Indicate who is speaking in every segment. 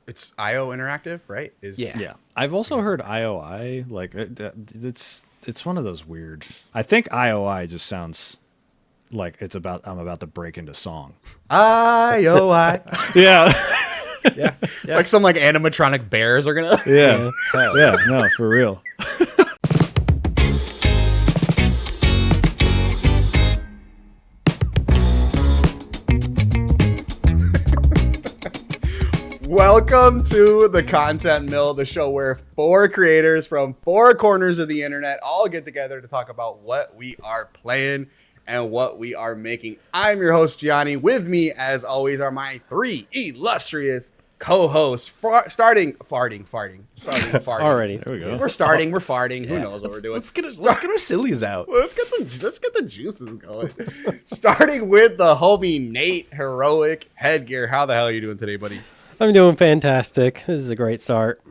Speaker 1: It's IO Interactive, right?
Speaker 2: Yeah. I've also heard IOI. Like it's one of those weird. I think IOI just sounds like I'm about to break into song.
Speaker 1: IOI.
Speaker 2: Yeah.
Speaker 3: Yeah.
Speaker 1: Like some like animatronic bears are gonna.
Speaker 2: Yeah. Yeah. No, for real.
Speaker 1: Welcome to the Content Mill, the show where four creators from four corners of the internet all get together to talk about what we are playing and what we are making. I'm your host, Gianni. With me, as always, are my three illustrious co-hosts. Farting.
Speaker 3: Already.
Speaker 2: There we go.
Speaker 1: We're farting. Who knows what we're doing?
Speaker 3: Let's get our sillies out.
Speaker 1: Let's get the juices going. Starting with the homie Nate, Heroic Headgear. How the hell are you doing today, buddy?
Speaker 4: I'm doing fantastic. This is a great start.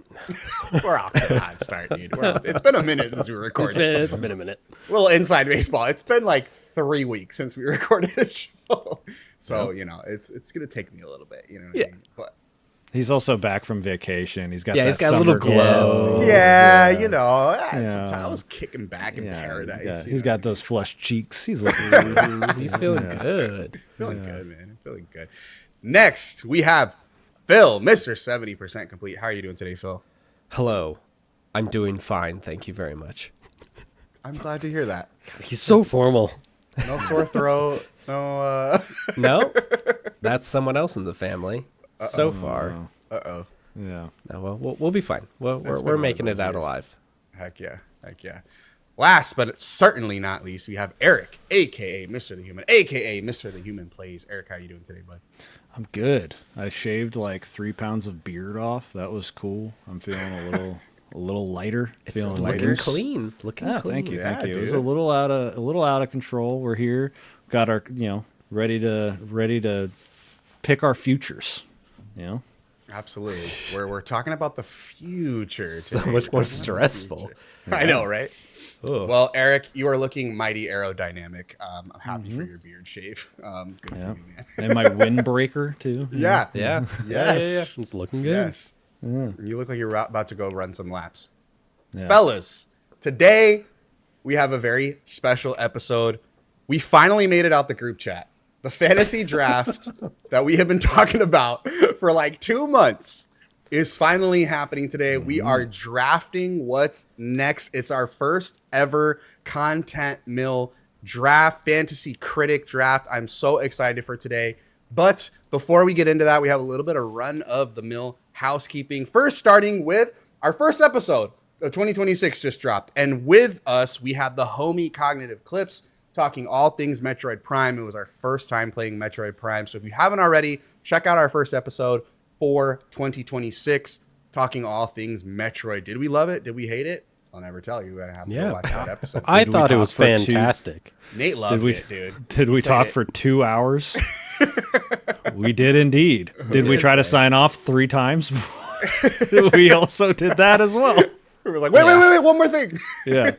Speaker 1: We're off to a hot start, dude. It's been a minute since we recorded.
Speaker 4: It's been a minute.
Speaker 1: Little inside baseball. It's been like 3 weeks since we recorded a show. So, you know, it's going to take me a little bit, you know what I mean? But
Speaker 2: He's also back from vacation. He's got
Speaker 3: he's got a little glow.
Speaker 1: you know, I was kicking back in paradise.
Speaker 2: He's got those flushed cheeks. He's looking
Speaker 3: He's feeling good.
Speaker 1: Feeling good, man. Feeling good. Next, we have Phil, Mr. 70% complete. How are you doing today, Phil?
Speaker 3: Hello. I'm doing fine. Thank you very much.
Speaker 1: I'm glad to hear that.
Speaker 4: He's so formal.
Speaker 1: No sore throat. No,
Speaker 3: No, that's someone else in the family. So far.
Speaker 1: Uh-oh.
Speaker 2: Yeah.
Speaker 3: No, well, we'll be fine. Well, we're making it out alive.
Speaker 1: Heck yeah. Last, but certainly not least, we have Eric, a.k.a. Mr. The Human, a.k.a. Mr. The Human Plays. Eric, how you doing today, bud?
Speaker 2: I'm good. I shaved like 3 pounds of beard off. That was cool. I'm feeling a little lighter.
Speaker 3: It's
Speaker 2: feeling
Speaker 3: looking
Speaker 2: lighter.
Speaker 3: clean. Looking clean.
Speaker 2: Thank you.
Speaker 1: Yeah,
Speaker 2: It was
Speaker 1: dude.
Speaker 2: a little out of control. We're here. Got our ready to pick our futures. You know?
Speaker 1: Absolutely. We're talking about the future
Speaker 3: So
Speaker 1: today.
Speaker 3: much more stressful.
Speaker 1: I know, right?
Speaker 3: Ugh.
Speaker 1: Well, Eric, you are looking mighty aerodynamic. I'm happy for your beard shave. Good for you, man.
Speaker 2: And my windbreaker too.
Speaker 1: Yeah.
Speaker 3: Yeah.
Speaker 1: Yes.
Speaker 4: It's looking good.
Speaker 1: Yes. You look like you're about to go run some laps.
Speaker 2: Yeah.
Speaker 1: Fellas, today we have a very special episode. We finally made it out the group chat. The fantasy draft that we have been talking about for like 2 months is finally happening today. We are drafting what's next. It's our first ever Content Mill draft, fantasy critic draft. I'm so excited for today. But before we get into that, we have a little bit of run of the mill housekeeping. First, starting with our first episode of 2026 just dropped. And with us, we have the homie Cognitive Clips talking all things Metroid Prime. It was our first time playing Metroid Prime. So if you haven't already, check out our first episode for 2026, talking all things Metroid. Did we love it? Did we hate it? I'll never tell you. We're going to have to go watch that episode.
Speaker 4: I
Speaker 2: Did we
Speaker 4: thought it
Speaker 2: talk
Speaker 4: was
Speaker 2: for two-
Speaker 4: fantastic.
Speaker 1: Nate loved
Speaker 2: Did we-
Speaker 1: it, dude.
Speaker 2: Did we talk for 2 hours? We did indeed. Did we try to sign off 3 times? We also did that as well.
Speaker 1: We were like, wait, one more thing.
Speaker 2: Yeah.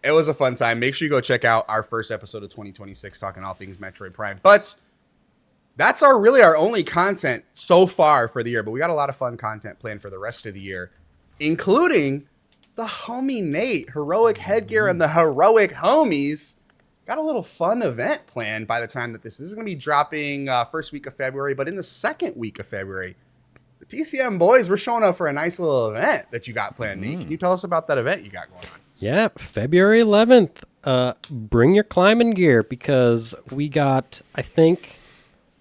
Speaker 1: It was a fun time. Make sure you go check out our first episode of 2026, talking all things Metroid Prime. But that's our only content so far for the year. But we got a lot of fun content planned for the rest of the year, including the homie Nate, Heroic Headgear, and the Heroic Homies. Got a little fun event planned by the time that this is going to be dropping first week of February. But in the second week of February, the TCM boys, we're showing up for a nice little event that you got planned, Nate. Can you tell us about that event you got going on?
Speaker 4: Yeah, February 11th. Bring your climbing gear because we got, I think,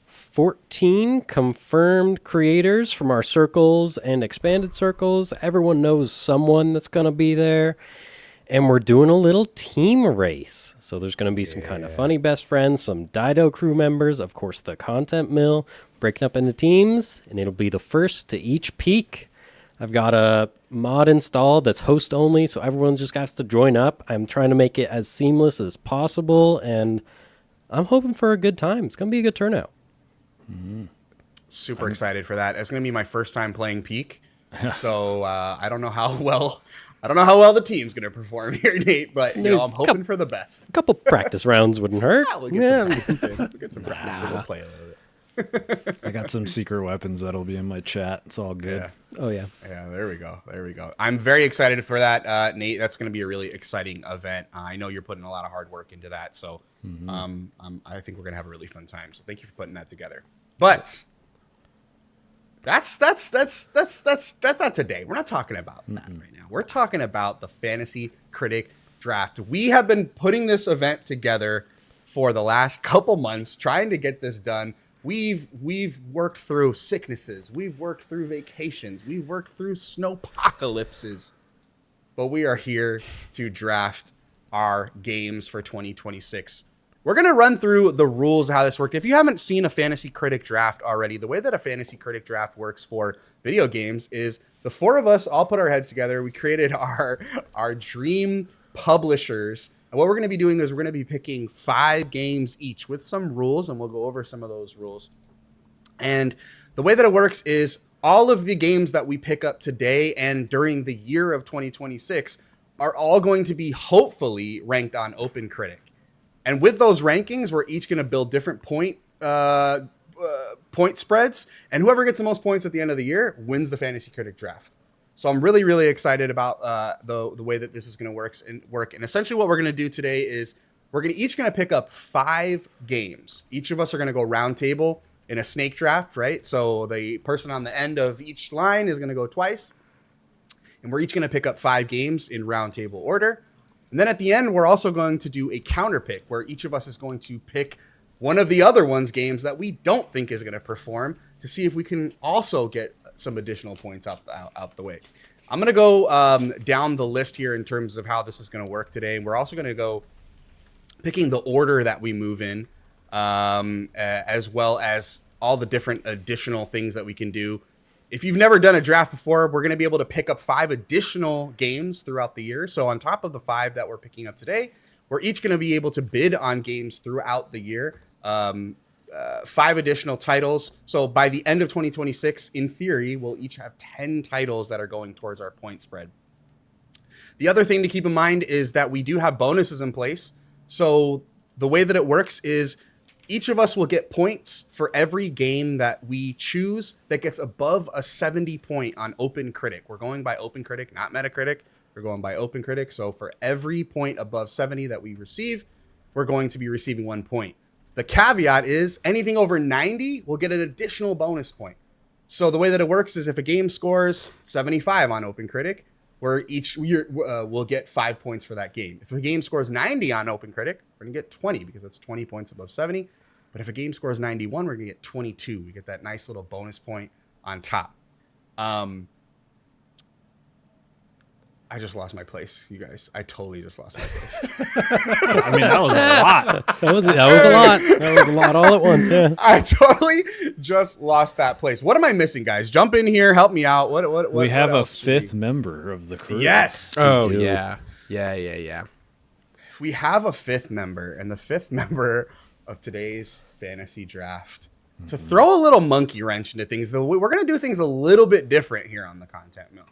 Speaker 4: 14 confirmed creators from our circles and expanded circles. Everyone knows someone that's going to be there. And we're doing a little team race. So there's going to be some kind of funny best friends, some Dido crew members, of course, the Content Mill, breaking up into teams, and it'll be the first to each peak. I've got a mod installed that's host only, so everyone just has to join up. I'm trying to make it as seamless as possible, and I'm hoping for a good time. It's going to be a good turnout.
Speaker 1: Super excited for that. It's going to be my first time playing Peak. So I don't know how well the team's going to perform here, Nate, but I'm hoping for the best.
Speaker 4: A couple practice rounds wouldn't hurt.
Speaker 1: We'll get some practice in. We'll get some practice in. We'll play a little bit.
Speaker 2: I got some secret weapons that'll be in my chat. It's all good.
Speaker 1: Yeah.
Speaker 4: Oh yeah.
Speaker 1: Yeah, there we go. There we go. I'm very excited for that, Nate. That's going to be a really exciting event. I know you're putting a lot of hard work into that, so I think we're going to have a really fun time. So thank you for putting that together. But that's not today. We're not talking about that right now. We're talking about the Fantasy Critic Draft. We have been putting this event together for the last couple months, trying to get this done. We've worked through sicknesses. We've worked through vacations. We've worked through snowpocalypses. But we are here to draft our games for 2026. We're going to run through the rules of how this worked. If you haven't seen a Fantasy Critic Draft already, the way that a Fantasy Critic Draft works for video games is the four of us all put our heads together. We created our dream publishers. And what we're going to be doing is we're going to be picking 5 games each with some rules, and we'll go over some of those rules. And the way that it works is all of the games that we pick up today and during the year of 2026 are all going to be hopefully ranked on OpenCritic. And with those rankings, we're each going to build different point spreads, and whoever gets the most points at the end of the year wins the Fantasy Critic Draft. So I'm really, really excited about the way that this is going to work. And essentially what we're going to do today is we're each going to pick up 5 games. Each of us are going to go round table in a snake draft, right? So the person on the end of each line is going to go twice. And we're each going to pick up 5 games in round table order. And then at the end, we're also going to do a counter pick where each of us is going to pick one of the other one's games that we don't think is going to perform to see if we can also get some additional points out the way. I'm going to go down the list here in terms of how this is going to work today. And we're also going to go picking the order that we move in, as well as all the different additional things that we can do. If you've never done a draft before, we're going to be able to pick up 5 additional games throughout the year. So on top of the 5 that we're picking up today, we're each going to be able to bid on games throughout the year. 5 additional titles. So by the end of 2026, in theory, we'll each have 10 titles that are going towards our point spread. The other thing to keep in mind is that we do have bonuses in place. So the way that it works is each of us will get points for every game that we choose that gets above a 70 point on OpenCritic. We're going by OpenCritic, not Metacritic. We're going by OpenCritic. So for every point above 70 that we receive, we're going to be receiving 1 point. The caveat is anything over 90 will get an additional bonus point. So the way that it works is if a game scores 75 on OpenCritic, we'll get 5 points for that game. If a game scores 90 on OpenCritic, we're going to get 20 because that's 20 points above 70. But if a game scores 91, we're going to get 22. We get that nice little bonus point on top. I just lost my place, you guys. I totally just lost my place.
Speaker 2: I mean, that was a lot.
Speaker 4: That was a lot. That was a lot all at once. Yeah.
Speaker 1: I totally just lost that place. What am I missing, guys? Jump in here, help me out.
Speaker 2: We have a
Speaker 1: else should we-
Speaker 2: 5th member of the crew.
Speaker 1: Yes.
Speaker 3: Oh,
Speaker 4: do.
Speaker 3: yeah.
Speaker 1: We have a 5th member, and the 5th member of today's fantasy draft. To throw a little monkey wrench into things, though, we're going to do things a little bit different here on the Content Mill.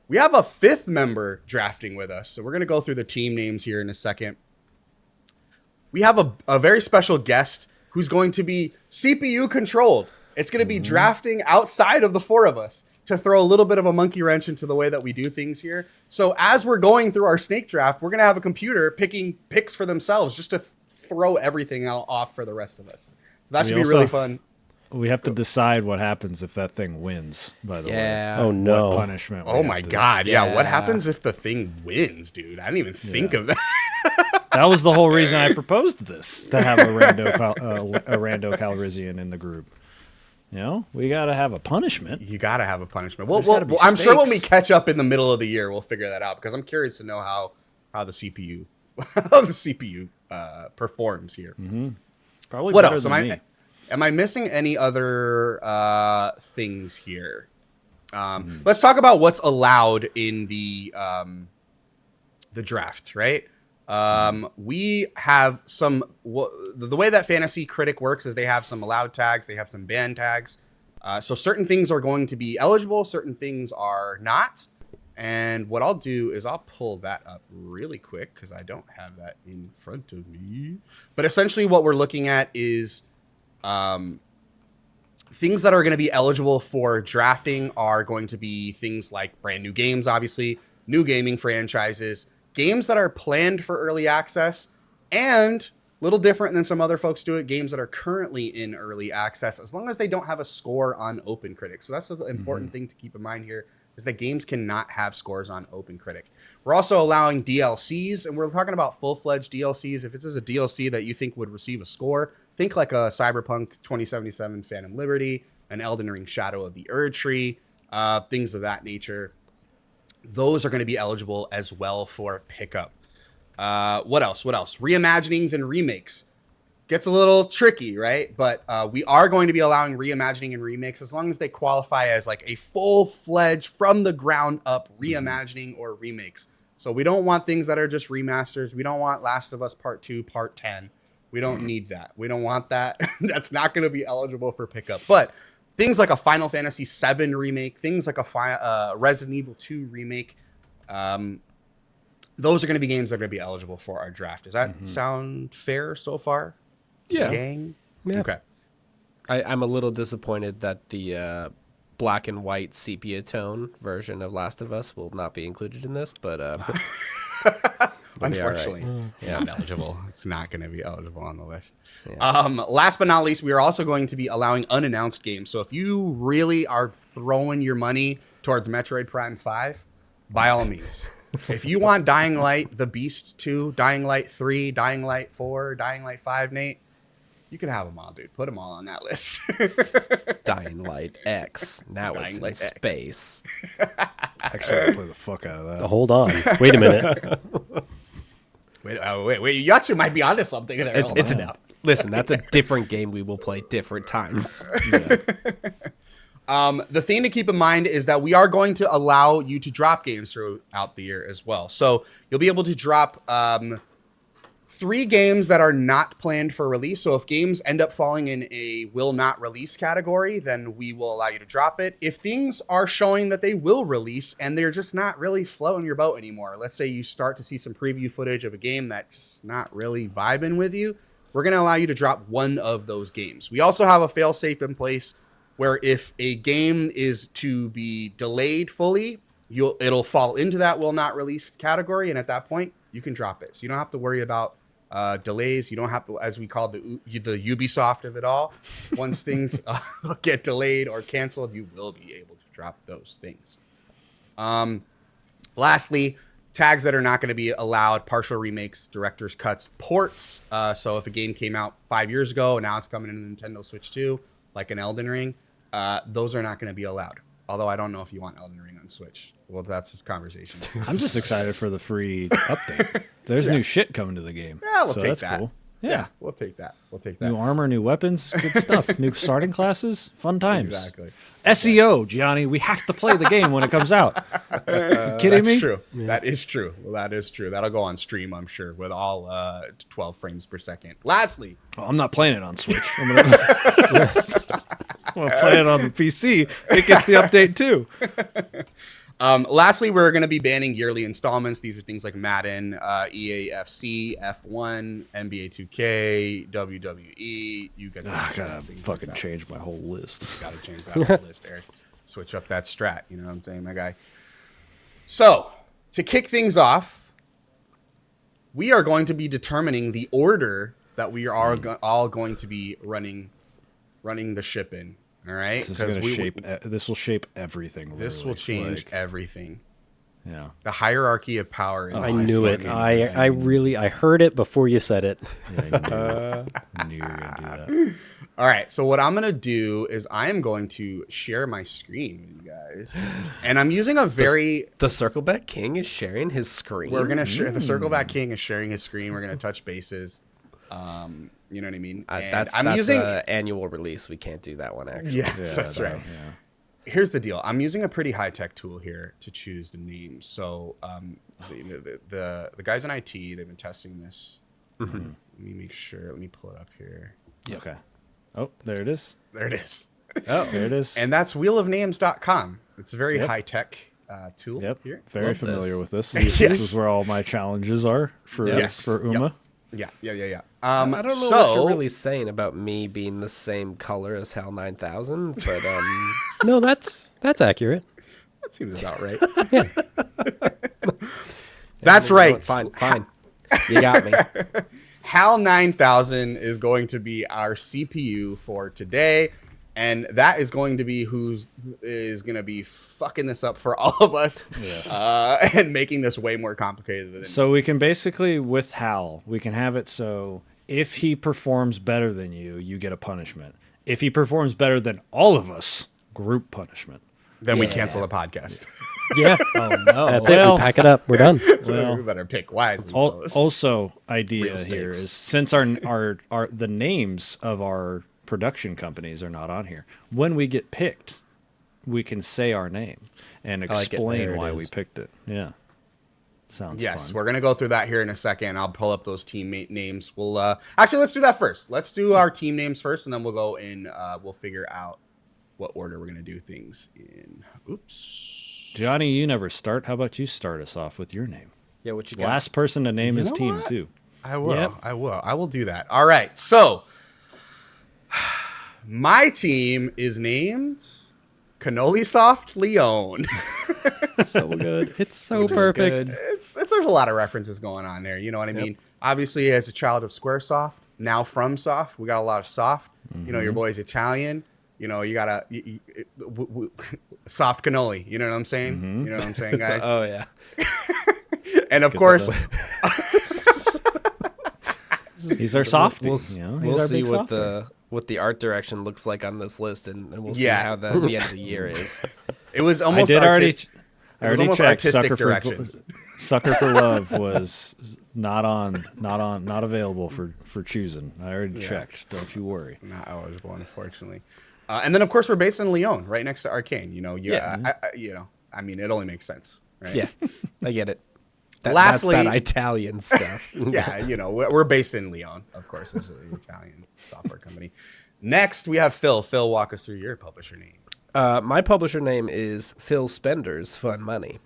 Speaker 1: We have a 5th member drafting with us, so we're going to go through the team names here in a second. We have a very special guest who's going to be CPU controlled. It's going to be drafting outside of the 4 of us to throw a little bit of a monkey wrench into the way that we do things here. So as we're going through our snake draft, we're going to have a computer picking picks for themselves just to throw everything off for the rest of us. So that should be really fun.
Speaker 2: We have to decide what happens if that thing wins, by the way.
Speaker 3: Yeah.
Speaker 4: Oh no.
Speaker 2: What punishment.
Speaker 1: Oh my God. Yeah. What
Speaker 3: Yeah.
Speaker 1: happens if the thing wins, dude? I didn't even think of that.
Speaker 2: That was the whole reason I proposed this, to have a rando Calrissian in the group. You know, we got to have a punishment.
Speaker 1: You got to have a punishment.
Speaker 2: There's gotta be
Speaker 1: I'm sure when we
Speaker 2: stakes.
Speaker 1: catch up in the middle of the year, we'll figure that out because I'm curious to know how the CPU performs here.
Speaker 2: Probably
Speaker 1: What
Speaker 2: better
Speaker 1: else?
Speaker 2: than me.
Speaker 1: Am I missing any other things here? Let's talk about what's allowed in the draft, right? We have the way that Fantasy Critic works is they have some allowed tags, they have some ban tags. So certain things are going to be eligible, certain things are not. And what I'll do is I'll pull that up really quick because I don't have that in front of me. But essentially what we're looking at is Things that are going to be eligible for drafting are going to be things like brand new games, obviously, new gaming franchises, games that are planned for early access, and a little different than some other folks do it, games that are currently in early access, as long as they don't have a score on OpenCritic. So that's the important thing to keep in mind here, is that games cannot have scores on OpenCritic. We're also allowing DLCs, and we're talking about full-fledged DLCs. If this is a DLC that you think would receive a score, think like a Cyberpunk 2077 Phantom Liberty, an Elden Ring Shadow of the Erdtree, things of that nature. Those are going to be eligible as well for pickup. What else? Reimaginings and remakes. Gets a little tricky, right? But we are going to be allowing reimagining and remakes as long as they qualify as like a full-fledged, from the ground up reimagining or remakes. So we don't want things that are just remasters. We don't want Last of Us Part 2, Part 10. We don't need that. We don't want that. That's not going to be eligible for pickup. But things like a Final Fantasy VII remake, things like a Resident Evil 2 remake, those are going to be games that are going to be eligible for our draft. Does that sound fair so far?
Speaker 3: Yeah.
Speaker 1: Gang?
Speaker 4: Yeah.
Speaker 1: Okay.
Speaker 3: I'm a little disappointed that the black and white sepia tone version of Last of Us will not be included in this, but
Speaker 1: Unfortunately,
Speaker 3: Yeah.
Speaker 1: not eligible. It's not going to be eligible on the list.
Speaker 3: Yeah.
Speaker 1: Last but not least, we are also going to be allowing unannounced games. So if you really are throwing your money towards Metroid Prime 5, by all means. If you want Dying Light, The Beast 2, Dying Light 3, Dying Light 4, Dying Light 5, Nate, you can have them all, dude. Put them all on that list.
Speaker 3: Dying Light X. Now
Speaker 1: Dying
Speaker 3: it's in
Speaker 1: Light X.
Speaker 3: space.
Speaker 2: Actually, I'll play the fuck out of that.
Speaker 4: Hold on. Wait a minute.
Speaker 1: Wait. You actually might be onto something there.
Speaker 3: It's listen, that's a different game we will play different times.
Speaker 1: The thing to keep in mind is that we are going to allow you to drop games throughout the year as well. So you'll be able to drop 3 games that are not planned for release. So if games end up falling in a will not release category, then we will allow you to drop it. If things are showing that they will release and they're just not really floating your boat anymore, let's say you start to see some preview footage of a game that's just not really vibing with you, we're going to allow you to drop one of those games. We also have a fail-safe in place where if a game is to be delayed fully, it'll fall into that will not release category, and at that point, you can drop it. So you don't have to worry about delays. You don't have to, as we call the Ubisoft of it all. Once things get delayed or canceled, you will be able to drop those things. Lastly, tags that are not going to be allowed: partial remakes, director's cuts, ports. So if a game came out 5 years ago and now it's coming in Nintendo Switch 2, like an Elden Ring, those are not going to be allowed. Although I don't know if you want Elden Ring on Switch. Well, that's a conversation.
Speaker 2: I'm just excited for the free update. There's new shit coming to the game.
Speaker 1: Yeah, we'll
Speaker 2: so
Speaker 1: take
Speaker 2: that's
Speaker 1: that.
Speaker 2: Cool.
Speaker 1: Yeah, we'll take that.
Speaker 2: New armor, new weapons, good stuff. New starting classes, fun times.
Speaker 1: Exactly.
Speaker 2: SEO, Gianni, we have to play the game when it comes out. Kidding
Speaker 1: That's
Speaker 2: me?
Speaker 1: true. Yeah. That is true. Well, that is true. That'll go on stream, I'm sure, with all 12 frames per second. Lastly,
Speaker 2: I'm not playing it on Switch. I'm gonna play it on the PC. It gets the update too.
Speaker 1: Lastly, we're going to be banning yearly installments. These are things like Madden, EAFC, F1, NBA 2K, WWE. You guys
Speaker 2: gotta fucking change my whole list.
Speaker 1: Got to change that whole list, Eric. Switch up that strat. You know what I'm saying, my guy? So, to kick things off, we are going to be determining the order that we are all going to be running the ship in. All right,
Speaker 2: this is going to shape. This will shape everything.
Speaker 1: This will change everything.
Speaker 2: Yeah,
Speaker 1: the hierarchy of power.
Speaker 4: I knew it. I heard it before you said it.
Speaker 2: Yeah, I knew you were going to do that.
Speaker 1: All right, so what I'm going to do is I am going to share my screen with you guys, and I'm using a very.
Speaker 3: The Circleback King is sharing his screen.
Speaker 1: We're gonna share. The Circleback King is sharing his screen. We're gonna touch bases. You know what I mean?
Speaker 3: That's using annual release. We can't do that one, actually.
Speaker 1: Yes, that's right. Yeah. Here's the deal. I'm using a pretty high-tech tool here to choose the names. So the guys in IT, they've been testing this. Mm-hmm. Let me make sure. Let me pull it up here.
Speaker 2: Yep. Okay. Oh, there it is.
Speaker 1: There it is.
Speaker 2: Oh, there it is.
Speaker 1: And that's wheelofnames.com. It's a very high-tech tool here.
Speaker 2: Very familiar with this.
Speaker 1: Yes.
Speaker 2: This is where all my challenges are for Uma.
Speaker 1: Yeah.
Speaker 3: I don't know what you're really saying about me being the same color as Hal 9000, but
Speaker 4: No, that's accurate.
Speaker 1: that seems about right.
Speaker 4: Yeah.
Speaker 1: That's
Speaker 3: you know
Speaker 1: right.
Speaker 3: what? Fine. You got me.
Speaker 1: HAL 9000 is going to be our CPU for today, and that is going to be who's is going to be fucking this up for all of us, and making this way more complicated than it
Speaker 2: So
Speaker 1: needs
Speaker 2: we
Speaker 1: to
Speaker 2: can
Speaker 1: be.
Speaker 2: basically, with Hal, we can have it so if he performs better than you, you get a punishment. If he performs better than all of us, group punishment.
Speaker 1: Then we
Speaker 3: Yeah.
Speaker 1: cancel the podcast.
Speaker 4: Yeah.
Speaker 3: Oh no.
Speaker 4: That's it.
Speaker 2: Well-
Speaker 4: We pack it up. We're done.
Speaker 2: Well,
Speaker 1: we better pick wisely.
Speaker 2: Al-
Speaker 1: fellas.
Speaker 2: also, idea
Speaker 3: Real
Speaker 2: here
Speaker 3: stakes.
Speaker 2: is since our the names of our production companies are not on here, when we get picked, we can say our name and
Speaker 3: like it.
Speaker 2: explain
Speaker 4: There it
Speaker 2: why we
Speaker 4: is.
Speaker 2: picked it. Yeah, sounds
Speaker 1: Yes,
Speaker 2: fun.
Speaker 1: we're gonna go through that here in a second. I'll pull up those teammate names. We'll actually let's do that first. Let's do our team names first, and then we'll go in. We'll figure out what order we're gonna do things in. Oops.
Speaker 2: Gianni, you never start. How about you start us off with your name?
Speaker 3: Yeah, what you got?
Speaker 2: Last person to name
Speaker 1: You
Speaker 2: his
Speaker 1: know
Speaker 2: team
Speaker 1: what?
Speaker 2: too.
Speaker 1: I will.
Speaker 4: Yep.
Speaker 1: I will do that. All right. So my team is named Cannoli Soft Leon.
Speaker 4: So good. It's so
Speaker 3: Which is
Speaker 4: perfect.
Speaker 3: good.
Speaker 1: It's there's a lot of references going on there. You know what I mean? Obviously, as a child of Squaresoft, now from Soft, we got a lot of Soft. You know, your boy's Italian. You know, you gotta soft cannoli. You know what I'm saying? You know what I'm saying, guys?
Speaker 3: Oh yeah.
Speaker 1: And of
Speaker 2: Good
Speaker 1: course,
Speaker 2: stuff. He's our softie.
Speaker 3: We'll,
Speaker 2: you know? He's
Speaker 3: we'll
Speaker 2: our
Speaker 3: see
Speaker 2: big
Speaker 3: what
Speaker 2: softie.
Speaker 3: what the art direction looks like on this list, and we'll see
Speaker 1: Yeah.
Speaker 3: how the end of the year is.
Speaker 1: it was
Speaker 2: I
Speaker 1: almost
Speaker 2: did already.
Speaker 1: it was almost
Speaker 2: checked.
Speaker 1: artistic directions.
Speaker 2: Sucker for Love was not available for choosing. I already checked. Don't you worry.
Speaker 1: Not eligible, unfortunately. And then, of course, we're based in Lyon, right next to Arcane. You know, I mean, it only makes sense, right?
Speaker 3: Yeah, I get it.
Speaker 1: Lastly-
Speaker 3: that's that Italian stuff.
Speaker 1: Yeah, you know, we're based in Lyon, of course. This is an Italian software company. Next, we have Phil. Phil, walk us through your publisher name.
Speaker 3: My publisher name is Phil Spender's Fun Money,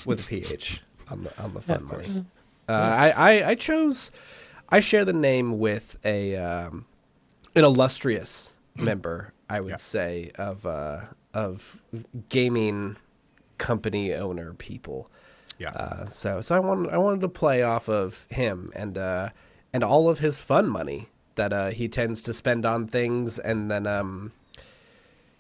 Speaker 3: with a PH on the Fun Money. I share the name with an illustrious member, I would say, of gaming company owner people.
Speaker 1: Yeah.
Speaker 3: So I wanted to play off of him and all of his fun money that he tends to spend on things, and then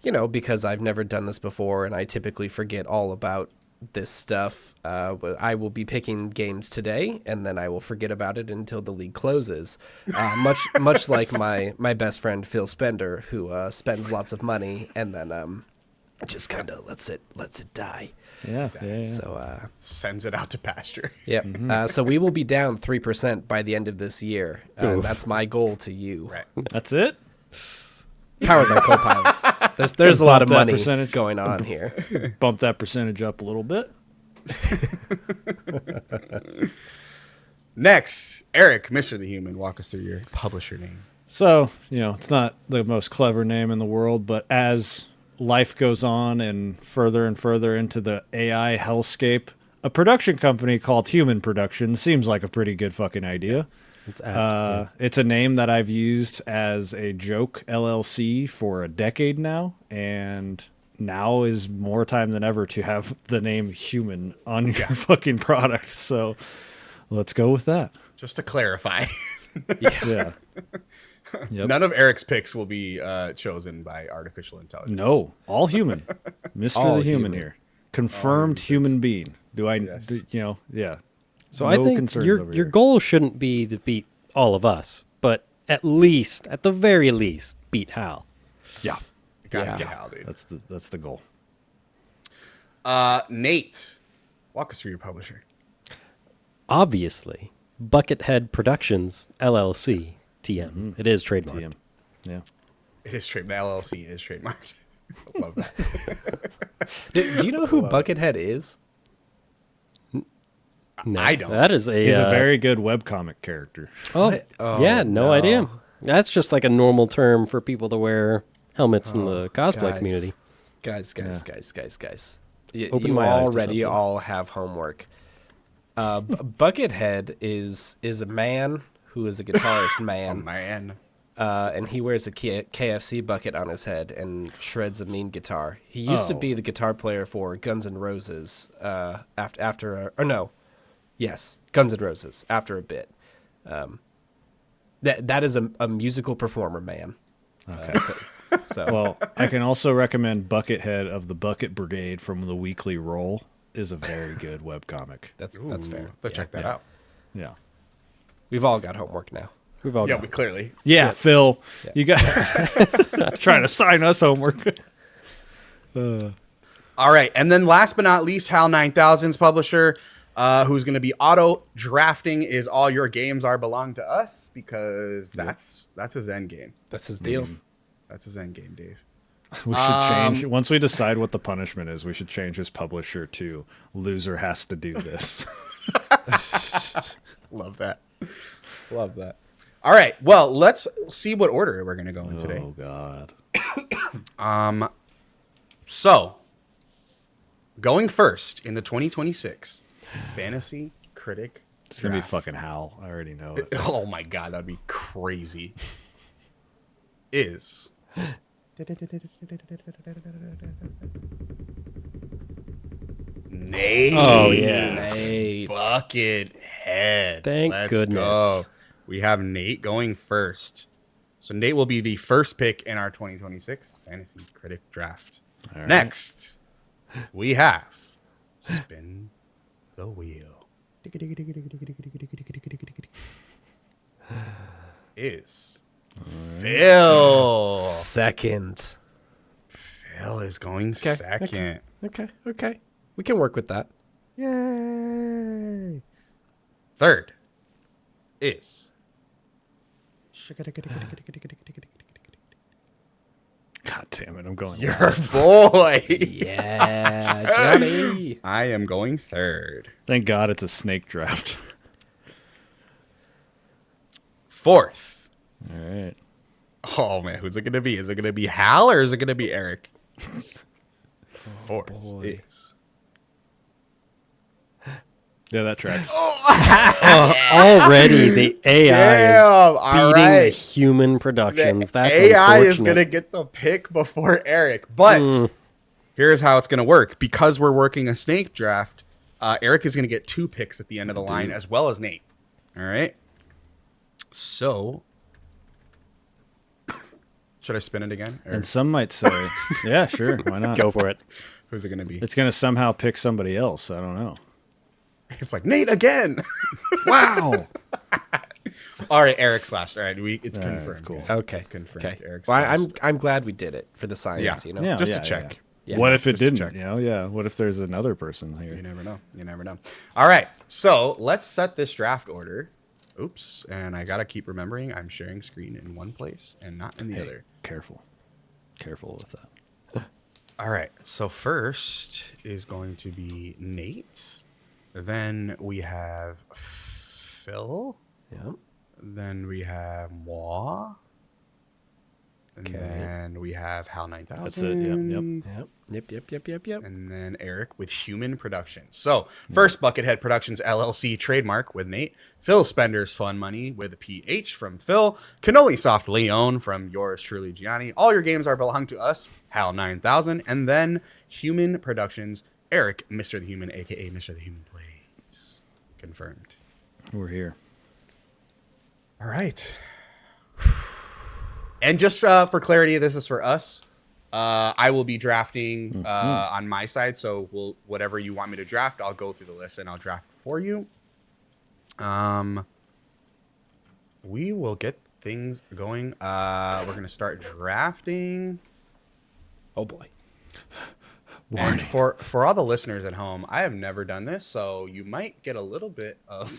Speaker 3: you know, because I've never done this before and I typically forget all about this stuff, I will be picking games today, and then I will forget about it until the league closes. Much like my best friend Phil Spender, who spends lots of money and then just kind of lets it die.
Speaker 2: Yeah.
Speaker 3: So
Speaker 1: Sends it out to pasture.
Speaker 3: yeah. So we will be down 3% by the end of this year.
Speaker 4: Oof.
Speaker 3: That's my goal to you.
Speaker 1: Right.
Speaker 2: That's it.
Speaker 3: Powered by Copilot. There's a lot of
Speaker 2: Bump that
Speaker 3: money
Speaker 2: percentage.
Speaker 3: going on here.
Speaker 2: Bump that percentage up a little bit.
Speaker 1: Next, Eric, Mr. the Human, walk us through your publisher name.
Speaker 2: So, you know, it's not the most clever name in the world, but as life goes on and further into the AI hellscape, a production company called Human Production seems like a pretty good fucking idea.
Speaker 4: It's apt.
Speaker 2: It's a name that I've used as a joke LLC for a decade now, and now is more time than ever to have the name Human on your fucking product. So let's go with that.
Speaker 1: Just to clarify,
Speaker 2: Yeah. Yep.
Speaker 1: none of Eric's picks will be chosen by artificial intelligence.
Speaker 2: No, all human. Mr.
Speaker 3: All
Speaker 2: the human
Speaker 3: human.
Speaker 2: here. Confirmed human being. Do I,
Speaker 1: Yes.
Speaker 2: you know, yeah.
Speaker 4: So
Speaker 2: No
Speaker 4: I think
Speaker 2: concerns
Speaker 4: your
Speaker 2: over
Speaker 4: your
Speaker 2: here.
Speaker 4: goal shouldn't be to beat all of us, but at the very least, beat Hal.
Speaker 2: Yeah.
Speaker 1: Gotta
Speaker 3: Yeah.
Speaker 1: get Hal, dude.
Speaker 2: That's the goal.
Speaker 1: Nate, walk us through your publisher.
Speaker 4: Obviously, Buckethead Productions LLC TM. It is trademarked.
Speaker 2: TM. Yeah.
Speaker 1: It is trade. The LLC is trademarked. Love that.
Speaker 3: Do you know who Buckethead is?
Speaker 4: No,
Speaker 1: I don't.
Speaker 4: That is a
Speaker 2: He's a very good webcomic character.
Speaker 3: What? Oh,
Speaker 4: yeah, no idea.
Speaker 3: no.
Speaker 4: That's just like a normal term for people to wear helmets in the cosplay
Speaker 3: Guys.
Speaker 4: community.
Speaker 3: Guys.
Speaker 4: Open
Speaker 3: You
Speaker 4: my eyes to
Speaker 3: already
Speaker 4: something.
Speaker 3: all have homework. Buckethead is a man who is a guitarist
Speaker 1: Oh,
Speaker 3: man.
Speaker 1: man.
Speaker 3: And he wears a KFC bucket on his head and shreds a mean guitar. He used to be the guitar player for Guns N' Roses. Guns N' Roses. After a bit, that is a musical performer, man.
Speaker 2: Okay.
Speaker 3: So
Speaker 2: Well, I can also recommend Buckethead of the Bucket Brigade from the Weekly Roll is a very good webcomic.
Speaker 3: that's fair.
Speaker 1: Let's check that out.
Speaker 2: Yeah.
Speaker 3: We've all got homework now.
Speaker 4: We've all
Speaker 1: Yeah,
Speaker 4: got
Speaker 1: we clearly.
Speaker 2: Yeah, Phil, you got trying to sign us homework.
Speaker 1: All right, and then last but not least, HAL 9000's publisher, who's going to be auto drafting is all your games are belong to us, because that's his end game.
Speaker 3: That's his deal.
Speaker 1: That's his end game, Dave.
Speaker 2: We should change once we decide what the punishment is. We should change his publisher to loser has to do this.
Speaker 1: Love that. Love that. All right, well, let's see what order we're going to go in today.
Speaker 2: Oh God.
Speaker 1: So, going first in the 2026 Fantasy Critic
Speaker 2: It's gonna be
Speaker 1: Draft.
Speaker 2: fucking Hal. I already know it.
Speaker 1: Oh my god, that'd be crazy. Is Nate.
Speaker 4: Oh, yeah.
Speaker 3: Nate.
Speaker 1: Buckethead.
Speaker 4: Thank
Speaker 1: Let's
Speaker 4: goodness.
Speaker 1: go. We have Nate going first. So Nate will be the first pick in our 2026 Fantasy Critic Draft.
Speaker 2: All right.
Speaker 1: Next, we have Spin the Wheel. Is Phil.
Speaker 3: Second.
Speaker 1: Phil is going second.
Speaker 3: Okay. We can work with that.
Speaker 1: Yay. Third is
Speaker 2: God damn it! I'm going.
Speaker 1: your
Speaker 2: last.
Speaker 1: boy.
Speaker 3: Yeah, Gianni.
Speaker 1: I am going third.
Speaker 2: Thank God it's a snake draft.
Speaker 1: Fourth.
Speaker 2: All right.
Speaker 1: Oh man, who's it gonna be? Is it gonna be Hal or is it gonna be Eric? Fourth
Speaker 3: boy.
Speaker 1: is
Speaker 2: Yeah, that tracks.
Speaker 4: Already the AI is
Speaker 1: all
Speaker 4: beating the
Speaker 1: right.
Speaker 4: human productions.
Speaker 1: The
Speaker 4: That's
Speaker 1: AI is
Speaker 4: unfortunate.
Speaker 1: gonna get the pick before Eric, but here's how it's gonna work. Because we're working a snake draft, Eric is gonna get 2 picks at the end of the line, as well as Nate. All right. So, should I spin it again? Or
Speaker 2: And some might say, yeah, sure, why not?
Speaker 4: Go for it.
Speaker 1: who's it gonna be?
Speaker 2: It's gonna somehow pick somebody else. I don't know.
Speaker 1: It's like Nate again.
Speaker 2: Wow.
Speaker 1: All right, Eric's last. All right, it's
Speaker 2: All right,
Speaker 1: confirmed.
Speaker 2: cool.
Speaker 1: guys.
Speaker 3: Okay.
Speaker 1: It's confirmed.
Speaker 3: Okay.
Speaker 1: Eric's
Speaker 3: Well,
Speaker 1: last.
Speaker 3: I'm glad we did it for the science.
Speaker 1: Yeah.
Speaker 3: You know.
Speaker 2: Yeah,
Speaker 1: Just to
Speaker 2: yeah,
Speaker 1: check.
Speaker 3: Yeah.
Speaker 2: What if it
Speaker 1: Just to
Speaker 2: didn't?
Speaker 1: check.
Speaker 2: You know, yeah. What if there's another person
Speaker 1: You
Speaker 2: here?
Speaker 1: never know. You never know. All right, so let's set this draft order. Oops, and I gotta keep remembering I'm sharing screen in one place and not in the other.
Speaker 2: Careful with that.
Speaker 1: All right, so first is going to be Nate. Then we have Phil.
Speaker 3: Yeah.
Speaker 1: Then we have moi. And
Speaker 3: Okay.
Speaker 1: then we have Hal 9000.
Speaker 2: That's it.
Speaker 3: Yep.
Speaker 1: And then Eric with Human Productions. So first, Buckethead Productions LLC trademark with Nate. Phil Spender's Fun Money with a PH from Phil. Cannoli Soft Leon from yours truly, Gianni. All your games are belong to us, HAL 9000. And then Human Productions, Eric, Mr. the Human, a.k.a. Mr. the Human Plays. Confirmed.
Speaker 2: We're here.
Speaker 1: All right. And just for clarity, this is for us. I will be drafting on my side, so whatever you want me to draft, I'll go through the list and I'll draft for you. We will get things going. We're gonna start drafting.
Speaker 3: Oh boy.
Speaker 1: And for all the listeners at home, I have never done this, so you might get a little bit of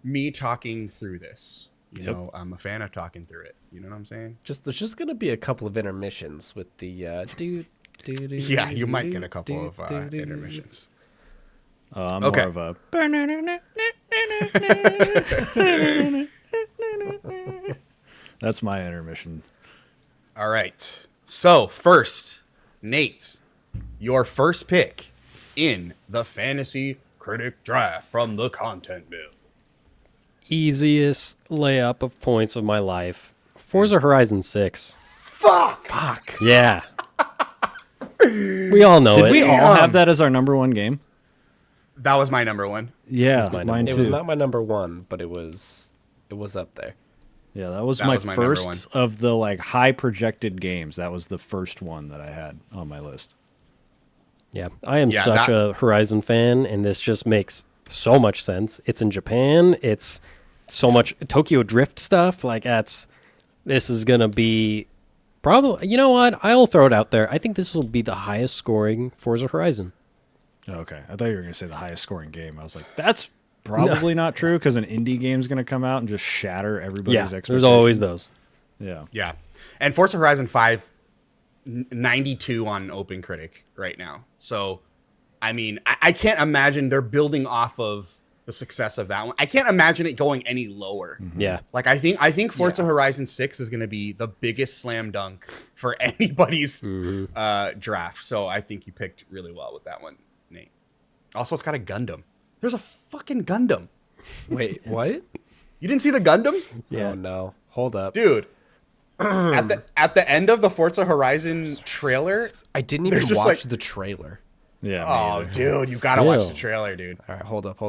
Speaker 1: me talking through this. You know, I'm a fan of talking through it. You know what I'm saying?
Speaker 3: There's just gonna be a couple of intermissions with the do.
Speaker 1: Yeah, you might get a couple of intermissions.
Speaker 2: I'm
Speaker 1: Okay.
Speaker 2: more of a. That's my intermission.
Speaker 1: All right. So first, Nate, your first pick in the Fantasy Critic Draft from the Content Bill
Speaker 4: easiest layup of points of my life. Forza Horizon 6.
Speaker 1: Fuck.
Speaker 4: Yeah. We all know
Speaker 2: Did
Speaker 4: it.
Speaker 2: we all have that as our number one game?
Speaker 1: That was my number one.
Speaker 2: Yeah,
Speaker 4: my
Speaker 2: mine
Speaker 4: number
Speaker 3: It
Speaker 2: too.
Speaker 3: was not my number one, but it was up there.
Speaker 2: Yeah, that was
Speaker 1: That
Speaker 2: my
Speaker 1: was my number one.
Speaker 2: first of the like high projected games. That was the first one that I had on my list.
Speaker 4: Yeah, I am
Speaker 1: Yeah,
Speaker 4: such
Speaker 1: that-
Speaker 4: a Horizon fan, and this just makes so much sense. It's in Japan. It's so much Tokyo Drift stuff. Like this is gonna be probably. You know what? I'll throw it out there. I think this will be the highest scoring Forza Horizon.
Speaker 2: Okay, I thought you were going to say the highest scoring game. I was like, that's probably not true because an indie game's going to come out and just shatter everybody's
Speaker 4: Yeah,
Speaker 2: expectations.
Speaker 4: there's always those.
Speaker 2: Yeah.
Speaker 1: Yeah. And Forza Horizon 5, 92 on OpenCritic right now. So, I mean, I can't imagine they're building off of the success of that one. I can't imagine it going any lower.
Speaker 4: Yeah,
Speaker 1: Like I think Forza Horizon 6 is going to be the biggest slam dunk for anybody's draft. So I think you picked really well with that one, Nate. Also, it's got a Gundam. There's a fucking Gundam.
Speaker 3: Wait, what?
Speaker 1: You didn't see the Gundam?
Speaker 4: yeah.
Speaker 3: Oh no. Hold up.
Speaker 1: Dude. at the end of the Forza Horizon trailer,
Speaker 3: I didn't even
Speaker 1: There's just,
Speaker 3: watch
Speaker 1: like-
Speaker 3: the trailer.
Speaker 2: Yeah. me
Speaker 1: oh
Speaker 2: either.
Speaker 1: dude, you gotta watch
Speaker 4: Phil.
Speaker 1: the trailer, dude.
Speaker 3: All right, hold up.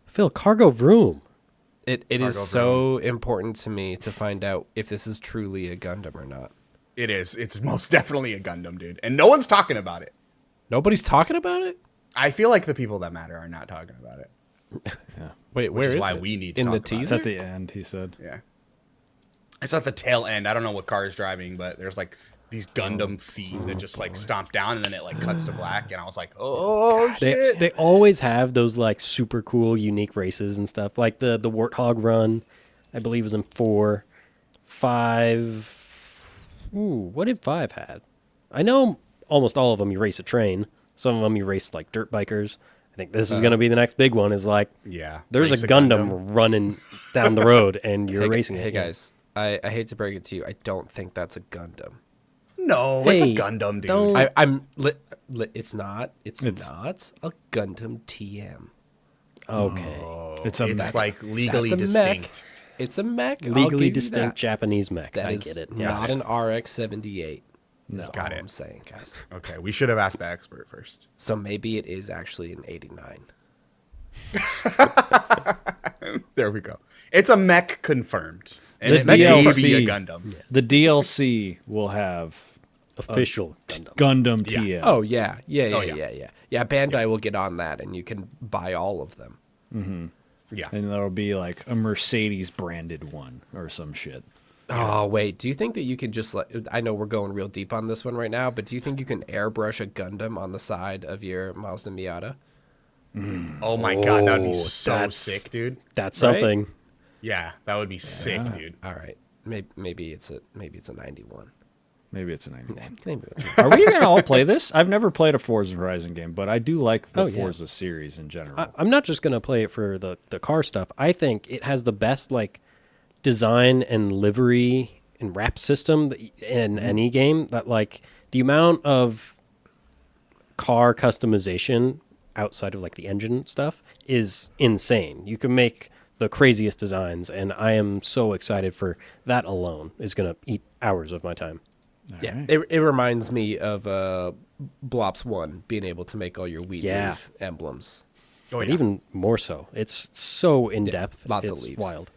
Speaker 4: Phil, Cargo Vroom.
Speaker 3: It is
Speaker 1: Cargo
Speaker 3: so important to me to find out if this is truly a Gundam or not.
Speaker 1: It is. It's most definitely a Gundam, dude. And no one's talking about it.
Speaker 3: Nobody's talking about it?
Speaker 1: I feel like the people that matter are not talking about it.
Speaker 3: Wait,
Speaker 1: Which
Speaker 3: where
Speaker 1: is
Speaker 3: is
Speaker 1: why
Speaker 3: it?
Speaker 1: we need to
Speaker 3: in
Speaker 1: talk
Speaker 3: the
Speaker 1: about it.
Speaker 2: It's
Speaker 3: teaser?
Speaker 2: at the end, he said.
Speaker 1: Yeah. It's at the tail end. I don't know what car is driving, but there's like these Gundam feet that just like stomp down and then it like cuts to black. And I was like, oh shit.
Speaker 4: They always have those like super cool, unique races and stuff. Like the Warthog run, I believe was in 4, 5. Ooh, what did 5 had? I know almost all of them you race a train. Some of them you race like dirt bikers. I think this is going to be the next big one. Is like
Speaker 1: Yeah.
Speaker 4: there's
Speaker 1: Race
Speaker 4: a Gundam running down the road and you're
Speaker 3: Hey,
Speaker 4: racing it.
Speaker 3: Hey guys, I hate to break it to you. I don't think that's a Gundam.
Speaker 1: No, it's a
Speaker 4: Hey,
Speaker 1: Gundam, dude.
Speaker 4: don't-
Speaker 3: I'm it's not. It's not a Gundam TM.
Speaker 4: Okay,
Speaker 2: It's
Speaker 1: like legally
Speaker 3: That's a mech.
Speaker 1: distinct.
Speaker 3: It's a mech. I'll
Speaker 4: legally
Speaker 3: give you
Speaker 4: distinct
Speaker 3: that.
Speaker 4: Japanese mech.
Speaker 3: That
Speaker 4: I
Speaker 3: is
Speaker 4: get it.
Speaker 3: not
Speaker 4: Yes.
Speaker 3: an RX-78.
Speaker 1: No.
Speaker 3: Is
Speaker 1: Got
Speaker 3: all
Speaker 1: it.
Speaker 3: I'm saying, guys.
Speaker 1: Okay, we should have asked the expert first.
Speaker 3: So maybe it is actually an 89.
Speaker 1: There we go. It's a mech confirmed. And
Speaker 2: The
Speaker 1: it may be a
Speaker 2: DLC.
Speaker 1: Gundam.
Speaker 2: The DLC will have
Speaker 4: Official Gundam.
Speaker 2: Gundam
Speaker 1: Yeah.
Speaker 2: TM.
Speaker 3: Oh yeah,
Speaker 1: Oh,
Speaker 3: yeah.
Speaker 1: yeah.
Speaker 3: Yeah, Bandai will get on that, and you can buy all of them.
Speaker 1: Yeah.
Speaker 2: And there'll be like a Mercedes branded one or some shit.
Speaker 3: Oh wait, do you think that you could just like? I know we're going real deep on this one right now, but do you think you can airbrush a Gundam on the side of your Mazda Miata?
Speaker 1: Oh my god, that'd be
Speaker 4: Oh,
Speaker 1: so
Speaker 4: that's-
Speaker 1: sick, dude.
Speaker 4: That's
Speaker 3: Right?
Speaker 4: something.
Speaker 1: Yeah, that would be sick, dude.
Speaker 3: All right, maybe it's a 91.
Speaker 2: Maybe it's a 91.
Speaker 3: Maybe it's
Speaker 2: Are we going to all play this? I've never played a Forza Horizon game, but I do like the
Speaker 4: Oh, yeah.
Speaker 2: Forza series in general.
Speaker 4: I'm not just gonna play it for the car stuff. I think it has the best like design and livery and wrap system in any game. That like the amount of car customization outside of like the engine stuff is insane. You can make the craziest designs, and I am so excited for that alone. Is gonna eat hours of my time.
Speaker 3: yeah.
Speaker 2: Alright.
Speaker 3: It reminds me of Blops 1 being able to make all your weed
Speaker 4: Yeah.
Speaker 3: leaf emblems.
Speaker 1: Oh,
Speaker 4: But
Speaker 1: yeah.
Speaker 4: even more so, it's so in depth.
Speaker 3: lots of
Speaker 4: it's
Speaker 3: leaves.
Speaker 4: wild.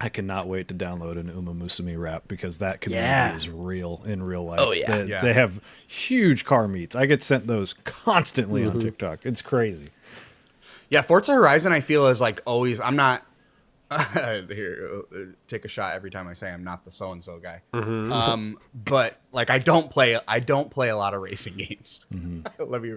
Speaker 2: I cannot wait to download an Uma Musume rap because that community
Speaker 4: Yeah.
Speaker 2: is real in real life.
Speaker 3: Oh, yeah.
Speaker 2: They,
Speaker 1: Yeah.
Speaker 2: they have huge car meets. I get sent those constantly on TikTok. It's crazy.
Speaker 1: Yeah, Forza Horizon, I feel is like always. I'm not here. Take a shot every time I say I'm not the so and so guy. But like I don't play a lot of racing games. let me.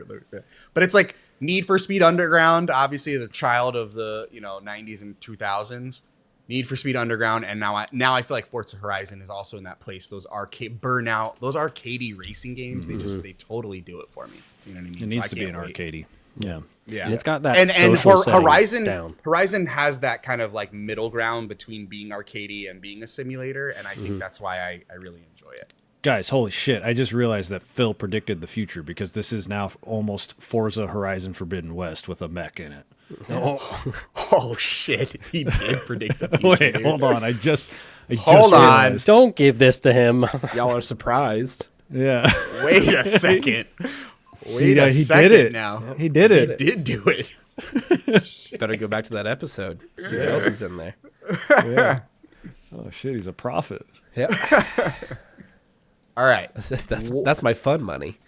Speaker 1: But it's like Need for Speed Underground. Obviously, the child of the 90s and 2000s. Need for Speed Underground, and now I feel like Forza Horizon is also in that place. Those arcade burnout, those arcadey racing games. They totally do it for me. You know what I mean?
Speaker 2: It needs
Speaker 1: I
Speaker 2: to be
Speaker 1: can't
Speaker 2: an
Speaker 1: wait.
Speaker 2: arcadey. Yeah.
Speaker 1: Yeah,
Speaker 4: And it's got that
Speaker 1: and
Speaker 4: social setting
Speaker 1: Horizon
Speaker 4: down.
Speaker 1: Horizon has that kind of like middle ground between being arcadey and being a simulator, and I think that's why I really enjoy it.
Speaker 2: Guys, holy shit. I just realized that Phil predicted the future because this is now almost Forza Horizon Forbidden West with a mech in it.
Speaker 1: Oh shit, he did predict the future.
Speaker 2: Wait,
Speaker 1: dude.
Speaker 2: hold on. I just
Speaker 1: Hold on.
Speaker 2: realized.
Speaker 4: Don't give this to him.
Speaker 3: Y'all are surprised.
Speaker 2: Yeah.
Speaker 1: Wait a second. Wait
Speaker 2: he
Speaker 1: a second
Speaker 2: did it.
Speaker 1: now.
Speaker 2: He did
Speaker 1: He
Speaker 2: it.
Speaker 1: did do it.
Speaker 3: Better go back to that episode. See what else is in there.
Speaker 2: Yeah. Oh shit, he's a prophet.
Speaker 3: Yep.
Speaker 1: All right.
Speaker 3: That's my fun money.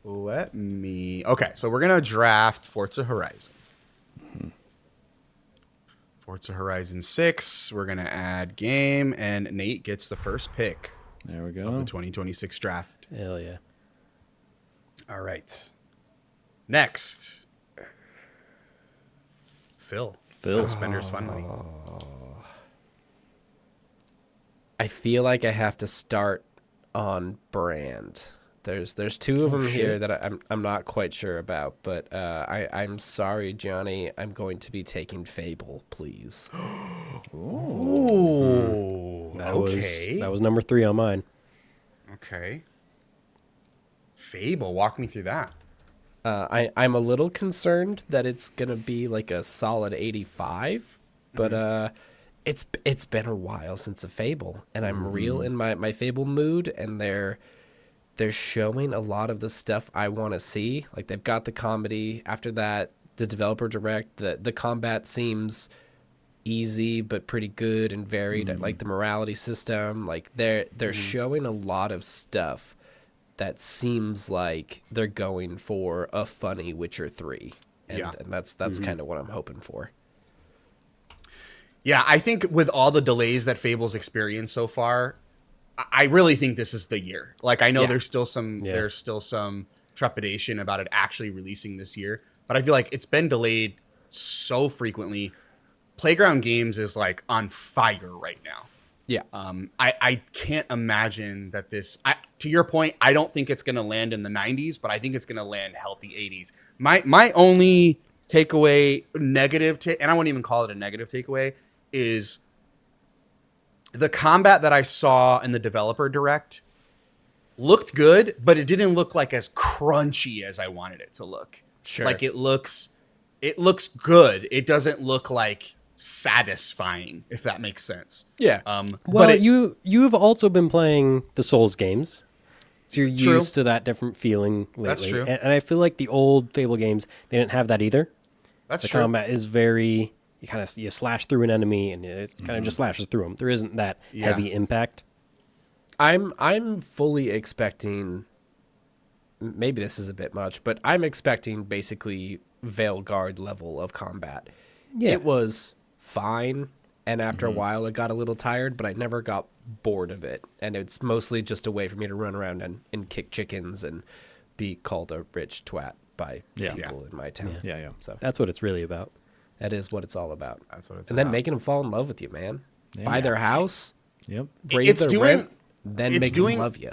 Speaker 1: Let me. Okay, so we're gonna draft Forza Horizon. Forza Horizon 6. We're gonna add game, and Nate gets the first pick
Speaker 2: There we
Speaker 1: of the
Speaker 2: go.
Speaker 1: 2026 draft.
Speaker 4: Hell yeah.
Speaker 1: All right. Next, Phil. Phil Spender's fun money.
Speaker 3: I feel like I have to start on brand. There's two of them here that I'm not quite sure about, but I'm sorry, Gianni. I'm going to be taking Fable, please.
Speaker 1: Ooh.
Speaker 4: That
Speaker 1: Okay.
Speaker 4: was number 3 on mine.
Speaker 1: Okay. Fable. Walk me through that.
Speaker 3: I'm a little concerned that it's gonna be like a solid 85, but it's been a while since a Fable, and I'm real in my Fable mood, and they're showing a lot of the stuff I want to see. Like they've got the comedy. After that, the developer direct, the combat seems easy but pretty good and varied. I like the morality system. Like they're showing a lot of stuff that seems like they're going for a funny Witcher 3. And that's kind of what I'm hoping for.
Speaker 1: Yeah, I think with all the delays that Fable's experienced so far, I really think this is the year. Like I know there's still some trepidation about it actually releasing this year, but I feel like it's been delayed so frequently. Playground Games is like on fire right now.
Speaker 3: Yeah.
Speaker 1: I can't imagine that this. To your point, I don't think it's going to land in the 90s, but I think it's going to land healthy 80s. My only takeaway, negative, and I won't even call it a negative takeaway, is the combat that I saw in the developer direct looked good, but it didn't look like as crunchy as I wanted it to look.
Speaker 3: Sure.
Speaker 1: Like it looks good. It doesn't look like satisfying, if that makes sense.
Speaker 3: Yeah.
Speaker 4: Well,
Speaker 1: but
Speaker 4: you've also been playing the Souls games, so you're
Speaker 1: True.
Speaker 4: used to that different feeling lately.
Speaker 1: That's true.
Speaker 4: And I feel like the old Fable games, they didn't have that either.
Speaker 1: that's
Speaker 4: The
Speaker 1: true.
Speaker 4: combat is very, you slash through an enemy and it kind of just slashes through them. There isn't that heavy impact.
Speaker 3: I'm fully expecting, maybe this is a bit much, but I'm expecting basically Veilguard level of combat.
Speaker 4: Yeah.
Speaker 3: It was fine, and after a while it got a little tired, but I never got bored of it. And it's mostly just a way for me to run around and kick chickens and be called a rich twat by people in my town.
Speaker 2: Yeah.
Speaker 3: So
Speaker 4: That's what it's really about.
Speaker 3: that is what it's all about.
Speaker 1: That's what it's
Speaker 3: And then
Speaker 1: about.
Speaker 3: making them fall in love with you, man.
Speaker 2: Yeah.
Speaker 3: Buy their house,
Speaker 2: Yep.
Speaker 3: raise
Speaker 1: It's
Speaker 3: their
Speaker 1: doing-
Speaker 3: rent, then
Speaker 1: it's
Speaker 3: make
Speaker 1: doing-
Speaker 3: them love you.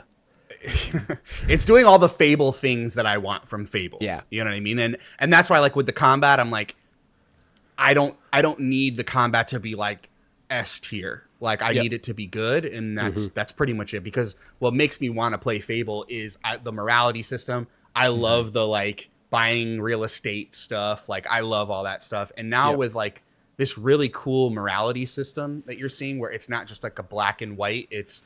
Speaker 1: It's doing all the Fable things that I want from Fable.
Speaker 3: Yeah.
Speaker 1: You know what I mean? And that's why, like, with the combat, I'm like, I don't need the combat to be like S tier. Like I need it to be good, and that's pretty much it. Because what makes me want to play Fable is the morality system. I love the like buying real estate stuff. Like I love all that stuff. And now with like this really cool morality system that you're seeing, where it's not just like a black and white. It's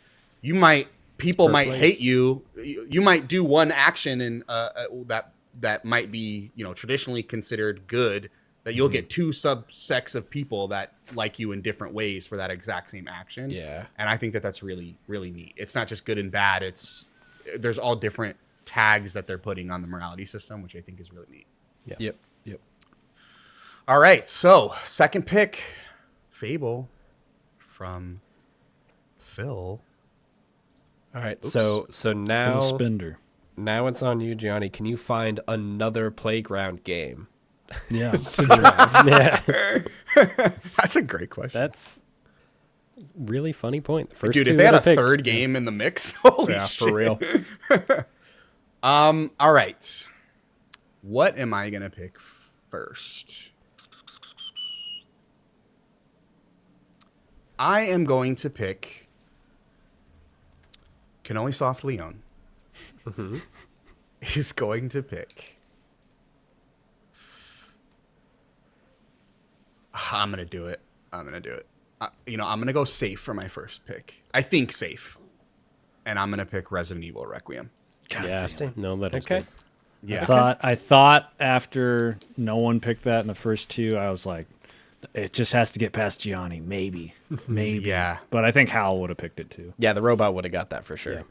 Speaker 1: people might hate you. You might do one action and that might be traditionally considered good. That you'll get two subsects of people that like you in different ways for that exact same action.
Speaker 3: Yeah.
Speaker 1: And I think that that's really, really neat. It's not just good and bad. There's all different tags that they're putting on the morality system, which I think is really neat.
Speaker 3: Yep.
Speaker 1: All right. So second pick, Fable from Phil.
Speaker 3: All right. So now
Speaker 2: Phil Spender.
Speaker 3: now it's on you, Gianni. Can you find another playground game?
Speaker 2: Yeah.
Speaker 4: Yeah.
Speaker 1: That's a great question.
Speaker 4: That's really funny point. The first
Speaker 1: Dude,
Speaker 4: two
Speaker 1: if they had
Speaker 4: that
Speaker 1: a
Speaker 4: I picked-
Speaker 1: third game in the mix, holy
Speaker 3: Yeah,
Speaker 1: shit.
Speaker 3: for real.
Speaker 1: All right. What am I going to pick first? I am going to pick can only softly own, is going to pick. I'm going to do it. I'm going to go safe for my first pick. I think safe. And I'm going to pick Resident Evil Requiem.
Speaker 4: Yeah. No, that is
Speaker 3: Okay.
Speaker 4: good.
Speaker 1: Yeah.
Speaker 2: I thought after no one picked that in the first two, I was like, it just has to get past Gianni, maybe.
Speaker 1: Yeah.
Speaker 2: But I think Hal would have picked it too.
Speaker 3: Yeah, the robot would have got that for sure.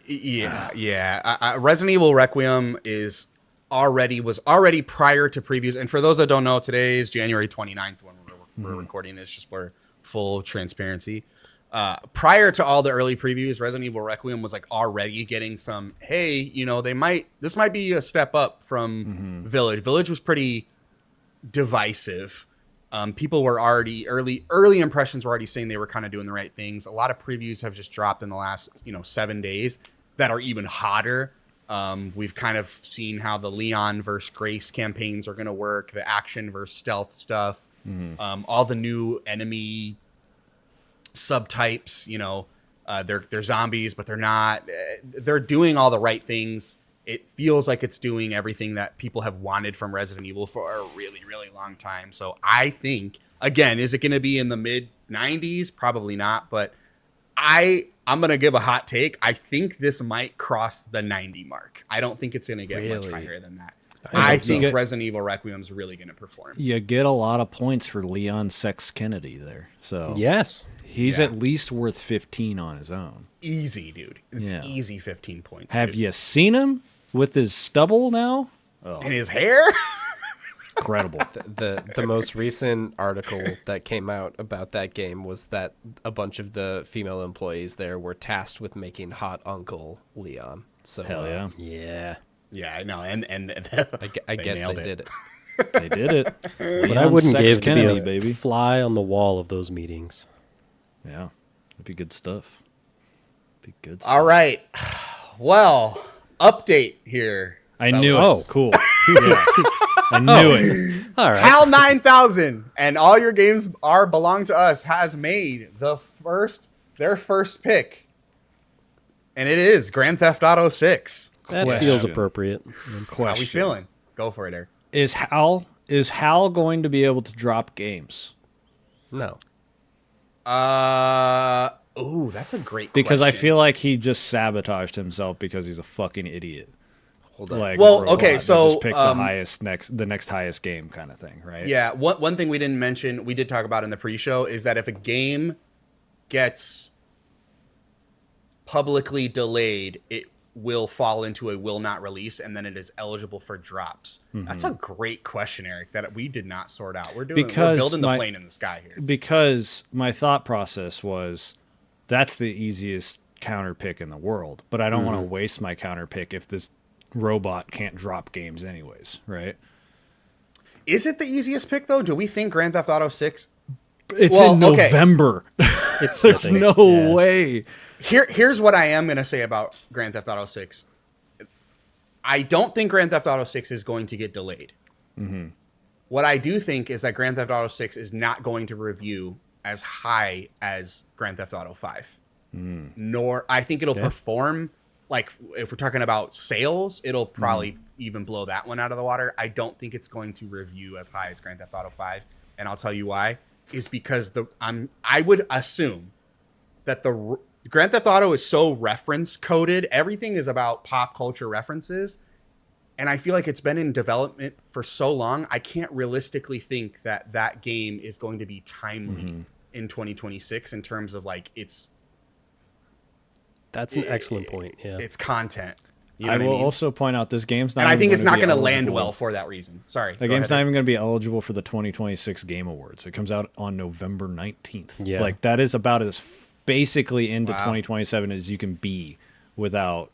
Speaker 1: Yeah. Resident Evil Requiem was already prior to previews. And for those that don't know, today is January 29th when we're recording this, just for full transparency. Prior to all the early previews, Resident Evil Requiem was like already getting some, hey, this might be a step up from Village. Village was pretty divisive. People were already early impressions were already saying they were kind of doing the right things. A lot of previews have just dropped in the last 7 days that are even hotter. We've kind of seen how the Leon versus Grace campaigns are going to work, the action versus stealth stuff, all the new enemy subtypes. They're zombies, but they're not. They're doing all the right things. It feels like it's doing everything that people have wanted from Resident Evil for a really, really long time. So I think, again, is it going to be in the mid 90s? Probably not. But I'm going to give a hot take. I think this might cross the 90 mark. I don't think it's going to get much
Speaker 3: Really?
Speaker 1: higher than that.
Speaker 2: I
Speaker 1: I
Speaker 2: hope so.
Speaker 1: think Resident Evil Requiem is really going to perform.
Speaker 2: You get a lot of points for Leon Sex Kennedy there. So
Speaker 4: Yes.
Speaker 2: he's
Speaker 1: Yeah.
Speaker 2: at least worth 15 on his own.
Speaker 1: Easy, dude. It's
Speaker 2: Yeah.
Speaker 1: easy 15 points.
Speaker 2: Have
Speaker 1: dude.
Speaker 2: you seen him with his stubble now? Oh,
Speaker 1: And his hair?
Speaker 2: incredible.
Speaker 3: The most recent article that came out about that game was that a bunch of the female employees there were tasked with making hot Uncle Leon. So
Speaker 2: Hell yeah.
Speaker 4: Yeah.
Speaker 1: Yeah, I know. And
Speaker 3: I guess
Speaker 1: nailed
Speaker 3: they
Speaker 1: it.
Speaker 3: did it.
Speaker 2: They did it.
Speaker 4: But I wouldn't
Speaker 2: Sex
Speaker 4: give to be
Speaker 2: Kennedy,
Speaker 4: a
Speaker 2: baby.
Speaker 4: fly on the wall of those meetings.
Speaker 2: Yeah, it'd be good stuff. Be good.
Speaker 1: All right. Well, update here.
Speaker 2: I knew it.
Speaker 4: Oh.
Speaker 2: Cool. Yeah. I knew it.
Speaker 4: All right.
Speaker 1: HAL 9000 and all your games belong to us has made their first pick. And it is Grand Theft Auto 6.
Speaker 4: That
Speaker 2: Question.
Speaker 4: feels appropriate.
Speaker 1: How we feeling? Go for it, Eric.
Speaker 2: Is Hal going to be able to drop games?
Speaker 3: No.
Speaker 1: Ooh, that's a great
Speaker 2: Because I
Speaker 1: question.
Speaker 2: feel like he just sabotaged himself because he's a fucking idiot.
Speaker 3: Hold on.
Speaker 2: Like,
Speaker 1: Well,
Speaker 2: robot
Speaker 1: okay,
Speaker 2: that
Speaker 1: so,
Speaker 2: just pick the next highest game kind of thing, right?
Speaker 1: Yeah, one thing we didn't mention, we did talk about in the pre-show, is that if a game gets publicly delayed, it will fall into a will not release, and then it is eligible for drops. That's a great question, Eric, that we did not sort out. We're building the plane in the sky here.
Speaker 2: Because my thought process was, that's the easiest counter pick in the world, but I don't want to waste my counter pick if this robot can't drop games anyways, right?
Speaker 1: Is it the easiest pick, though? Do we think Grand Theft Auto 6?
Speaker 2: It's
Speaker 1: Well,
Speaker 2: in
Speaker 1: okay.
Speaker 2: November.
Speaker 4: It's
Speaker 2: There's
Speaker 4: slipping.
Speaker 2: no
Speaker 4: Yeah.
Speaker 2: way.
Speaker 1: Here's what I am going to say about Grand Theft Auto 6. I don't think Grand Theft Auto 6 is going to get delayed. What I do think is that Grand Theft Auto 6 is not going to review as high as Grand Theft Auto 5. Nor I think it'll perform, like, if we're talking about sales, it'll probably even blow that one out of the water. I don't think it's going to review as high as Grand Theft Auto 5, and I'll tell you why. Is because I would assume that the Grand Theft Auto is so reference coded. Everything is about pop culture references. And I feel like it's been in development for so long. I can't realistically think that that game is going to be timely in 2026 in terms of like
Speaker 4: That's an excellent point. Yeah.
Speaker 1: its content. You know
Speaker 2: I
Speaker 1: what
Speaker 2: will
Speaker 1: I mean?
Speaker 2: also point out this game's not
Speaker 1: And I
Speaker 2: even
Speaker 1: think it's
Speaker 2: gonna
Speaker 1: not
Speaker 2: be
Speaker 1: going to land
Speaker 2: eligible.
Speaker 1: well for that reason. Sorry.
Speaker 2: The
Speaker 1: go
Speaker 2: game's
Speaker 1: ahead.
Speaker 2: not even going to be eligible for the 2026 Game Awards. It comes out on November 19th.
Speaker 4: Yeah.
Speaker 2: Like, that is about as basically into
Speaker 1: Wow.
Speaker 2: 2027 as you can be without,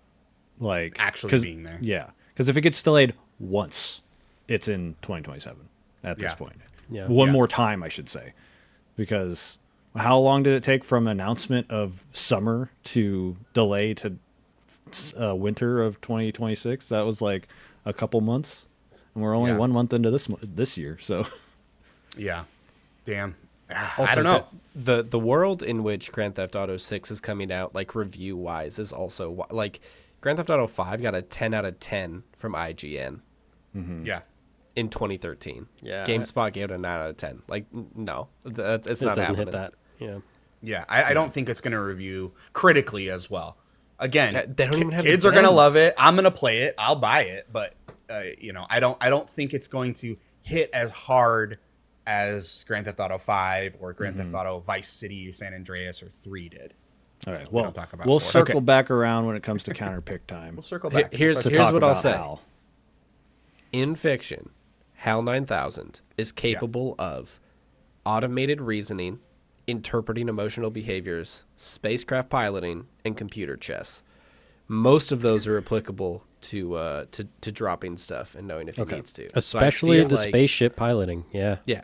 Speaker 2: like...
Speaker 1: Actually
Speaker 2: 'cause-
Speaker 1: being there.
Speaker 2: Yeah. Because if it gets delayed once, it's in 2027 at this
Speaker 1: Yeah.
Speaker 2: point.
Speaker 4: Yeah.
Speaker 2: One
Speaker 1: Yeah.
Speaker 2: more time, I should say. Because how long did it take from announcement of summer to delay to winter of 2026? That was like a couple months, and we're only
Speaker 1: Yeah.
Speaker 2: 1 month into this year. So
Speaker 1: Yeah. Damn. I don't know.
Speaker 3: The world in which Grand Theft Auto 6 is coming out, like review wise, is also like Grand Theft Auto 5 got a 10 out of 10 from IGN
Speaker 1: Yeah.
Speaker 3: in 2013.
Speaker 4: Yeah.
Speaker 3: GameSpot gave it a 9 out of 10. Like, no, it's
Speaker 4: This
Speaker 3: not
Speaker 4: doesn't
Speaker 3: happening.
Speaker 4: hit that. Yeah.
Speaker 1: Yeah, I don't think it's going to review critically as well. Again,
Speaker 3: They don't even have
Speaker 1: kids
Speaker 3: the
Speaker 1: are going to
Speaker 3: dens.
Speaker 1: love it. I'm going to play it. I'll buy it, but I don't think it's going to hit as hard as Grand Theft Auto 5 or Grand Theft Auto Vice City, San Andreas, or 3 did.
Speaker 2: All right.
Speaker 1: We
Speaker 2: Well,
Speaker 1: don't talk about
Speaker 2: we'll
Speaker 1: four.
Speaker 2: circle back around when it comes to counterpick time.
Speaker 1: We'll circle back.
Speaker 3: Here's
Speaker 2: to
Speaker 3: here's
Speaker 2: talk
Speaker 3: what I'll
Speaker 2: about
Speaker 3: say.
Speaker 2: Hal.
Speaker 3: In fiction, HAL 9000 is capable of automated reasoning, interpreting emotional behaviors, spacecraft piloting, and computer chess. Most of those are applicable to dropping stuff and knowing if he needs to. So I
Speaker 4: Especially
Speaker 3: feel
Speaker 4: the
Speaker 3: like-
Speaker 4: spaceship piloting. Yeah.
Speaker 3: Yeah.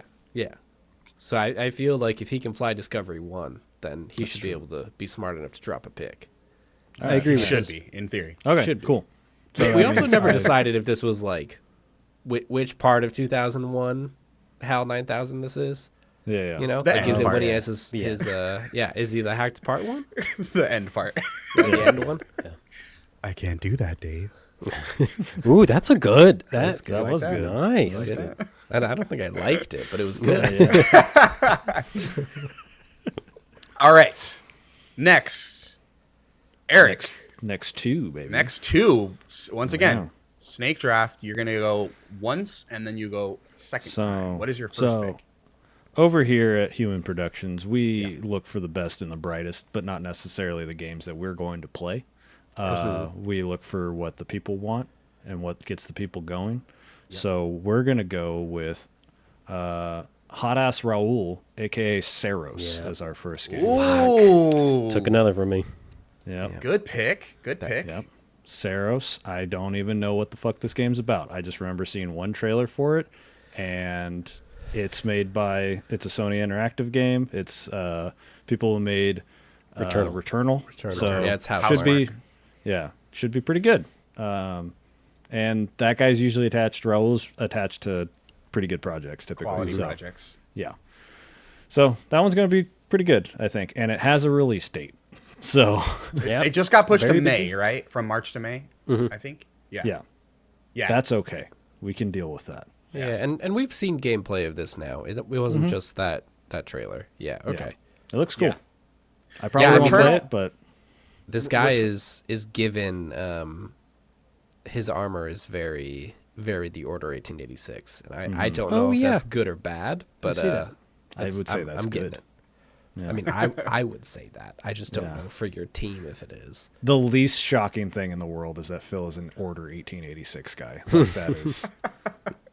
Speaker 3: So I feel like if he can fly Discovery 1, then he should be able to be smart enough to drop a pick.
Speaker 4: I agree
Speaker 1: It
Speaker 4: with
Speaker 1: should
Speaker 4: this.
Speaker 1: be, in theory.
Speaker 2: Okay.
Speaker 3: Should be.
Speaker 2: Cool.
Speaker 3: We also never decided if this was like which part of 2001 HAL 9000 this is.
Speaker 2: Yeah.
Speaker 3: You know,
Speaker 1: The
Speaker 3: like is
Speaker 1: end
Speaker 3: it
Speaker 1: part,
Speaker 3: when he
Speaker 1: yeah.
Speaker 3: has his is he the hacked part one?
Speaker 1: The end part.
Speaker 3: The end one?
Speaker 1: I can't do that, Dave.
Speaker 4: Ooh, that's a good.
Speaker 3: That's
Speaker 4: That,
Speaker 3: good.
Speaker 4: that
Speaker 3: Like
Speaker 4: was
Speaker 1: that.
Speaker 4: nice.
Speaker 3: I don't think I liked it, but it was good.
Speaker 1: All right. Next. Eric.
Speaker 2: Next two, baby.
Speaker 1: Next two. Once again,
Speaker 2: Wow.
Speaker 1: snake draft. You're going to go once, and then you go second time. What is your first pick?
Speaker 2: Over here at Human Productions, we look for the best and the brightest, but not necessarily the games that we're going to play. We look for what the people want and what gets the people going. So we're going to go with Hot Ass Raul, a.k.a. Saros, as our first game.
Speaker 1: Ooh.
Speaker 4: Took another from me.
Speaker 2: Yep.
Speaker 1: Good pick. Good pick.
Speaker 2: Yep. Saros, I don't even know what the fuck this game's about. I just remember seeing one trailer for it, and it's made by, it's a Sony Interactive game. It's people who made Returnal. So
Speaker 3: Yeah, it's House
Speaker 2: should be,
Speaker 1: Mark.
Speaker 2: should be pretty good. And that guy's usually attached. Raul's attached to pretty good projects typically.
Speaker 1: Quality
Speaker 2: So,
Speaker 1: projects.
Speaker 2: yeah. So that one's going to be pretty good, I think, and it has a release date. So
Speaker 4: Yeah.
Speaker 1: It just got pushed to
Speaker 4: Very
Speaker 1: May,
Speaker 4: big.
Speaker 1: right? From March to May, I think. Yeah.
Speaker 2: yeah,
Speaker 1: Yeah.
Speaker 2: that's okay. We can deal with that.
Speaker 3: Yeah, and we've seen gameplay of this now. It wasn't just that trailer. Yeah, okay.
Speaker 2: It looks cool.
Speaker 1: Yeah.
Speaker 2: I probably won't
Speaker 1: Returnal-
Speaker 2: play it, but
Speaker 3: This guy is given his armor is very very the Order 1886, and I don't know
Speaker 4: Oh,
Speaker 3: if
Speaker 4: yeah.
Speaker 3: that's good or bad, but
Speaker 2: see that. I would say
Speaker 3: I'm
Speaker 2: that's
Speaker 3: getting
Speaker 2: good.
Speaker 3: it. I mean, I would say that. I just don't
Speaker 2: Yeah.
Speaker 3: know for your team if it is.
Speaker 2: the least shocking thing in the world is that Phil is an Order 1886 guy. Like, that is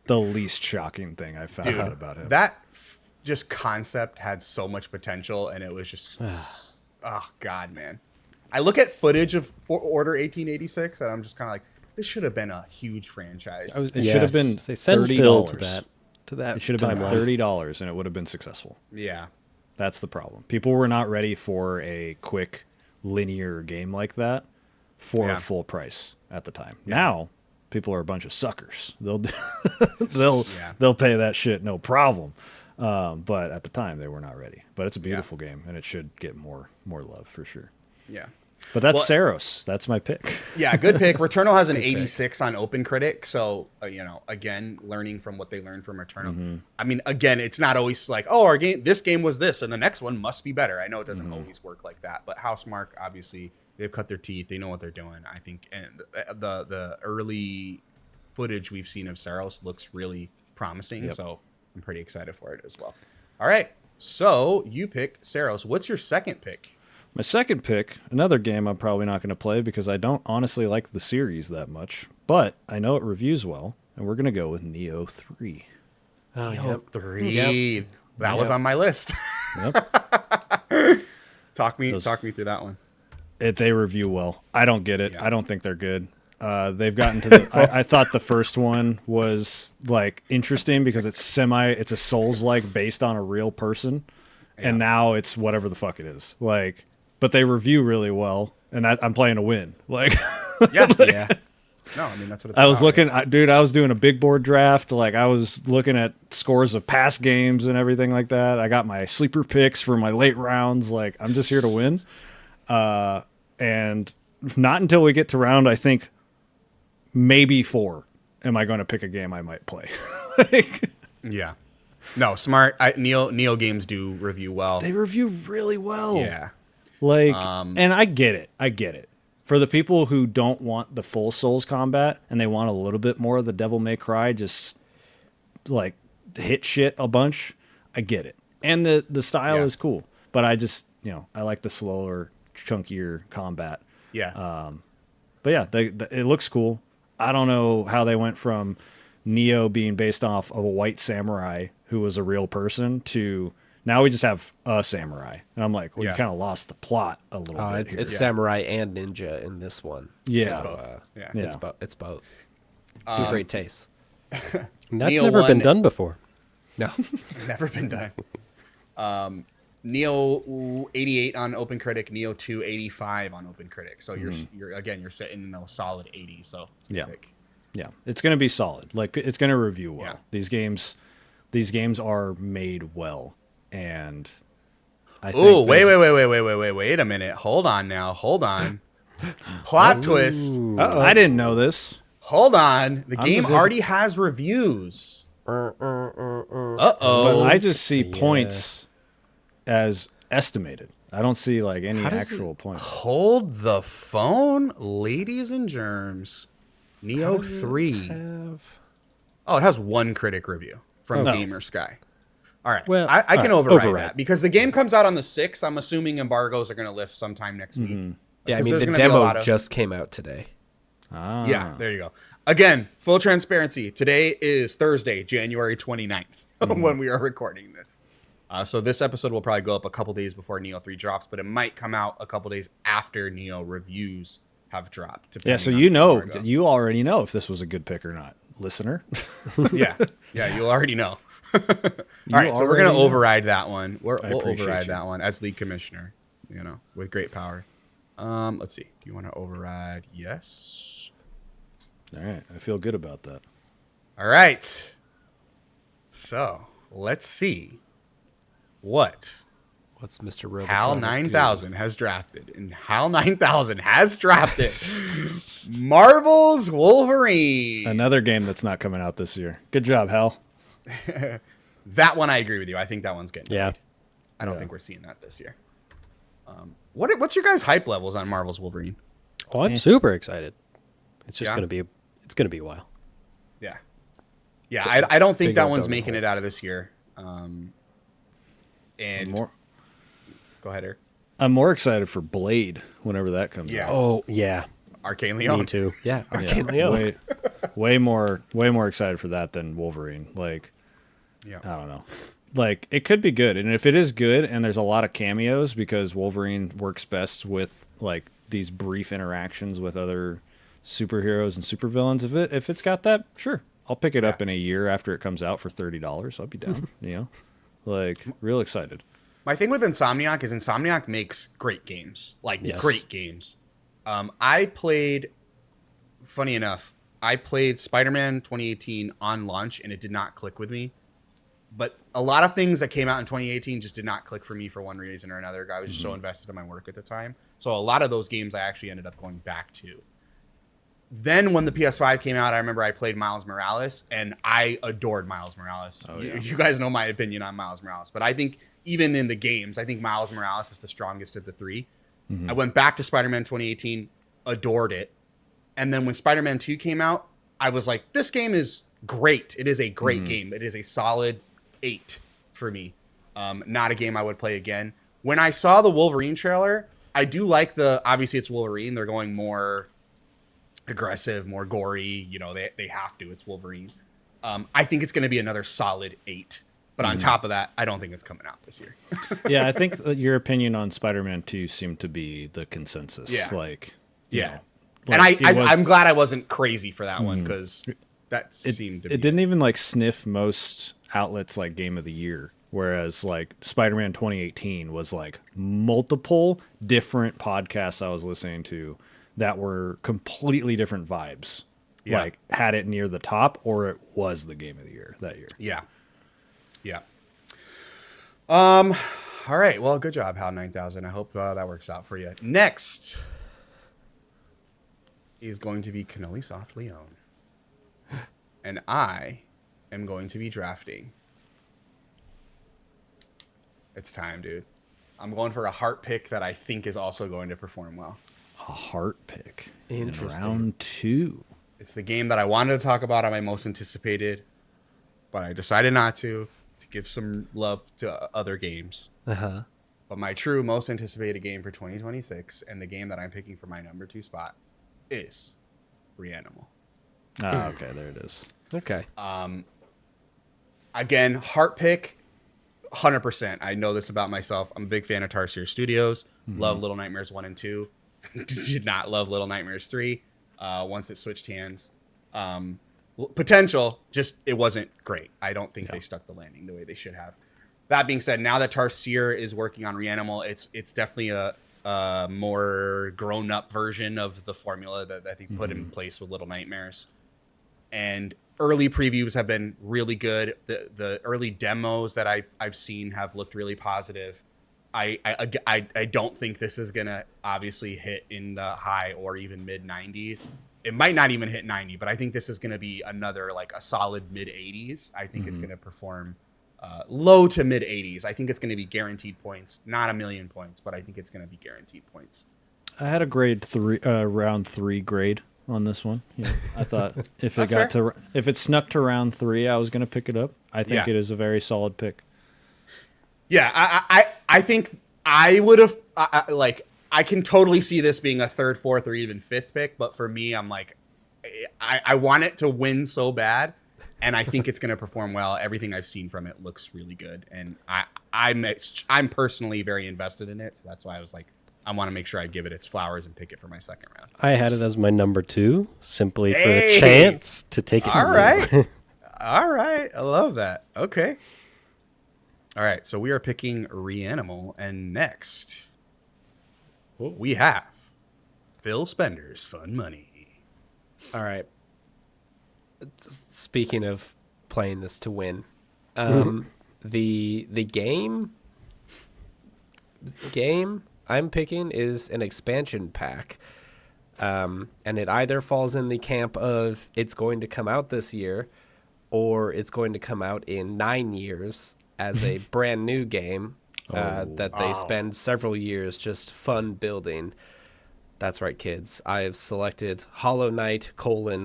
Speaker 2: the least shocking thing I found out about him.
Speaker 1: That just concept had so much potential, and it was just, oh God, man. I look at footage of Order 1886, and I'm just kind of like, this should have been a huge franchise.
Speaker 2: It should have been
Speaker 4: Say send
Speaker 2: $30.
Speaker 4: Phil to that.
Speaker 2: It should have been
Speaker 4: timeline.
Speaker 2: $30, and it would have been successful.
Speaker 1: Yeah.
Speaker 2: That's the problem. People were not ready for a quick linear game like that for
Speaker 1: Yeah.
Speaker 2: full price at the time. Now, people are a bunch of suckers. They'll
Speaker 1: Yeah.
Speaker 2: they'll pay that shit no problem. But at the time, they were not ready. But it's a beautiful game, and it should get more love for sure.
Speaker 1: Yeah.
Speaker 2: But that's
Speaker 1: Well-
Speaker 2: Saros. That's my pick.
Speaker 1: Yeah, good pick. Returnal has an 86 on OpenCritic, so again, learning from what they learned from Returnal. I mean, again, it's not always like, oh, this game was this, and the next one must be better. I know it doesn't always work like that, but Housemark, obviously, they've cut their teeth. They know what they're doing. I think, and the early footage we've seen of Saros looks really promising, so I'm pretty excited for it as well. All right, so you pick Saros. What's your second pick?
Speaker 2: My second pick, another game I'm probably not going to play because I don't honestly like the series that much, but I know it reviews well, and we're going to go with Neo 3.
Speaker 1: Neo 3. That was on my list.
Speaker 2: Yep.
Speaker 1: Talk me through that one.
Speaker 2: They review well. I don't get it.
Speaker 1: Yeah.
Speaker 2: I don't think they're good. They've gotten to the. I thought the first one was like interesting because it's a Souls-like based on a real person, and now it's whatever the fuck it is. Like, but they review really well, and I'm playing to win. Like,
Speaker 1: Yeah.
Speaker 3: Yeah.
Speaker 1: No, I mean that's what it's
Speaker 2: I was
Speaker 1: about,
Speaker 2: looking,
Speaker 1: right?
Speaker 2: dude. I was doing a big board draft. Like I was looking at scores of past games and everything like that. I got my sleeper picks for my late rounds. Like I'm just here to win. And not until we get to round, I think maybe 4, am I going to pick a game I might play. Like,
Speaker 1: Yeah. No, smart. Neo games do review well.
Speaker 2: they review really well.
Speaker 1: Yeah.
Speaker 2: Like, and I get it. I get it. For the people who don't want the full Souls combat and they want a little bit more of the Devil May Cry, just like hit shit a bunch, I get it. And the style
Speaker 1: Yeah.
Speaker 2: is cool. But I just, I like the slower, chunkier combat.
Speaker 1: Yeah.
Speaker 2: But yeah, it looks cool. I don't know how they went from Neo being based off of a white samurai who was a real person to now we just have a samurai. And I'm like, well,
Speaker 1: Yeah.
Speaker 2: you kind of lost the plot a little bit
Speaker 3: It's
Speaker 2: here.
Speaker 3: samurai and ninja in this one.
Speaker 2: Yeah.
Speaker 1: It's both. Yeah.
Speaker 2: Yeah.
Speaker 3: It's both. Two great tastes.
Speaker 4: And that's
Speaker 1: Neo
Speaker 4: never been
Speaker 1: won-
Speaker 4: done before.
Speaker 3: No.
Speaker 1: Never been done. Neo 88 on OpenCritic, Neo 2 85 on OpenCritic. So you're sitting in those solid 80s. So it's a good
Speaker 2: Yeah.
Speaker 1: pick.
Speaker 2: Yeah, it's going to be solid. Like it's going to review well.
Speaker 1: Yeah.
Speaker 2: These games are made well, and I
Speaker 1: Oh,
Speaker 2: think
Speaker 1: wait a minute. Hold on now. Hold on. Plot twist.
Speaker 2: I didn't know this.
Speaker 1: Hold on. The game
Speaker 2: just-
Speaker 1: already has reviews.
Speaker 2: But
Speaker 1: Uh-oh.
Speaker 2: I just see points as estimated. I don't see like any actual points.
Speaker 1: Hold the phone, ladies and germs. Neo 3. Oh, it has one critic review from
Speaker 2: Oh.
Speaker 1: Gamer Sky. All right.
Speaker 4: Well,
Speaker 1: I can
Speaker 4: all right,
Speaker 1: override
Speaker 4: override.
Speaker 1: that because the game comes out on the 6th. I'm assuming embargoes are going to lift sometime next week.
Speaker 3: Yeah, I
Speaker 1: Because
Speaker 3: mean,
Speaker 1: there's
Speaker 3: the
Speaker 1: gonna be a lot
Speaker 3: demo
Speaker 1: of-
Speaker 3: just came out today.
Speaker 2: Ah.
Speaker 1: Yeah, there you go. Again, full transparency. Today is Thursday, January 29th, when we are recording this. So this episode will probably go up a couple days before Neo 3 drops, but it might come out a couple days after Neo reviews have dropped.
Speaker 2: Yeah, so
Speaker 1: depending on embargo.
Speaker 2: you already know if this was a good pick or not, listener.
Speaker 1: Yeah, you'll already know. All right, so we're
Speaker 2: already
Speaker 1: gonna
Speaker 2: know.
Speaker 1: override that one. We'll
Speaker 2: appreciate
Speaker 1: override
Speaker 2: you.
Speaker 1: that one as league commissioner. With great power. Let's see. Do you want to override? Yes.
Speaker 2: All right, I feel good about that.
Speaker 1: All right. So let's see what
Speaker 3: What's Mr. Robot?
Speaker 1: HAL 9000 has drafted. And HAL 9000 has drafted Marvel's Wolverine.
Speaker 2: Another game that's not coming out this year. Good job, Hal.
Speaker 1: That one I agree with you. I think that one's getting
Speaker 4: Yeah.
Speaker 1: delayed. I don't think we're seeing that this year. What's your guys' hype levels on Marvel's Wolverine?
Speaker 4: Oh, I'm super excited. It's just
Speaker 1: Yeah?
Speaker 4: gonna be a while.
Speaker 1: Yeah. Yeah, I don't think
Speaker 3: Big
Speaker 1: that
Speaker 3: old
Speaker 1: one's
Speaker 3: donut
Speaker 1: making
Speaker 3: hole.
Speaker 1: it out of this year. And
Speaker 2: More,
Speaker 1: go ahead, Eric.
Speaker 2: I'm more excited for Blade whenever that comes
Speaker 1: Yeah.
Speaker 2: out.
Speaker 4: Oh yeah,
Speaker 1: Arcane
Speaker 4: me
Speaker 1: Leon.
Speaker 4: too.
Speaker 3: Yeah,
Speaker 2: Yeah,
Speaker 3: Arcane Leon.
Speaker 2: way more excited for that than Wolverine. Like,
Speaker 1: Yeah.
Speaker 2: I don't know. Like, it could be good, and if it is good, and there's a lot of cameos because Wolverine works best with like these brief interactions with other superheroes and supervillains. If it's got that, sure, I'll pick it up in a year after it comes out for $30. I'll be down. Like real excited.
Speaker 1: My thing with Insomniac is Insomniac makes great games, like
Speaker 2: Yes.
Speaker 1: great games. Funny enough, I played Spider-Man 2018 on launch and it did not click with me. But a lot of things that came out in 2018 just did not click for me for one reason or another. I was just so invested in my work at the time. So a lot of those games I actually ended up going back to. Then when the PS5 came out, I remember I played Miles Morales and I adored Miles Morales. You guys know my opinion on Miles Morales, but I think even in the games, I think Miles Morales is the strongest of the three. I went back to Spider-Man 2018, adored it. And then when Spider-Man 2 came out, I was like, this game is great. It is a great game. It is a solid 8 for me. Not a game I would play again. When I saw the Wolverine trailer, I do like obviously it's Wolverine. They're going more aggressive, more gory. They have to. It's Wolverine. I think it's going to be another solid 8. But on top of that, I don't think it's coming out this year.
Speaker 2: Yeah, I think your opinion on Spider-Man 2 seemed to be the consensus.
Speaker 1: Yeah.
Speaker 2: Like,
Speaker 1: Yeah.
Speaker 2: like,
Speaker 1: And
Speaker 2: it was-
Speaker 1: I'm glad I wasn't crazy for that one because that seemed to be.
Speaker 2: it didn't even like sniff most outlets like Game of the Year, whereas like Spider-Man 2018 was like multiple different podcasts I was listening to that were completely different vibes
Speaker 1: Yeah.
Speaker 2: like had it near the top, or it was the game of the year that year.
Speaker 1: Yeah. Yeah. All right. Well, good job, Hal 9000. I hope that works out for you. Next is going to be Cannoli Soft Leon. And I am going to be drafting. It's time, dude. I'm going for a heart pick that I think is also going to perform well.
Speaker 2: A heart pick.
Speaker 3: Interesting.
Speaker 2: In round 2.
Speaker 1: It's the game that I wanted to talk about on my most anticipated, but I decided not to give some love to other games.
Speaker 3: Uh-huh.
Speaker 1: But my true most anticipated game for 2026 and the game that I'm picking for my number 2 spot is Reanimal.
Speaker 2: Ah, okay, there it is.
Speaker 3: Okay.
Speaker 1: Again, heart pick, 100%. I know this about myself. I'm a big fan of Tarsier Studios. Love Little Nightmares 1 and 2. Did not love Little Nightmares 3 once it switched hands. Potential, just it wasn't great. I don't think they stuck the landing the way they should have. That being said, now that Tarsier is working on Reanimal, it's definitely a more grown-up version of the formula that I think put in place with Little Nightmares. And early previews have been really good. The early demos that I've seen have looked really positive. I don't think this is gonna obviously hit in the high or even mid 90s. It might not even hit 90, but I think this is gonna be another like a solid mid 80s. I think it's gonna perform low to mid 80s. I think it's gonna be guaranteed points, not a million points, but I think it's gonna be guaranteed points.
Speaker 2: I had a round 3 grade on this one. Yeah, I thought if it
Speaker 1: That's
Speaker 2: if it snuck to round 3, I was going to pick it up. I think it is a very solid pick.
Speaker 1: Yeah, I think I would have I can totally see this being a 3rd, 4th, or even 5th pick, but for me, I'm like, I want it to win so bad, and I think it's going to perform well. Everything I've seen from it looks really good, and I'm personally very invested in it, so that's why I was like, I want to make sure I give it its flowers and pick it for my 2nd round.
Speaker 4: I had it as my number 2, simply for the chance to take it.
Speaker 1: All right. All right. I love that. Okay. All right. So we are picking Reanimal. And next, we have Phil Spender's Fun Money.
Speaker 3: All right. Speaking of playing this to win, the game I'm picking is an expansion pack. And it either falls in the camp of it's going to come out this year or it's going to come out in 9 years as a brand new game that they spend several years just fun building. That's right, kids. I have selected Hollow Knight,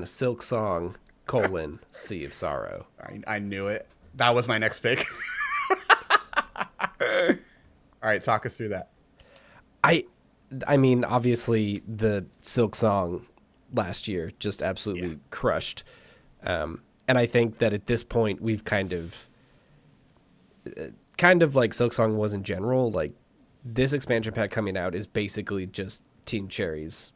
Speaker 3: Silk Song, Sea of Sorrow.
Speaker 1: I knew it. That was my next pick. All right. Talk us through that.
Speaker 3: I mean, obviously, the Silk Song last year just absolutely crushed. And I think that at this point, we've kind of like Silk Song was in general. Like, this expansion pack coming out is basically just Team Cherry's,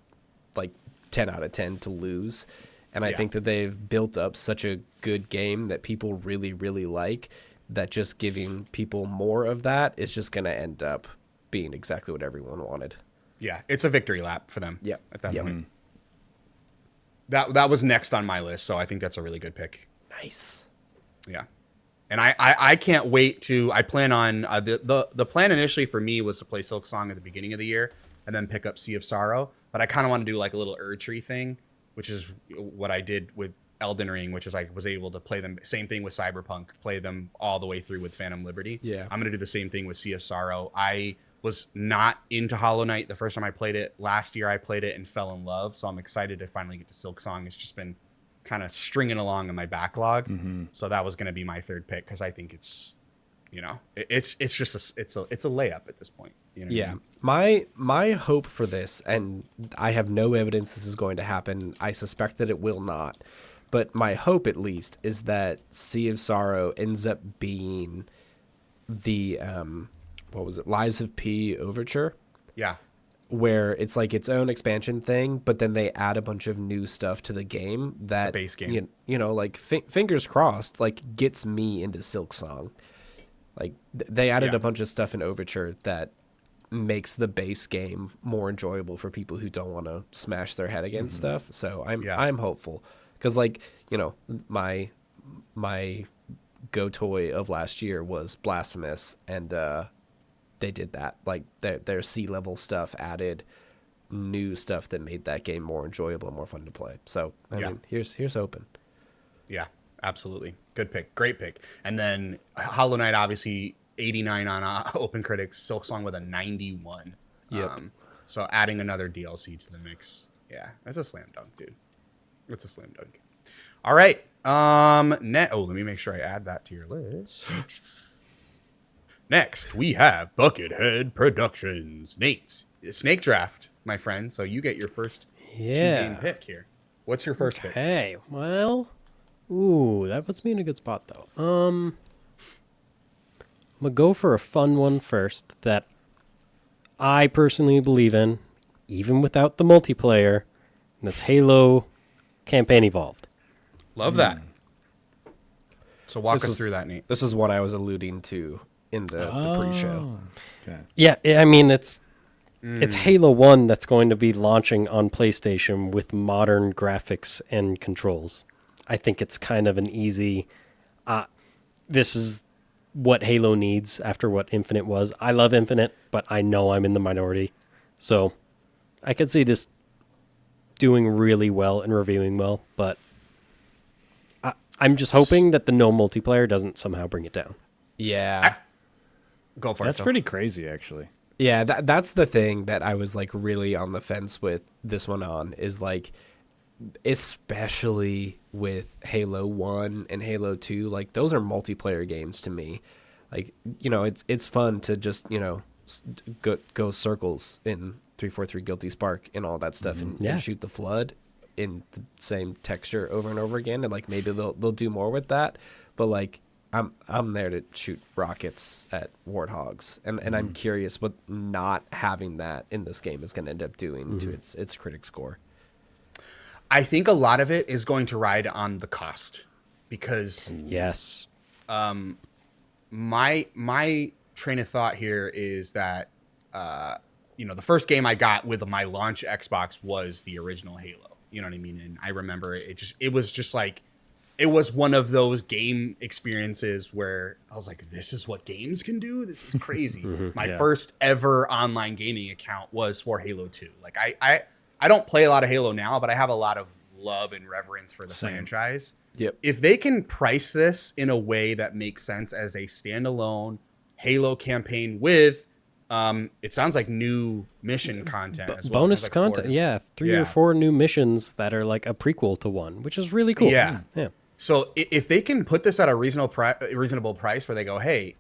Speaker 3: like, 10 out of 10 to lose. And I think that they've built up such a good game that people really, really like, that just giving people more of that is just going to end up being exactly what everyone wanted.
Speaker 1: Yeah, it's a victory lap for them.
Speaker 3: Yep.
Speaker 1: At that point. That was next on my list, so I think that's a really good pick.
Speaker 3: Nice.
Speaker 1: Yeah. And I can't wait to. I plan on the plan initially for me was to play Silk Song at the beginning of the year and then pick up Sea of Sorrow. But I kind of want to do like a little Erdtree thing, which is what I did with Elden Ring, which is I was able to play them. Same thing with Cyberpunk, play them all the way through with Phantom Liberty.
Speaker 3: Yeah.
Speaker 1: I'm gonna do the same thing with Sea of Sorrow. I was not into Hollow Knight the first time I played it. Last year I played it and fell in love, so I'm excited to finally get to Silk Song. It's just been kind of stringing along in my backlog. So that was going to be my 3rd pick because I think it's, it's just it's a layup at this point. You know what I mean?
Speaker 3: My hope for this, and I have no evidence this is going to happen. I suspect that it will not, but my hope at least is that Sea of Sorrow ends up being the what was it, Lies of P Overture?
Speaker 1: Yeah.
Speaker 3: Where it's like its own expansion thing, but then they add a bunch of new stuff to the game that
Speaker 1: the base game.
Speaker 3: Like fingers crossed, like gets me into Silk Song. Like they added a bunch of stuff in Overture that makes the base game more enjoyable for people who don't want to smash their head against stuff. So I'm hopeful Because, like, you know, my go toy of last year was Blasphemous, and they did that. Like, their sea level stuff added new stuff that made that game more enjoyable and more fun to play. So, I mean, here's hoping.
Speaker 1: Yeah, absolutely. Good pick. Great pick. And then Hollow Knight, obviously 89 on Open Critics, Silksong with a 91.
Speaker 3: Yep.
Speaker 1: So adding another DLC to the mix. Yeah, that's a slam dunk, dude. It's a slam dunk. All right. Let me make sure I add that to your list. Next, we have Buckethead Productions. Nate, Snake Draft, my friend. So you get your first two-game pick here. What's your first pick?
Speaker 4: Hey, well, that puts me in a good spot though. I'm gonna go for a fun one first that I personally believe in, even without the multiplayer, and that's Halo Campaign Evolved.
Speaker 1: Love that. So walk us through that, Nate.
Speaker 3: This is what I was alluding to in the pre-show.
Speaker 2: Okay.
Speaker 4: Yeah, I mean it's Halo 1 that's going to be launching on PlayStation with modern graphics and controls. I think it's kind of an easy this is what Halo needs after what Infinite was. I love Infinite, but I know I'm in the minority. So I could see this doing really well and reviewing well, but I'm just hoping that the no multiplayer doesn't somehow bring it down.
Speaker 3: Yeah.
Speaker 1: Go for it.
Speaker 2: That's
Speaker 1: though.
Speaker 2: pretty crazy, actually.
Speaker 3: Yeah, that's the thing that I was like really on the fence with this one on is like, especially with Halo 1 and Halo 2, like those are multiplayer games to me. Like, you know, it's fun to just, you know, go circles in 343 Guilty Spark and all that stuff and shoot the flood in the same texture over and over again, and like maybe they'll do more with that, but like I'm there to shoot rockets at warthogs, and I'm curious what not having that in this game is going to end up doing to its critic score.
Speaker 1: I think a lot of it is going to ride on the cost, because
Speaker 4: Yes.
Speaker 1: my train of thought here is that the first game I got with my launch Xbox was the original Halo. You know what I mean? And I remember it was one of those game experiences where I was like, this is what games can do? This is crazy. My first ever online gaming account was for Halo 2. Like I don't play a lot of Halo now, but I have a lot of love and reverence for the franchise.
Speaker 3: Yep.
Speaker 1: If they can price this in a way that makes sense as a standalone Halo campaign with it sounds like new mission content as well.
Speaker 4: Bonus
Speaker 1: like
Speaker 4: content, 3 or 4 new missions that are like a prequel to one, which is really cool.
Speaker 1: Yeah.
Speaker 4: Yeah.
Speaker 1: So if they can put this at a reasonable price where they go, hey,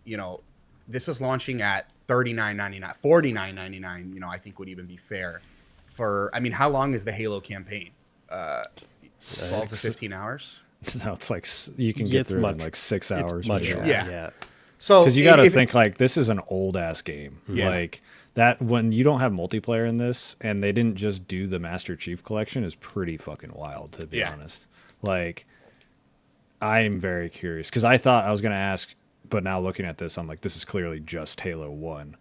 Speaker 1: this is launching at $39.99, $49.99, I think would even be fair. How long is the Halo campaign? 12 to 15 hours?
Speaker 2: No, it's like you can get through it in like 6 hours.
Speaker 4: It's much.
Speaker 2: maybe.
Speaker 1: Yeah. So
Speaker 2: because you got to think like this is an old ass game.
Speaker 1: Yeah.
Speaker 2: Like that when you don't have multiplayer in this, and they didn't just do the Master Chief Collection, is pretty fucking wild, to be honest. Like, I'm very curious because I thought I was gonna ask, but now looking at this, I'm like, this is clearly just Halo 1.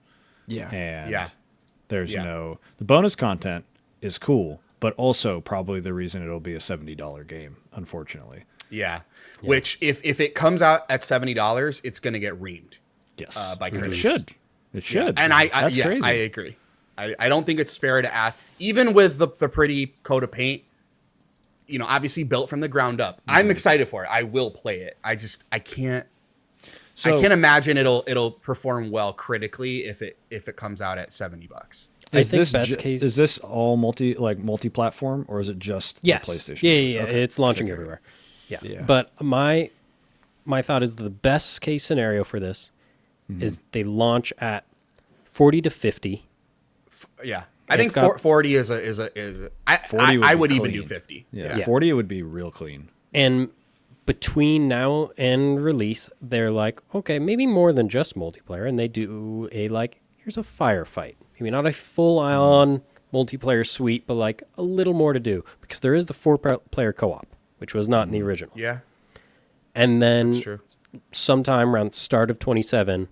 Speaker 3: Yeah.
Speaker 2: And there's the bonus content is cool, but also probably the reason it'll be a $70 game, unfortunately.
Speaker 1: Yeah. Which if it comes out at $70, it's going to get reamed.
Speaker 2: Yes.
Speaker 1: By critics.
Speaker 2: It should.
Speaker 1: And
Speaker 2: That's crazy.
Speaker 1: I agree. I don't think it's fair to ask, even with the pretty coat of paint, obviously built from the ground up. I'm excited for it. I will play it. I can't imagine it'll perform well critically if it comes out at $70.
Speaker 2: Is this all multi-platform, or is it just the PlayStation?
Speaker 4: Yeah. Okay. It's launching everywhere. Yeah. But my thought is the best case scenario for this is they launch at 40 to 50.
Speaker 1: Yeah. I think 40 is I would even do 50.
Speaker 2: Yeah. 40 would be real clean.
Speaker 4: And between now and release, they're like, okay, maybe more than just multiplayer, and they do here's a firefight. Maybe not a full-on multiplayer suite, but like a little more to do, because there is the 4-player co-op, which was not in the original.
Speaker 1: Yeah.
Speaker 4: And then
Speaker 1: That's true.
Speaker 4: sometime around the start of 27,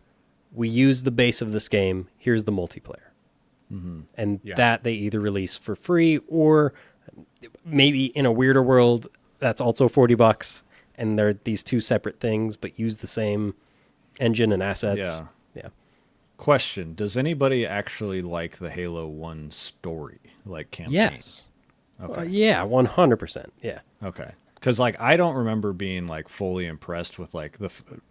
Speaker 4: we use the base of this game. Here's the multiplayer. And that they either release for free, or maybe in a weirder world, that's also $40, and they're these two separate things, but use the same engine and assets.
Speaker 2: Yeah.
Speaker 4: Yeah.
Speaker 2: Question: does anybody actually like the Halo 1 story, like campaign?
Speaker 4: Yes.
Speaker 2: Okay.
Speaker 4: Yeah, 100%. Yeah.
Speaker 2: Okay. Because like I don't remember being like fully impressed with like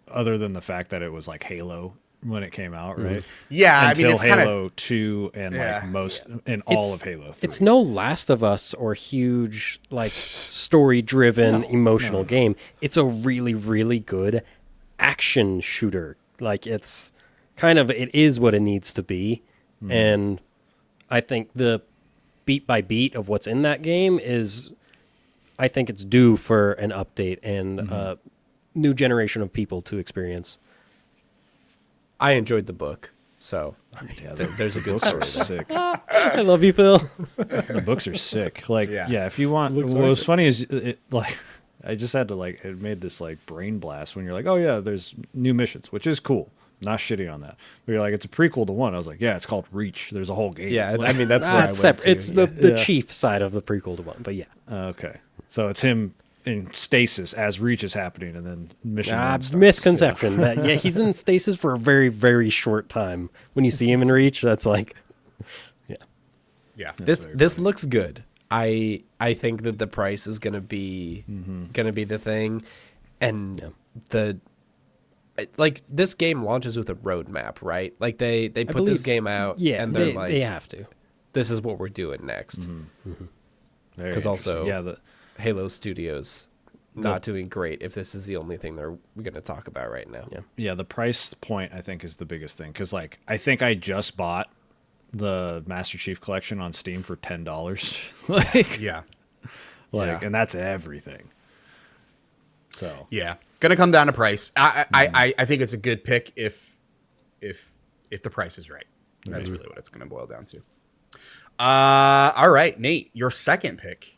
Speaker 2: other than the fact that it was like Halo when it came out, right?
Speaker 1: Yeah,
Speaker 2: Until
Speaker 1: I mean, it's kind of
Speaker 2: Halo 2 and
Speaker 1: Yeah.
Speaker 2: like most and all of Halo 3.
Speaker 4: It's no Last of Us or huge, like, story-driven, emotional game. It's a really, really good action shooter. Like, it's kind of, it is what it needs to be. And I think the beat by beat of what's in that game is, I think it's due for an update and a new generation of people to experience.
Speaker 3: I enjoyed the book, so
Speaker 2: Yeah,
Speaker 3: there's a good
Speaker 2: books
Speaker 3: story
Speaker 2: are
Speaker 3: there.
Speaker 2: sick.
Speaker 4: I love you, Phil.
Speaker 2: The books are sick. Like,
Speaker 1: Yeah.
Speaker 2: yeah, if you want,
Speaker 4: Looks
Speaker 2: what's
Speaker 4: awesome.
Speaker 2: funny is it like I just had to like it made this like brain blast when you're like, oh yeah, there's new missions, which is cool. Not shitting on that. But you're like, it's a prequel to one. I was like, yeah, it's called Reach. There's a whole game.
Speaker 3: Yeah,
Speaker 2: Like,
Speaker 3: I mean that's where I went
Speaker 4: separate.
Speaker 3: to.
Speaker 4: It's the
Speaker 2: Yeah.
Speaker 4: chief side of the prequel to one, but yeah.
Speaker 2: okay. So it's him in stasis as Reach is happening, and then mission. One starts.
Speaker 4: Misconception. Yeah, he's in stasis for a very, very short time. When you see him in Reach, that's like,
Speaker 1: yeah.
Speaker 3: This looks good. I think that the price is gonna be the thing, and the like this game launches with a roadmap, right? Like they put
Speaker 4: believe
Speaker 3: this game out,
Speaker 4: yeah,
Speaker 3: and they're like,
Speaker 4: they have to.
Speaker 3: this is what we're doing next.
Speaker 2: Very
Speaker 3: 'Cause also-
Speaker 2: interesting. yeah,
Speaker 3: Halo Studios not doing great if this is the only thing we're going to talk about right now.
Speaker 4: Yeah.
Speaker 2: the price point I think is the biggest thing because like I think I just bought the Master Chief Collection on Steam for $10.
Speaker 1: Yeah.
Speaker 3: Yeah.
Speaker 2: And that's everything. So
Speaker 1: Yeah. Gonna come down to price. I think it's a good pick if the price is right. That's really what it's gonna boil down to. All right, Nate, your second pick.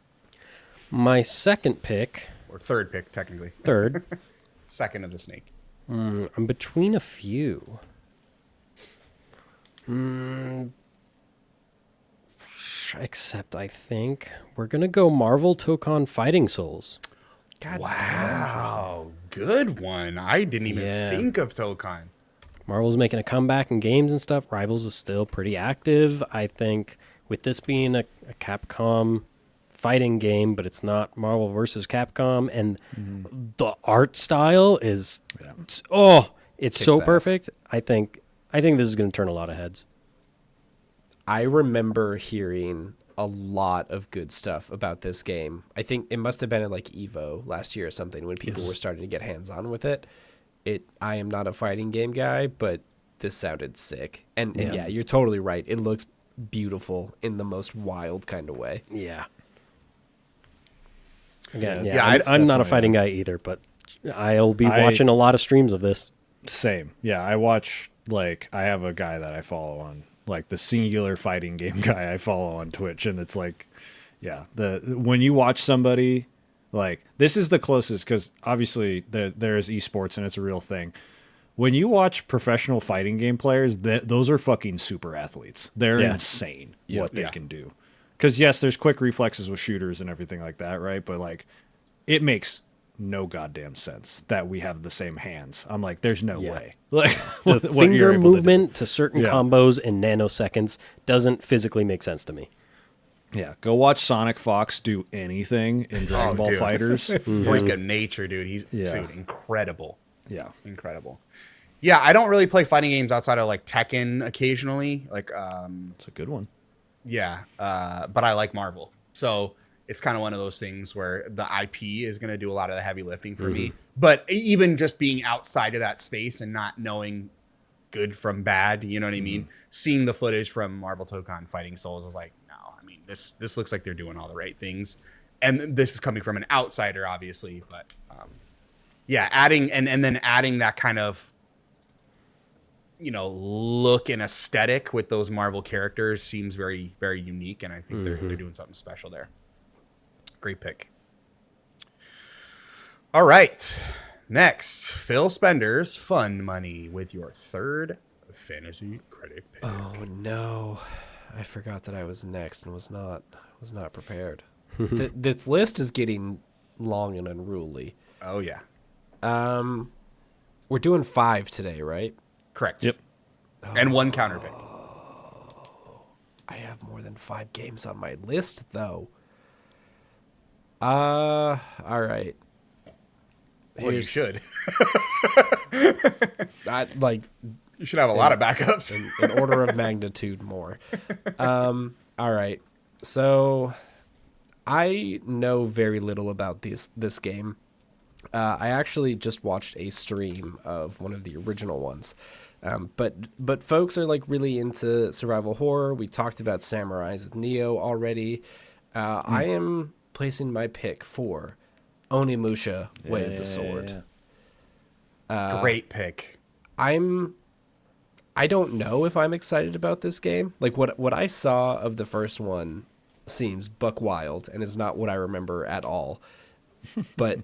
Speaker 4: My second pick,
Speaker 1: Or third pick, technically.
Speaker 4: third,
Speaker 1: Second of the snake.
Speaker 4: I'm between a few. Except I think we're going to go Marvel Tokon Fighting Souls.
Speaker 1: Wow. Good one. I didn't even
Speaker 4: Yeah.
Speaker 1: think of Tokon.
Speaker 4: Marvel's making a comeback in games and stuff. Rivals is still pretty active. I think with this being a Capcom fighting game, but it's not Marvel versus Capcom, and the art style is it's so
Speaker 3: Kicks ass.
Speaker 4: perfect. I think this is going to turn a lot of heads.
Speaker 3: I remember hearing a lot of good stuff about this game. I think it must have been at like Evo last year or something when people were starting to get hands-on with it. I am not a fighting game guy, but this sounded sick. And yeah, you're totally right. It looks beautiful in the most wild kind of way.
Speaker 4: Yeah. Again,
Speaker 2: Yeah,
Speaker 4: yeah, I'm not a
Speaker 2: definitely,
Speaker 4: fighting guy either, but I'll be watching a lot of streams of this.
Speaker 2: same. Yeah, I watch like I have a guy that I follow on like the singular fighting game guy I follow on Twitch, and it's like, yeah, when you watch somebody like this is the closest because obviously there is esports and it's a real thing. When you watch professional fighting game players, those are fucking super athletes. They're insane what they can do. Because yes, there's quick reflexes with shooters and everything like that, right? But like, it makes no goddamn sense that we have the same hands. I'm like, there's no way. Like
Speaker 4: The
Speaker 2: what you're
Speaker 4: finger
Speaker 2: able to do.
Speaker 4: movement to certain
Speaker 2: Yeah.
Speaker 4: combos in nanoseconds doesn't physically make sense to me.
Speaker 2: Yeah, go watch Sonic Fox do anything in Dragon Ball
Speaker 1: dude.
Speaker 2: FighterZ.
Speaker 1: Freak of nature, dude. He's
Speaker 2: Yeah.
Speaker 1: dude, incredible.
Speaker 2: Yeah,
Speaker 1: Incredible. Yeah, I don't really play fighting games outside of like Tekken occasionally. Like
Speaker 2: it's a good one.
Speaker 1: yeah, but I like Marvel. So it's kind of one of those things where the IP is going to do a lot of the heavy lifting for me. But even just being outside of that space and not knowing good from bad, you know what I mean? Seeing the footage from Marvel Tokon Fighting Souls, I was like, no, I mean, this looks like they're doing all the right things. And this is coming from an outsider, obviously. But yeah, adding and then adding that kind of, you know, look and aesthetic with those Marvel characters seems very, very unique, and I think they're doing something special there. Great pick. All right, next, Phil Spender's fun money with your third fantasy critic pick.
Speaker 3: Oh no, I forgot that I was next and was not prepared. This list is getting long and unruly.
Speaker 1: Oh yeah,
Speaker 3: We're doing 5 today, right?
Speaker 1: correct.
Speaker 2: Yep.
Speaker 1: And one counter pick.
Speaker 3: I have more than 5 games on my list, though. All right.
Speaker 1: Well, you should.
Speaker 3: Like
Speaker 1: You should have a lot of backups.
Speaker 3: an order of magnitude more. All right. So I know very little about this game. I actually just watched a stream of one of the original ones. But folks are like really into survival horror. We talked about Samurais with Neo already. I am placing my pick for Onimusha, Way of the Sword.
Speaker 1: Great pick.
Speaker 3: I don't know if I'm excited about this game. Like what I saw of the first one seems buck wild and is not what I remember at all. But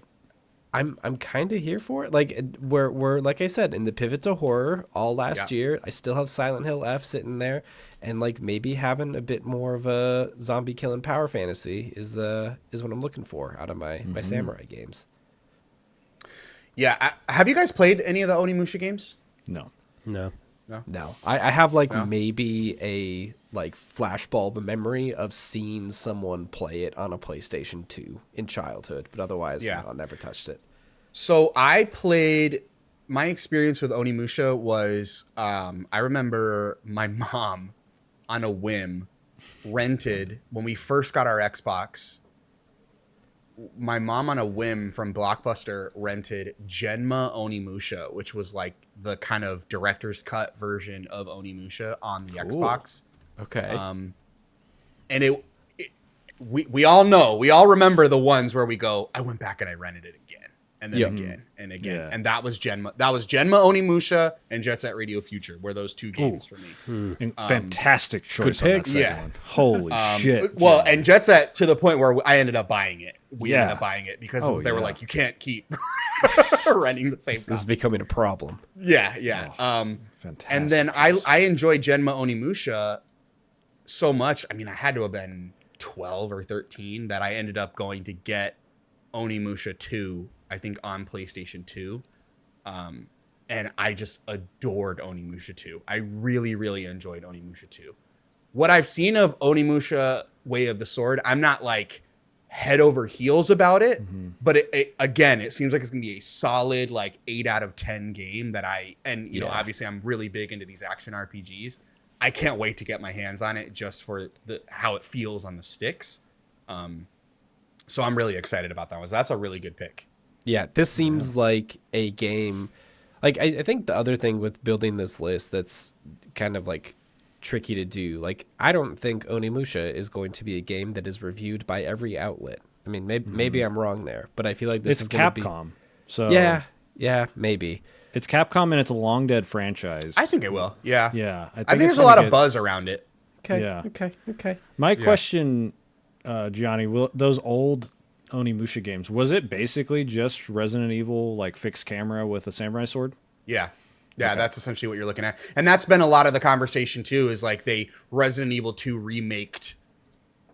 Speaker 3: I'm kind of here for it. Like we're like I said, in the pivot to horror all last year. I still have Silent Hill F sitting there, and like maybe having a bit more of a zombie killing power fantasy is what I'm looking for out of my samurai games.
Speaker 1: Yeah, have you guys played any of the Onimusha games?
Speaker 2: No.
Speaker 3: No, I have like maybe a like flashbulb memory of seeing someone play it on a PlayStation 2 in childhood, but otherwise, no, I never touched it.
Speaker 1: So my experience with Onimusha was, I remember my mom on a whim rented, when we first got our Xbox, my mom on a whim from Blockbuster rented Genma Onimusha, which was like the kind of director's cut version of Onimusha on the Xbox.
Speaker 3: Okay.
Speaker 1: And we all remember the ones where we go, I went back and I rented it again. And then again and again.
Speaker 2: Yeah.
Speaker 1: And that was Genma Onimusha and Jet Set Radio Future were those two games for me.
Speaker 2: And fantastic choice.
Speaker 3: good
Speaker 2: On that
Speaker 3: picks.
Speaker 2: second
Speaker 1: Yeah.
Speaker 2: one. Holy shit.
Speaker 1: Well,
Speaker 2: Gianni.
Speaker 1: and Jet Set to the point where I ended up buying it. We ended
Speaker 2: Yeah.
Speaker 1: up buying it because
Speaker 2: Oh,
Speaker 1: they were
Speaker 2: yeah.
Speaker 1: like, you can't keep renting the same
Speaker 3: This
Speaker 1: stuff.
Speaker 3: is becoming a problem.
Speaker 1: Yeah.
Speaker 2: fantastic.
Speaker 1: And then I enjoyed Genma Onimusha so much. I mean, I had to have been 12 or 13 that I ended up going to get Onimusha 2, I think, on PlayStation 2. And I just adored Onimusha 2. I really, really enjoyed Onimusha 2. What I've seen of Onimusha Way of the Sword, I'm not like head over heels about it, but again, it seems like it's gonna be a solid like 8 out of 10 game that you know, obviously I'm really big into these action RPGs. I can't wait to get my hands on it just for how it feels on the sticks. So I'm really excited about that one. So that's a really good pick.
Speaker 3: Yeah, this seems like a game. Like I think the other thing with building this list that's kind of like tricky to do. Like I don't think Onimusha is going to be a game that is reviewed by every outlet. I mean, maybe I'm wrong there, but I feel like this
Speaker 2: it's
Speaker 3: is going to be
Speaker 2: Capcom. So
Speaker 3: yeah, maybe.
Speaker 2: it's Capcom and it's a long dead franchise.
Speaker 1: I think it will. Yeah.
Speaker 2: Yeah.
Speaker 1: I think
Speaker 2: it's
Speaker 1: there's a
Speaker 2: gonna
Speaker 1: lot of
Speaker 2: get-
Speaker 1: buzz around it.
Speaker 3: Okay.
Speaker 2: Yeah.
Speaker 3: Okay.
Speaker 2: My question, Gianni, those old Onimusha games, was it basically just Resident Evil like fixed camera with a samurai sword?
Speaker 1: Yeah. Yeah, that's essentially what you're looking at. And that's been a lot of the conversation too, is like they Resident Evil 2 remaked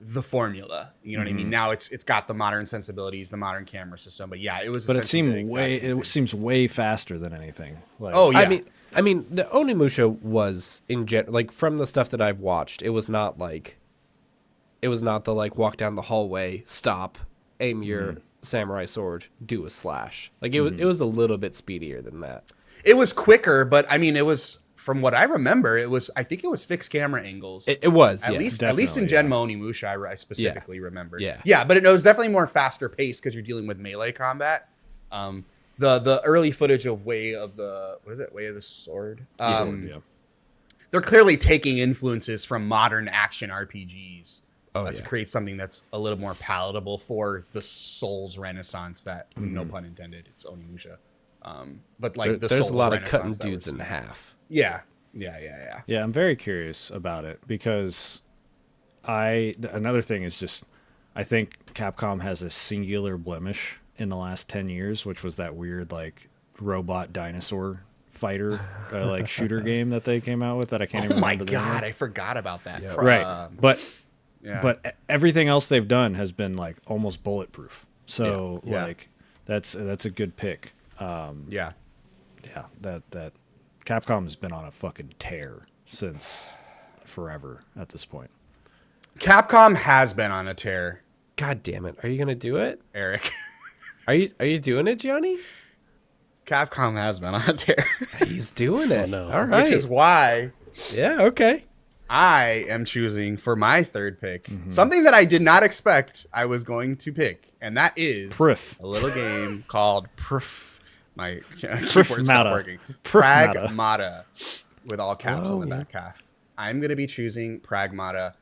Speaker 1: the formula. You know what I mean? Now it's got the modern sensibilities, the modern camera system. But yeah, it was
Speaker 2: But it
Speaker 1: essentially the
Speaker 2: seemed
Speaker 1: exact same thing.
Speaker 2: seems way faster than anything. Like,
Speaker 1: Oh yeah.
Speaker 3: I mean, the Onimusha was like from the stuff that I've watched, it was not the like walk down the hallway, stop, aim your samurai sword, do a slash. Like it was a little bit speedier than that.
Speaker 1: It was quicker, but I mean, it was, from what I remember, I think it was fixed camera angles.
Speaker 3: It was,
Speaker 1: at
Speaker 3: yeah.
Speaker 1: least in
Speaker 2: definitely,
Speaker 1: Genma Onimusha, I specifically remember.
Speaker 3: Yeah.
Speaker 1: Yeah, but it was definitely more faster paced because you're dealing with melee combat. The early footage of Way of the Sword.
Speaker 2: yeah.
Speaker 1: They're clearly taking influences from modern action RPGs to create something that's a little more palatable for the Souls Renaissance that, no pun intended, it's Onimusha. But like
Speaker 3: There's
Speaker 1: Souls
Speaker 3: a lot of cutting
Speaker 1: Renaissance that
Speaker 3: dudes
Speaker 1: was-
Speaker 3: in half.
Speaker 1: Yeah.
Speaker 2: Yeah, I'm very curious about it because another thing is just I think Capcom has a singular blemish in the last 10 years, which was that weird like robot dinosaur fighter like shooter game that they came out with that I can't even
Speaker 1: Oh my
Speaker 2: remember the name of.
Speaker 1: god, I forgot about that.
Speaker 3: Yeah.
Speaker 2: Right.
Speaker 1: Yeah.
Speaker 2: But everything else they've done has been like almost bulletproof. So
Speaker 1: Yeah.
Speaker 2: like that's a good pick.
Speaker 1: Yeah.
Speaker 2: Yeah, that Capcom has been on a fucking tear since forever at this point.
Speaker 1: Capcom has been on a tear,
Speaker 3: God damn it! Are you gonna do it?
Speaker 1: Eric.
Speaker 3: Are you doing it, Gianni?
Speaker 1: Capcom has been on a tear.
Speaker 3: He's doing it.
Speaker 4: no.
Speaker 3: All right.
Speaker 1: Which is why
Speaker 3: Yeah. Okay.
Speaker 1: I am choosing for my third pick something that I did not expect I was going to pick, and that is
Speaker 2: Prif.
Speaker 1: a little game called Prif. My keyboard stopped
Speaker 2: Pragmata.
Speaker 1: working.
Speaker 2: Pragmata.
Speaker 1: Pragmata, with all caps on the
Speaker 3: yeah.
Speaker 1: back half. I'm going to be choosing Pragmata.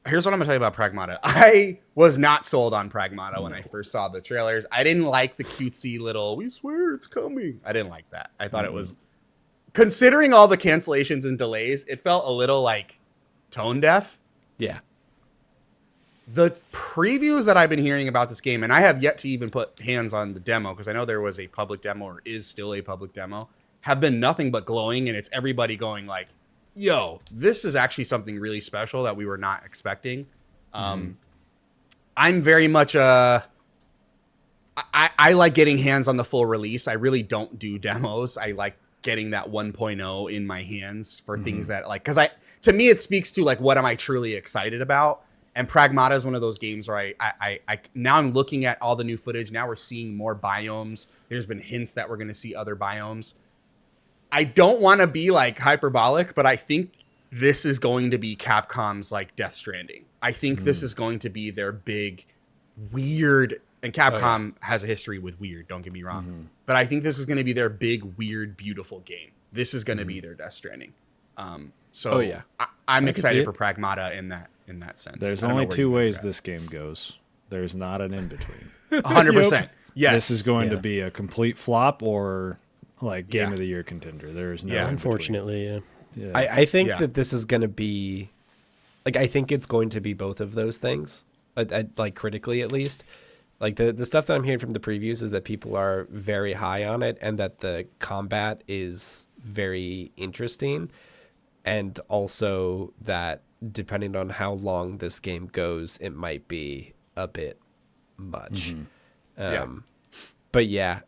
Speaker 1: Here's what I'm going to tell you about Pragmata. I was not sold on Pragmata when I first saw the trailers. I didn't like the cutesy little, we swear it's coming. I didn't like that. I thought it was, considering all the cancellations and delays, it felt a little like tone deaf.
Speaker 3: Yeah.
Speaker 1: The previews that I've been hearing about this game, and I have yet to even put hands on the demo because I know there was a public demo or is still a public demo, have been nothing but glowing, and it's everybody going like, yo, this is actually something really special that we were not expecting. I'm very much I like getting hands on the full release. I really don't do demos. I like getting that 1.0 in my hands for things that like, because to me it speaks to like what am I truly excited about. And Pragmata is one of those games where I now I'm looking at all the new footage. Now we're seeing more biomes. There's been hints that we're going to see other biomes. I don't want to be like hyperbolic, but I think this is going to be Capcom's like Death Stranding. I think this is going to be their big weird, and Capcom has a history with weird, don't get me wrong. But I think this is going to be their big, weird, beautiful game. This is going to be their Death Stranding. So I'm excited for Pragmata in that sense.
Speaker 2: There's
Speaker 1: I don't know
Speaker 2: only
Speaker 1: where
Speaker 2: two
Speaker 1: you guys
Speaker 2: ways
Speaker 1: are at.
Speaker 2: this game goes. There's not an in between.
Speaker 1: 100%. Yes.
Speaker 2: This is going to
Speaker 4: Yeah.
Speaker 2: be a complete flop or like game
Speaker 1: Yeah.
Speaker 2: of the year contender. There's no
Speaker 1: Yeah.
Speaker 2: in between.
Speaker 4: Unfortunately, yeah.
Speaker 2: Yeah.
Speaker 3: I think
Speaker 1: Yeah.
Speaker 3: that this is going to be, like, I think it's going to be both of those things, like critically at least. Like the stuff that I'm hearing from the previews is that people are very high on it and that the combat is very interesting. And also that depending on how long this game goes, it might be a bit much. But yeah,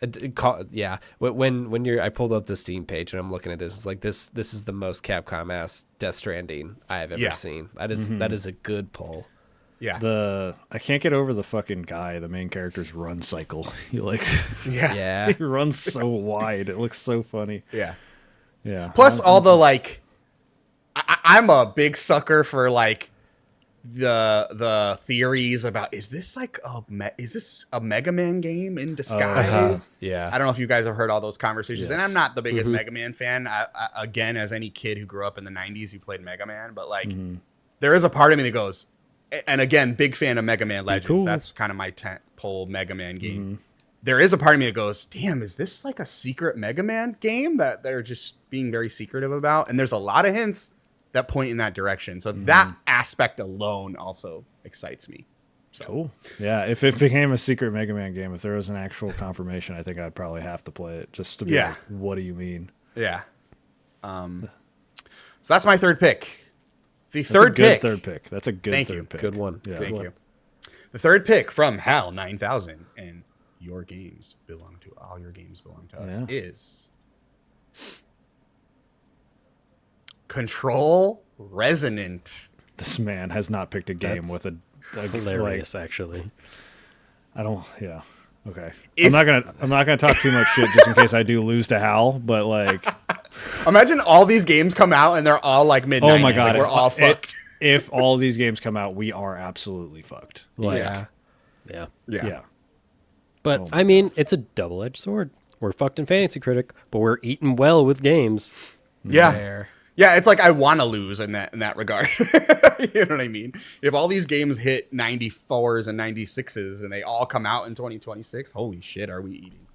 Speaker 3: when you're, I pulled up the Steam page and I'm looking at this, it's like this is the most Capcom ass Death Stranding I have ever seen. That is a good pull.
Speaker 1: Yeah.
Speaker 2: I can't get over the fucking guy, the main character's run cycle. He like
Speaker 1: Yeah.
Speaker 3: Yeah.
Speaker 2: he runs so wide. It looks so funny.
Speaker 1: Yeah.
Speaker 2: Yeah.
Speaker 1: Plus all the like, I'm a big sucker for like the theories about is this a Mega Man game in disguise?
Speaker 3: Yeah.
Speaker 1: I don't know if you guys have heard all those conversations, and I'm not the biggest Mega Man fan. Again, as any kid who grew up in the '90s who played Mega Man, but like there is a part of me that goes, and again, big fan of Mega Man Legends.
Speaker 2: Cool.
Speaker 1: That's kind of my tentpole Mega Man game. There is a part of me that goes, damn, is this like a secret Mega Man game that they're just being very secretive about? And there's a lot of hints that point in that direction. So that aspect alone also excites me. So.
Speaker 2: Cool. Yeah, if it became a secret Mega Man game, if there was an actual confirmation, I think I'd probably have to play it just to be like, what do you mean?
Speaker 1: Yeah. So that's my third pick. The
Speaker 2: That's
Speaker 1: third
Speaker 2: a good
Speaker 1: pick.
Speaker 2: third pick. That's a good
Speaker 1: Thank you.
Speaker 2: third pick.
Speaker 3: Good one.
Speaker 2: Yeah.
Speaker 1: Thank you. The third pick from HAL 9000 and your games belong to all your games belong to us is Control Resonant.
Speaker 2: This man has not picked a game
Speaker 4: That's
Speaker 2: with a
Speaker 4: Hilarious, actually.
Speaker 2: I don't. Yeah. Okay.
Speaker 1: If-
Speaker 2: I'm not gonna talk too much shit just in case I do lose to Hal. But like,
Speaker 1: Imagine all these games come out and they're all like mid-90s.
Speaker 2: oh my god,
Speaker 1: Like, we're all fucked.
Speaker 2: If all these games come out, we are absolutely fucked. Like,
Speaker 3: Yeah.
Speaker 4: Yeah.
Speaker 2: yeah.
Speaker 4: But,
Speaker 2: Oh
Speaker 4: I mean, it's a double-edged sword. We're fucked in Fantasy Critic, but we're eating well with games.
Speaker 1: Yeah.
Speaker 3: There.
Speaker 1: Yeah, it's like I want to lose in that regard. You know what I mean? If all these games hit 94s and 96s and they all come out in 2026, holy shit, are we eating?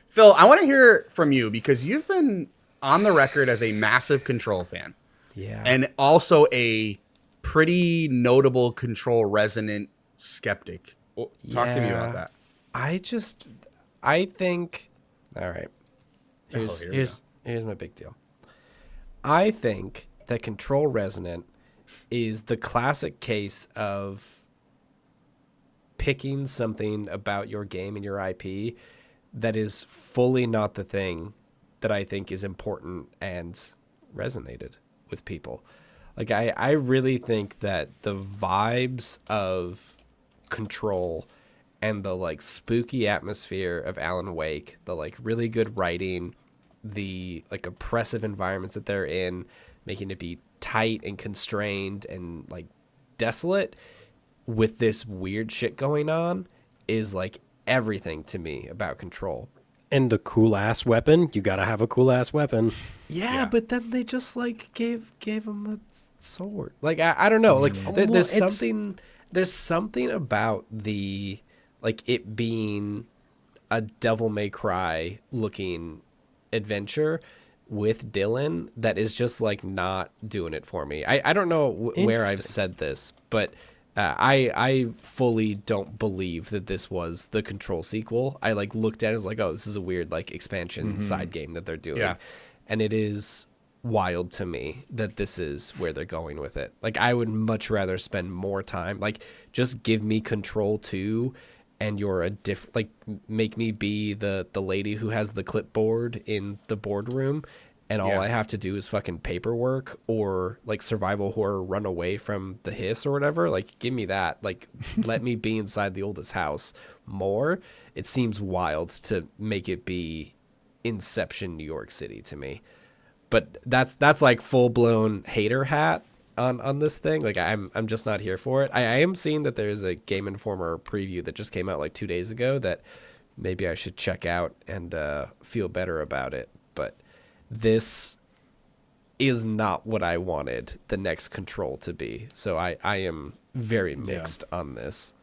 Speaker 1: Phil, I want to hear from you because you've been on the record as a massive Control fan
Speaker 3: Yeah.
Speaker 1: and also a pretty notable Control Resonant skeptic. Well, talk to me about that.
Speaker 3: I think, all right.
Speaker 1: Oh, here we
Speaker 3: Here's my big deal. I think that Control Resonant is the classic case of picking something about your game and your IP that is fully not the thing that I think is important and resonated with people. Like, I really think that the vibes of Control and the like spooky atmosphere of Alan Wake, the like really good writing, the like oppressive environments that they're in, making it be tight and constrained and like desolate with this weird shit going on is like everything to me about Control.
Speaker 4: And the cool ass weapon, you gotta have a cool ass weapon.
Speaker 3: Yeah, but then they just like gave him a sword. Like I don't know. Like there's something about the like it being a Devil May Cry looking adventure with Dylan that is just like not doing it for me. I don't know where I've said this, but I fully don't believe that this was the Control sequel. I like looked at it as like, oh, this is a weird like expansion side game that they're doing. Yeah. And it is wild to me that this is where they're going with it. Like I would much rather spend more time. Like just give me Control 2 and you're a like make me be the lady who has the clipboard in the boardroom. And all I have to do is fucking paperwork or like survival horror, run away from the hiss or whatever. Like, give me that. Like, let me be inside the oldest house more. It seems wild to make it be Inception, New York City to me. But that's like full blown hater hat on this thing. Like, I'm just not here for it. I am seeing that there's a Game Informer preview that just came out like 2 days ago that maybe I should check out and feel better about it. But this is not what I wanted the next Control to be. So I am very mixed on this.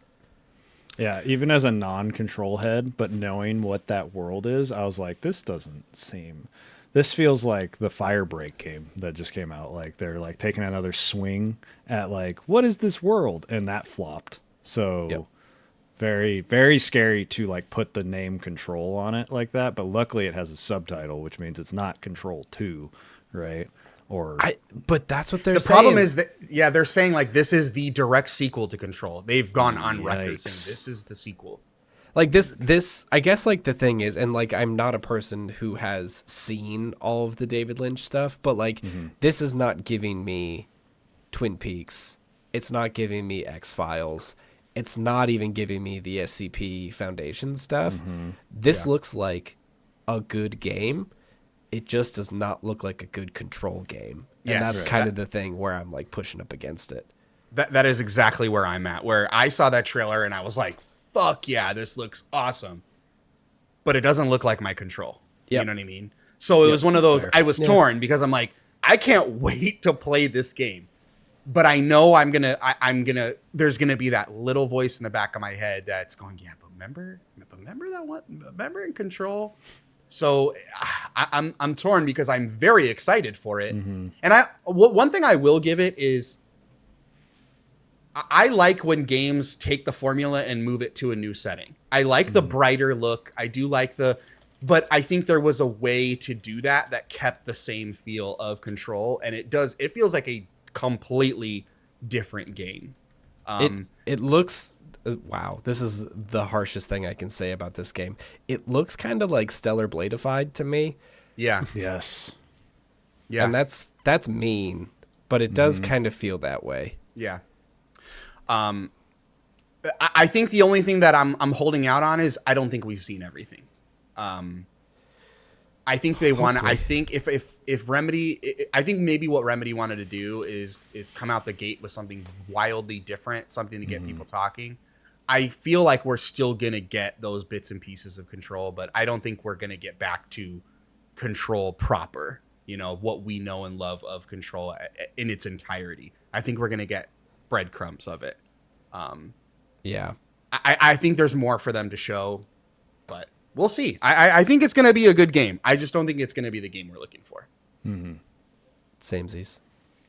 Speaker 2: Yeah, even as a non-Control head, but knowing what that world is, I was like, this doesn't seem... This feels like the Firebreak game that just came out. Like, they're like taking another swing at like, what is this world? And that flopped. So... Very, very scary to like put the name Control on it like that, but luckily it has a subtitle, which means it's not Control 2, right?
Speaker 3: But that's what they're saying.
Speaker 1: The problem is that they're saying like this is the direct sequel to Control. They've gone on record saying this is the sequel.
Speaker 3: Like this I guess like the thing is, and like I'm not a person who has seen all of the David Lynch stuff, but like this is not giving me Twin Peaks. It's not giving me X-Files. It's not even giving me the SCP Foundation stuff. This looks like a good game. It just does not look like a good Control game. And that's kind of the thing where I'm like pushing up against it.
Speaker 1: That is exactly where I'm at, where I saw that trailer and I was like, fuck yeah, this looks awesome. But it doesn't look like my Control. You know what I mean? So it was one of those, I was torn because I'm like, I can't wait to play this game. But I know I'm gonna. There's gonna be that little voice in the back of my head that's going, yeah, but remember that one? Remember in Control? So I'm torn because I'm very excited for it. And one thing I will give it is, I like when games take the formula and move it to a new setting. I like the brighter look. I do like but I think there was a way to do that kept the same feel of Control, and it feels like a completely different game.
Speaker 3: It looks wow, this is the harshest thing I can say about this game. It looks kind of like Stellar Bladified to me. Yeah.
Speaker 2: Yes.
Speaker 3: Yeah. And that's mean, but it does kind of feel that way.
Speaker 1: Yeah. I think the only thing that I'm holding out on is I don't think we've seen everything. I think they want to. I think if Remedy, I think maybe what Remedy wanted to do is come out the gate with something wildly different, something to get people talking. I feel like we're still gonna get those bits and pieces of Control, but I don't think we're gonna get back to Control proper. You know, what we know and love of Control in its entirety. I think we're gonna get breadcrumbs of it. I think there's more for them to show, but we'll see. I think it's going to be a good game. I just don't think it's going to be the game we're looking for.
Speaker 3: Samesies.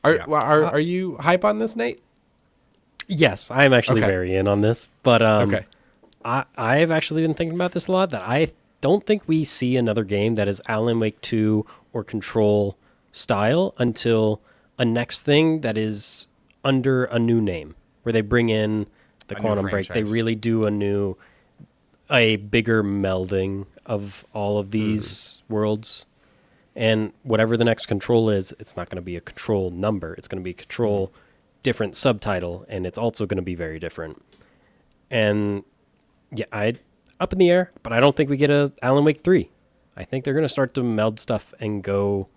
Speaker 3: Are you hype on this, Nate?
Speaker 4: Yes, I'm actually very in on this. But I've actually been thinking about this a lot, that I don't think we see another game that is Alan Wake 2 or Control style until a next thing that is under a new name, where they bring in the
Speaker 1: A new
Speaker 4: Quantum Break, they
Speaker 1: franchise.
Speaker 4: really do a bigger melding of all of these worlds. And whatever the next control is, it's not going to be a control number. It's going to be control different subtitle, and it's also going to be very different. And yeah, I up in the air, but I don't think we get a Alan Wake 3. I think they're going to start to meld stuff and go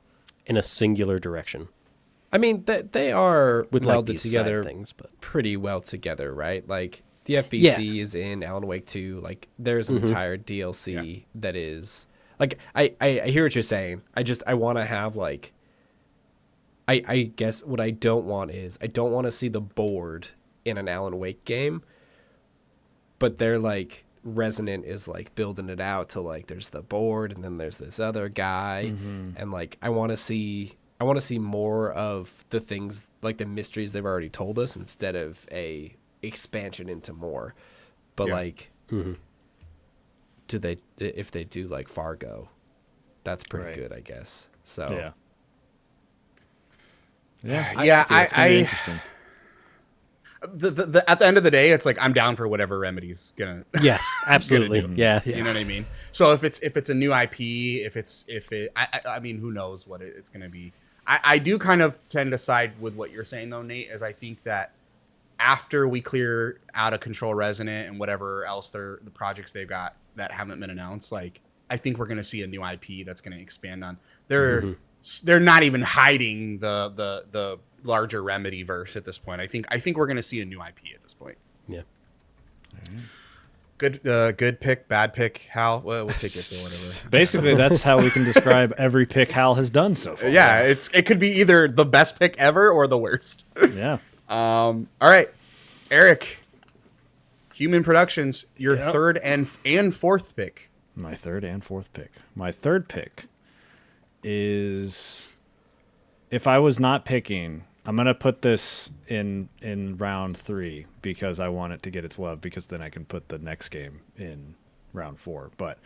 Speaker 4: in a singular direction
Speaker 3: I mean, they are
Speaker 4: with like
Speaker 3: melded
Speaker 4: these
Speaker 3: together
Speaker 4: side things, but
Speaker 3: pretty well together, right? Like the FBC is in Alan Wake 2. Like there's an entire DLC that is like I hear what you're saying. I want to have like I guess what I don't want is I don't want to see the board in an Alan Wake game, but they're like Resonant is like building it out to like there's the board and then there's this other guy and like I want to see more of the things like the mysteries they've already told us instead of a expansion into more. But like do they if they do like Fargo, that's pretty good, I guess. So
Speaker 2: Yeah.
Speaker 1: Yeah,
Speaker 2: It's gonna be interesting.
Speaker 1: the at the end of the day, it's like I'm down for whatever Remedy's gonna.
Speaker 4: yes, absolutely.
Speaker 1: do.
Speaker 4: Yeah.
Speaker 1: You know what I mean? So if it's a new IP, I mean, who knows what it's gonna be. I do kind of tend to side with what you're saying though, Nate, as I think that after we clear out of Control Resonant and whatever else the projects they've got that haven't been announced, like I think we're gonna see a new IP that's gonna expand on. They're not even hiding the larger Remedy verse at this point. I think we're gonna see a new IP at this point.
Speaker 4: Yeah.
Speaker 1: Good pick, bad pick, Hal. We'll take it for whatever.
Speaker 2: Basically, that's how we can describe every pick Hal has done so far.
Speaker 1: Yeah, it could be either the best pick ever or the worst.
Speaker 2: Yeah.
Speaker 1: All right, Eric, Human Productions, your
Speaker 2: Yep.
Speaker 1: third and fourth pick.
Speaker 2: My third and fourth pick. My third pick is, if I was not picking, I'm going to put this in round 3 because I want it to get its love, because then I can put the next game in round 4. But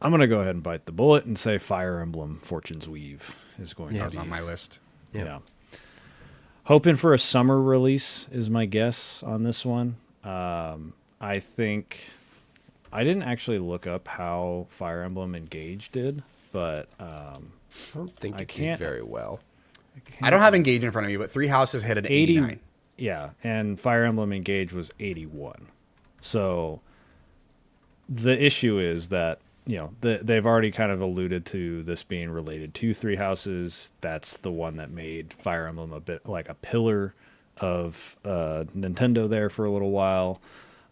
Speaker 2: I'm going to go ahead and bite the bullet and say Fire Emblem Fortune's Weave is going to
Speaker 1: That's
Speaker 2: be
Speaker 1: on my list.
Speaker 2: Yeah. Hoping for a summer release is my guess on this one. I think I didn't actually look up how Fire Emblem Engage did, but
Speaker 3: I don't think
Speaker 2: I
Speaker 3: it did
Speaker 2: can't-
Speaker 3: very well.
Speaker 1: I don't have Engage in front of me, but Three Houses hit an 89.
Speaker 2: Yeah, and Fire Emblem Engage was 81. So the issue is that, you know, they've already kind of alluded to this being related to Three Houses. That's the one that made Fire Emblem a bit like a pillar of Nintendo there for a little while.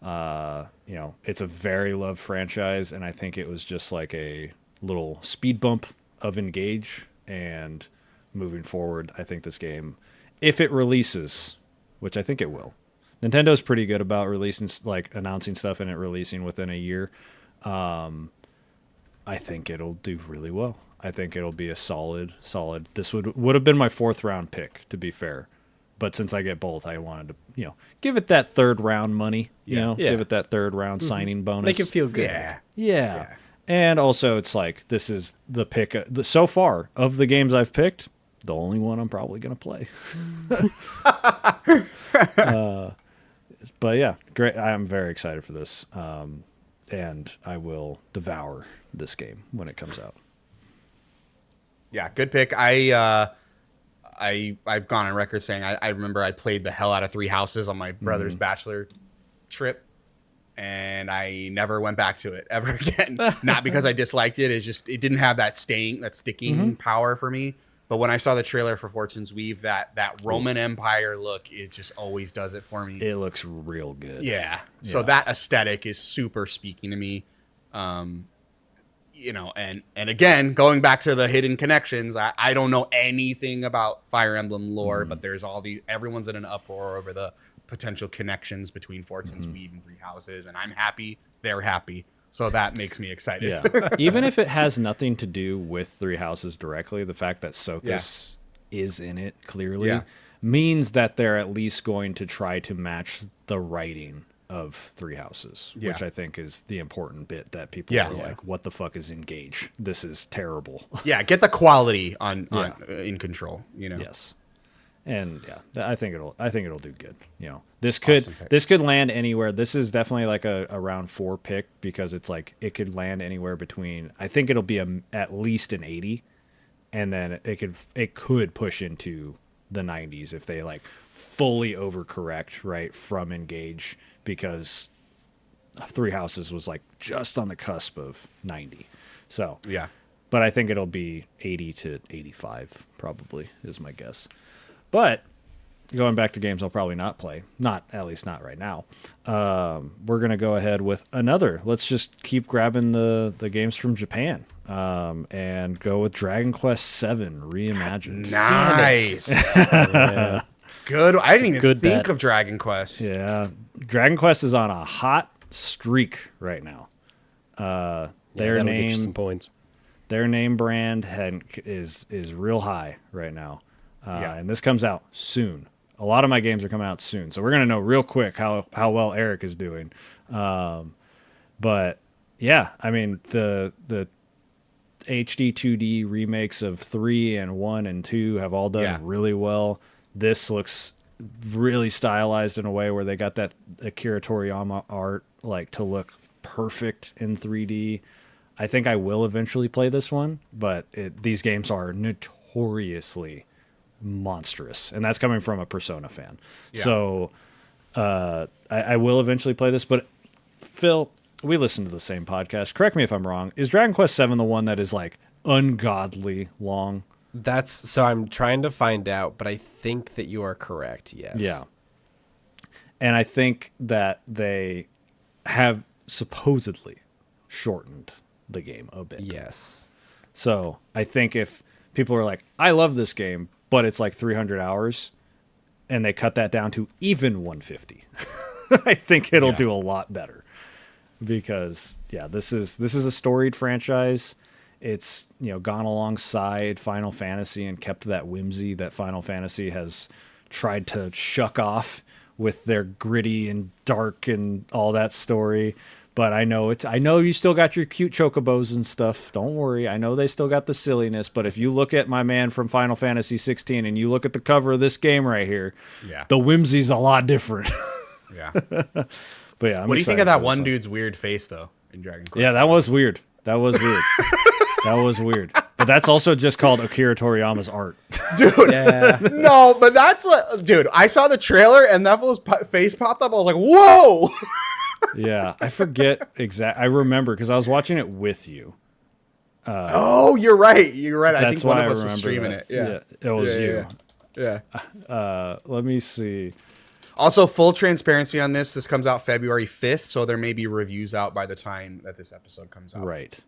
Speaker 2: You know, it's a very loved franchise, and I think it was just like a little speed bump of Engage. And moving forward, I think this game, if it releases, which I think it will, Nintendo's pretty good about releasing, like announcing stuff and it releasing within a year. I think it'll do really well. I think it'll be a solid. This would have been my 4th round pick, to be fair. But since I get both, I wanted to, you know, give it that 3rd round money,
Speaker 3: Yeah.
Speaker 2: give it that 3rd round signing bonus.
Speaker 3: Make it feel good.
Speaker 1: Yeah.
Speaker 2: And also, it's like, this is the pick, so far, of the games I've picked, the only one I'm probably going to play. But yeah, great. I'm very excited for this. And I will devour this game when it comes out.
Speaker 1: Yeah, good pick. I've gone on record saying I remember I played the hell out of Three Houses on my brother's bachelor trip, and I never went back to it ever again. Not because I disliked it; it's just it didn't have that sticking power for me. But when I saw the trailer for Fortune's Weave, that Roman Empire look, it just always does it for me.
Speaker 2: It looks real good.
Speaker 1: Yeah. So that aesthetic is super speaking to me. You know, and again, going back to the hidden connections, I don't know anything about Fire Emblem lore, but there's everyone's in an uproar over the potential connections between Fortune's Weave and Three Houses, and I'm happy, they're happy. So that makes me excited.
Speaker 2: Yeah. Even if it has nothing to do with Three Houses directly, the fact that Sothis is in it clearly means that they're at least going to try to match the writing of Three Houses, which I think is the important bit that people are like, what the fuck is Engage? This is terrible.
Speaker 1: Yeah, get the quality on in Control, you know.
Speaker 2: Yes. And yeah, I think it'll do good. You know, this could land anywhere. This is definitely like a round 4 pick because it's like it could land anywhere between. I think it'll be at least an 80, and then it could push into the 90s if they like fully overcorrect right from Engage, because Three Houses was like just on the cusp of 90. So
Speaker 1: Yeah.
Speaker 2: but I think it'll be 80 to 85 probably is my guess. But going back to games I'll probably not play, at least not right now. We're gonna go ahead with another. Let's just keep grabbing the games from Japan, and go with Dragon Quest VII Reimagined.
Speaker 1: Nice.
Speaker 4: Yeah.
Speaker 1: Good. I didn't even
Speaker 4: Good
Speaker 1: think
Speaker 4: bet.
Speaker 1: of Dragon Quest.
Speaker 2: Yeah, Dragon Quest is on a hot streak right now. Their
Speaker 4: that'll get you some
Speaker 2: name,
Speaker 4: points.
Speaker 2: their name brand is real high right now. And this comes out soon. A lot of my games are coming out soon, so we're gonna know real quick how well Eric is doing. But yeah, I mean the HD 2D remakes of 3 and 1 and 2 have all done really well. This looks really stylized in a way where they got that Akira Toriyama art like to look perfect in 3D. I think I will eventually play this one, but these games are notoriously monstrous, and that's coming from a Persona fan.
Speaker 1: Yeah.
Speaker 2: So I will eventually play this, but Phil, we listen to the same podcast. Correct me if I'm wrong. Is Dragon Quest VII the one that is like ungodly long?
Speaker 3: So I'm trying to find out, but I think that you are correct. Yes.
Speaker 2: Yeah. And I think that they have supposedly shortened the game a bit.
Speaker 3: Yes.
Speaker 2: So I think if people are like, I love this game, but it's like 300 hours, and they cut that down to even 150, I think it'll do a lot better. Because this is a storied franchise. It's gone alongside Final Fantasy and kept that whimsy that Final Fantasy has tried to shuck off with their gritty and dark and all that story. But I know you still got your cute chocobos and stuff. Don't worry. I know they still got the silliness. But if you look at my man from Final Fantasy 16 and you look at the cover of this game right here, the whimsy's a lot different.
Speaker 1: Yeah.
Speaker 2: But yeah,
Speaker 1: What do you think of that one dude's weird face though in Dragon Quest?
Speaker 2: Yeah, that was weird. That was weird. But that's also just called Akira Toriyama's art.
Speaker 1: Dude.
Speaker 3: Yeah.
Speaker 1: No, but that's like, dude, I saw the trailer and that fool's face popped up. I was like, whoa.
Speaker 2: Yeah, I forget I remember because I was watching it with you.
Speaker 1: Oh, you're right. You're right. I
Speaker 2: That's
Speaker 1: think one
Speaker 2: why
Speaker 1: of
Speaker 2: I
Speaker 1: us was
Speaker 2: remember
Speaker 1: streaming
Speaker 2: that.
Speaker 1: it. Yeah.
Speaker 2: It was you.
Speaker 1: Yeah.
Speaker 2: Let me see.
Speaker 1: Also, full transparency on this. This comes out February 5th, so there may be reviews out by the time that this episode comes out.
Speaker 2: Right.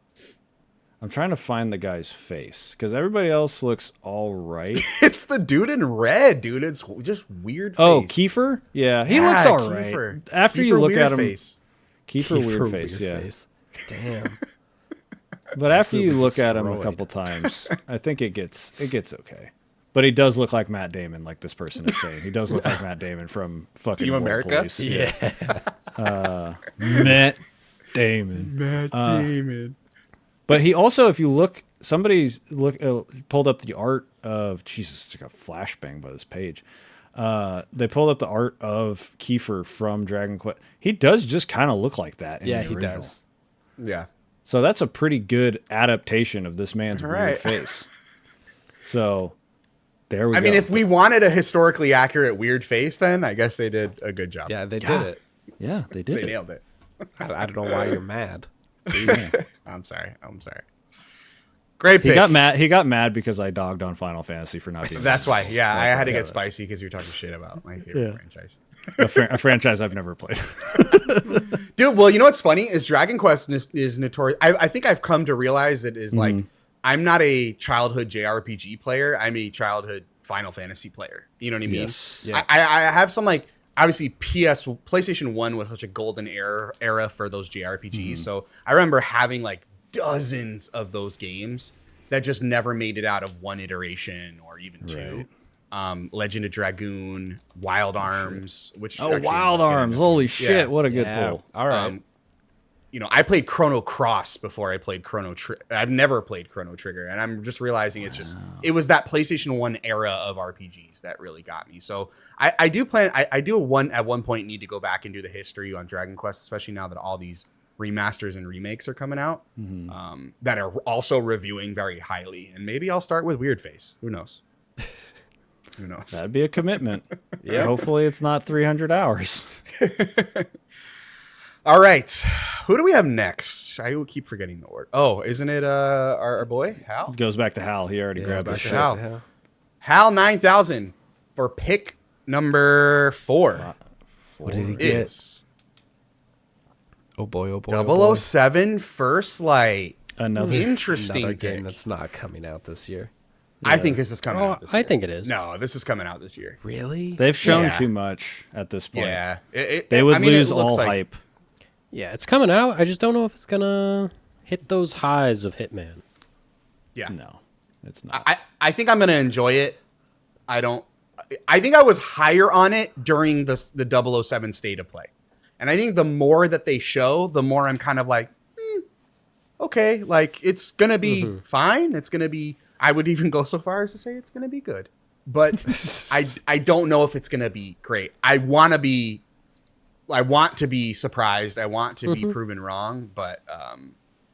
Speaker 2: I'm trying to find the guy's face because everybody else looks all right.
Speaker 1: It's the dude in red, dude. It's just weird face.
Speaker 2: Oh, Kiefer? Yeah, he looks all right.
Speaker 1: Kiefer.
Speaker 2: After
Speaker 1: Kiefer,
Speaker 2: you look
Speaker 1: weird
Speaker 2: at him,
Speaker 1: face.
Speaker 2: Kiefer weird face, yeah.
Speaker 3: Damn.
Speaker 2: But after you
Speaker 3: Absolutely
Speaker 2: look at him a
Speaker 3: destroyed.
Speaker 2: couple times, I think it gets okay. But he does look like Matt Damon, like this person is saying. He does look like Matt Damon from fucking
Speaker 1: Team
Speaker 2: War
Speaker 1: America?
Speaker 2: Police.
Speaker 3: Yeah.
Speaker 2: Matt Damon.
Speaker 1: Matt Damon.
Speaker 2: But he also, if you look, somebody's pulled up the art of Jesus. It's like a flashbang by this page. They pulled up the art of Kiefer from Dragon Quest. He does just kind of look like that. In
Speaker 3: Yeah,
Speaker 2: the
Speaker 3: he
Speaker 2: original.
Speaker 3: does.
Speaker 1: Yeah.
Speaker 2: So that's a pretty good adaptation of this man's
Speaker 1: All
Speaker 2: weird
Speaker 1: right.
Speaker 2: face. So there we go.
Speaker 1: I mean, if we wanted a historically accurate weird face, then I guess they did a good job.
Speaker 3: Yeah, they did it.
Speaker 2: yeah, they did
Speaker 1: They
Speaker 2: it.
Speaker 1: nailed it.
Speaker 3: I don't know why you're mad.
Speaker 1: I'm sorry. Great pick.
Speaker 2: He got mad because I dogged on Final Fantasy for not being.
Speaker 1: That's why. Yeah, I had to get spicy because you're talking shit about my favorite franchise.
Speaker 2: a franchise I've never played.
Speaker 1: Dude, well, you know what's funny is Dragon Quest is notorious. I think I've come to realize it is like I'm not a childhood JRPG player. I'm a childhood Final Fantasy player. You know what I mean?
Speaker 2: Yes.
Speaker 3: Yeah.
Speaker 1: I have some like obviously PlayStation 1 was such a golden era for those JRPGs. So I remember having like dozens of those games that just never made it out of one iteration or even two. Legend of Dragoon, Wild Arms, which
Speaker 2: Oh,
Speaker 1: actually
Speaker 2: Wild
Speaker 1: I'm not
Speaker 2: Arms!
Speaker 1: getting
Speaker 2: Holy
Speaker 1: into.
Speaker 2: shit!
Speaker 1: Yeah.
Speaker 2: What a good
Speaker 3: Yeah.
Speaker 2: pull.
Speaker 3: All right.
Speaker 1: I played Chrono Cross before I played I've never played Chrono Trigger, and I'm just realizing it was that PlayStation 1 era of RPGs that really got me. So I do plan, I do at one point need to go back and do the history on Dragon Quest, especially now that all these remasters and remakes are coming out that are also reviewing very highly. And maybe I'll start with Weird Face. Who knows? Who knows?
Speaker 2: That'd be a commitment. Yeah. Hopefully it's not 300 hours.
Speaker 1: All right. Who do we have next? I will keep forgetting the order. Oh, isn't it our boy, Hal?
Speaker 2: It goes back to Hal. He already grabbed his shit.
Speaker 1: Hal 9000 for pick number 4.
Speaker 3: What did he get?
Speaker 1: Is
Speaker 3: Oh boy, oh boy.
Speaker 1: 007 First Light.
Speaker 2: Another
Speaker 1: Interesting
Speaker 3: Another
Speaker 1: pick.
Speaker 3: game that's not coming out this year.
Speaker 1: I think this is coming out this year.
Speaker 4: I think it is.
Speaker 1: No, this is coming out this year.
Speaker 3: Really?
Speaker 2: They've shown
Speaker 1: Yeah.
Speaker 2: too much at this point.
Speaker 1: Yeah.
Speaker 2: They would lose
Speaker 1: it looks
Speaker 2: all
Speaker 1: like,
Speaker 2: hype.
Speaker 4: Yeah, it's coming out. I just don't know if it's gonna hit those highs of Hitman.
Speaker 1: Yeah.
Speaker 2: No, it's not.
Speaker 1: I think I'm going to enjoy it. I think I was higher on it during the 007 State of Play. And I think the more that they show, the more I'm kind of like, okay, like it's going to be fine. It's going to be, I would even go so far as to say it's going to be good. But I don't know if it's going to be great. I want to be surprised. I want to be proven wrong. But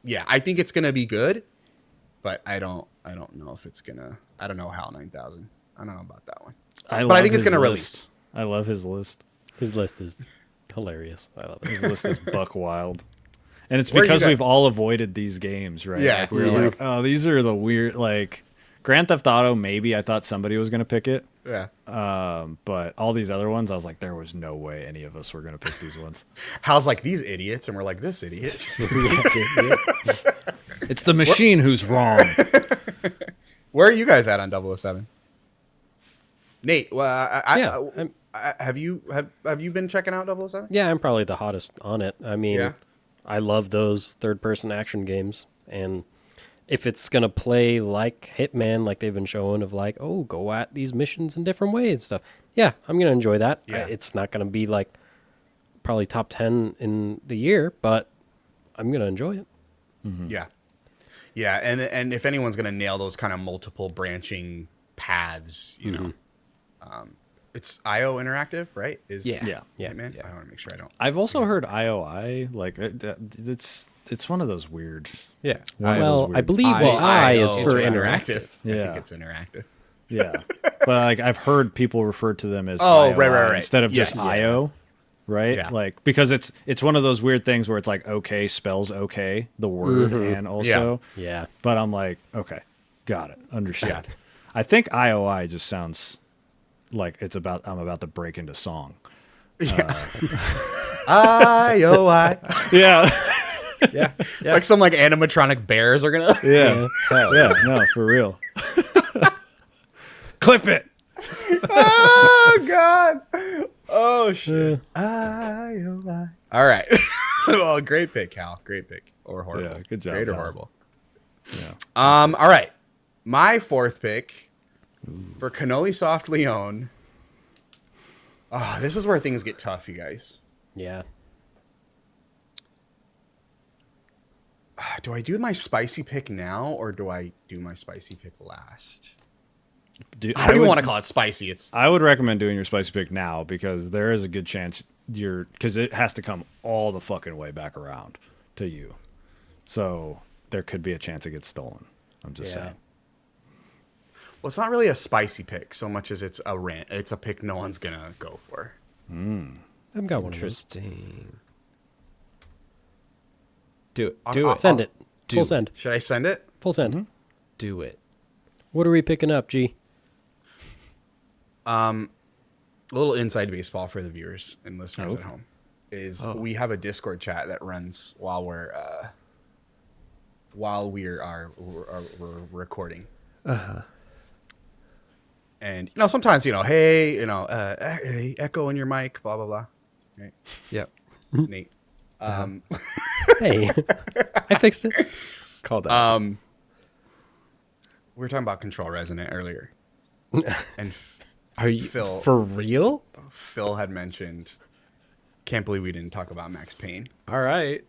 Speaker 1: yeah, I think it's going to be good. But I don't know if it's going to, I don't know HAL 9000. I don't know about that one. But I think it's going to release.
Speaker 2: I love his list.
Speaker 4: His list is hilarious. I love it.
Speaker 2: His list is buck wild. And it's
Speaker 1: Where you
Speaker 2: because
Speaker 1: got-
Speaker 2: we've all avoided these games, right?
Speaker 1: Yeah.
Speaker 2: Like we were like, oh, these are the weird, like Grand Theft Auto, maybe I thought somebody was going to pick it.
Speaker 1: Yeah.
Speaker 2: But all these other ones, I was like, there was no way any of us were going to pick these ones.
Speaker 1: HAL's like, these idiots. And we're like, this idiot.
Speaker 2: It's the machine who's wrong.
Speaker 1: Where are you guys at on 007? Nate, well,
Speaker 4: Yeah,
Speaker 1: have you been checking out 007?
Speaker 4: Yeah, I'm probably the hottest on it. I mean,
Speaker 1: Yeah.
Speaker 4: I love those third-person action games, and if it's gonna play like Hitman, like they've been showing, of like, oh, go at these missions in different ways and stuff. Yeah, I'm gonna enjoy that.
Speaker 1: Yeah.
Speaker 4: It's not gonna be like probably top 10 in the year, but I'm gonna enjoy it.
Speaker 1: Yeah. Yeah, and if anyone's going to nail those kind of multiple branching paths, you know, it's IO Interactive, right?
Speaker 2: Yeah.
Speaker 1: Hitman?
Speaker 3: Yeah.
Speaker 1: I want to make sure I don't.
Speaker 2: I've also heard IOI, like it's one of those weird.
Speaker 3: Yeah.
Speaker 2: one of those
Speaker 4: Well,
Speaker 2: weird-
Speaker 4: I believe the
Speaker 3: Well,
Speaker 4: I is
Speaker 1: IO
Speaker 4: for
Speaker 1: interactive. I
Speaker 2: Yeah.
Speaker 1: think it's interactive.
Speaker 2: Yeah, but like I've heard people refer to them as
Speaker 1: Oh,
Speaker 2: IOI
Speaker 1: right.
Speaker 2: instead of just
Speaker 1: Yes.
Speaker 2: IO, right?
Speaker 1: Yeah.
Speaker 2: Like because it's one of those weird things where it's like okay spells okay the word and also
Speaker 4: Yeah.
Speaker 2: but I'm like okay, got it, understand. I think IOI just sounds like I'm about to break into song.
Speaker 1: IOI.
Speaker 2: Yeah,
Speaker 3: Yeah.
Speaker 1: Like some like animatronic bears are going to.
Speaker 2: yeah, yeah. No, for real. Clip it.
Speaker 1: Oh, God. Oh, shit. IOI. All right. Well, great pick, Hal. Great pick. Or horrible.
Speaker 2: Yeah, good job,
Speaker 1: Great or
Speaker 2: Hal.
Speaker 1: horrible.
Speaker 2: Yeah.
Speaker 1: All right. My fourth pick for Cannoli Soft Leon. Oh, this is where things get tough, you guys.
Speaker 4: Yeah.
Speaker 1: Do I do my spicy pick now or do I do my spicy pick last? I don't even want to call it spicy. It's
Speaker 2: I would recommend doing your spicy pick now because there is a good chance because it has to come all the fucking way back around to you. So there could be a chance it gets stolen. I'm just
Speaker 4: Yeah.
Speaker 2: saying.
Speaker 1: well, it's not really a spicy pick so much as it's a rant. It's a pick no one's gonna go for.
Speaker 4: I've got one of those.
Speaker 3: Interesting. Do it.
Speaker 1: I'll-
Speaker 3: Do
Speaker 1: I'll-
Speaker 3: it.
Speaker 4: Send it.
Speaker 3: Do
Speaker 4: Full
Speaker 3: it.
Speaker 4: send.
Speaker 1: Should I send it?
Speaker 4: Full send.
Speaker 3: Do it.
Speaker 4: What are we picking up, G?
Speaker 1: A little inside baseball for the viewers and listeners
Speaker 2: Oh.
Speaker 1: at home is we have a Discord chat that runs while we're recording. And sometimes hey, hey, echo in your mic, blah blah blah. Right,
Speaker 3: Yep.
Speaker 1: Nate.
Speaker 4: Hey, I fixed it.
Speaker 3: Called out.
Speaker 1: We were talking about Control Resonant earlier, and
Speaker 3: Are you
Speaker 1: Phil.
Speaker 3: for real?
Speaker 1: Phil had mentioned. Can't believe we didn't talk about Max Payne.
Speaker 3: All right.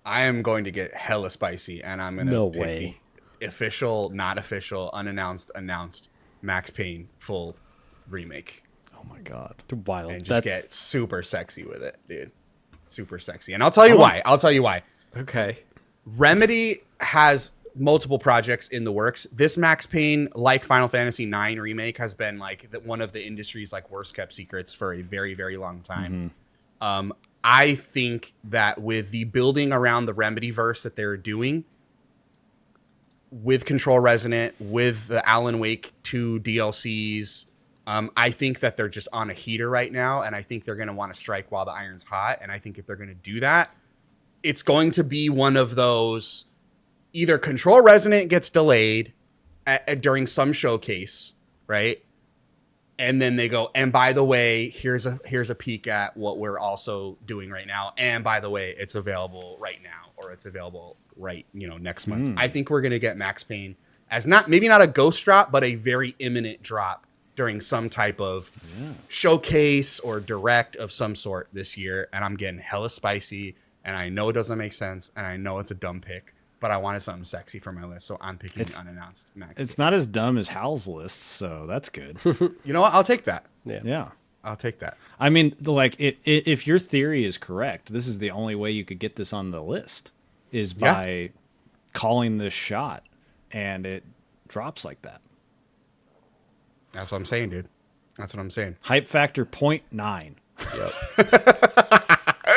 Speaker 1: I am going to get hella spicy, and I'm going to
Speaker 4: No
Speaker 1: pick
Speaker 4: way.
Speaker 1: the official, not official, unannounced, announced Max Payne full remake.
Speaker 2: Oh my god.
Speaker 4: Wild.
Speaker 1: And just
Speaker 4: That's
Speaker 1: get super sexy with it, dude. Super sexy. And I'll tell you why. I'll tell you why.
Speaker 3: Okay.
Speaker 1: Remedy has multiple projects in the works. This Max Payne, like Final Fantasy IX remake, has been like one of the industry's like worst kept secrets for a very, very long time. I think that with the building around the Remedy verse that they're doing, with Control Resonant, with the Alan Wake 2 DLCs, I think that they're just on a heater right now, and I think they're going to want to strike while the iron's hot. And I think if they're going to do that, it's going to be one of those, either Control Resonant gets delayed during some showcase, right? And then they go, and by the way, here's a peek at what we're also doing right now. And by the way, it's available right now, or it's available next month. I think we're going to get Max Payne as maybe not a ghost drop, but a very imminent drop during some type of showcase or direct of some sort this year. And I'm getting hella spicy, and I know it doesn't make sense, and I know it's a dumb pick, but I wanted something sexy for my list, so I'm picking the unannounced Max.
Speaker 2: It's not as dumb as Hal's list, so that's good.
Speaker 1: You know what? I'll take that.
Speaker 2: Yeah.
Speaker 1: I'll take that.
Speaker 2: I mean, like, if your theory is correct, this is the only way you could get this on the list, is by calling this shot, and it drops like that.
Speaker 1: That's what I'm saying, dude. That's what I'm saying.
Speaker 2: Hype factor 0.9.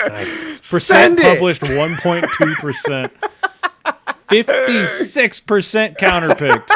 Speaker 4: nice.
Speaker 2: Percent published 1.2%. 56% counterpicked.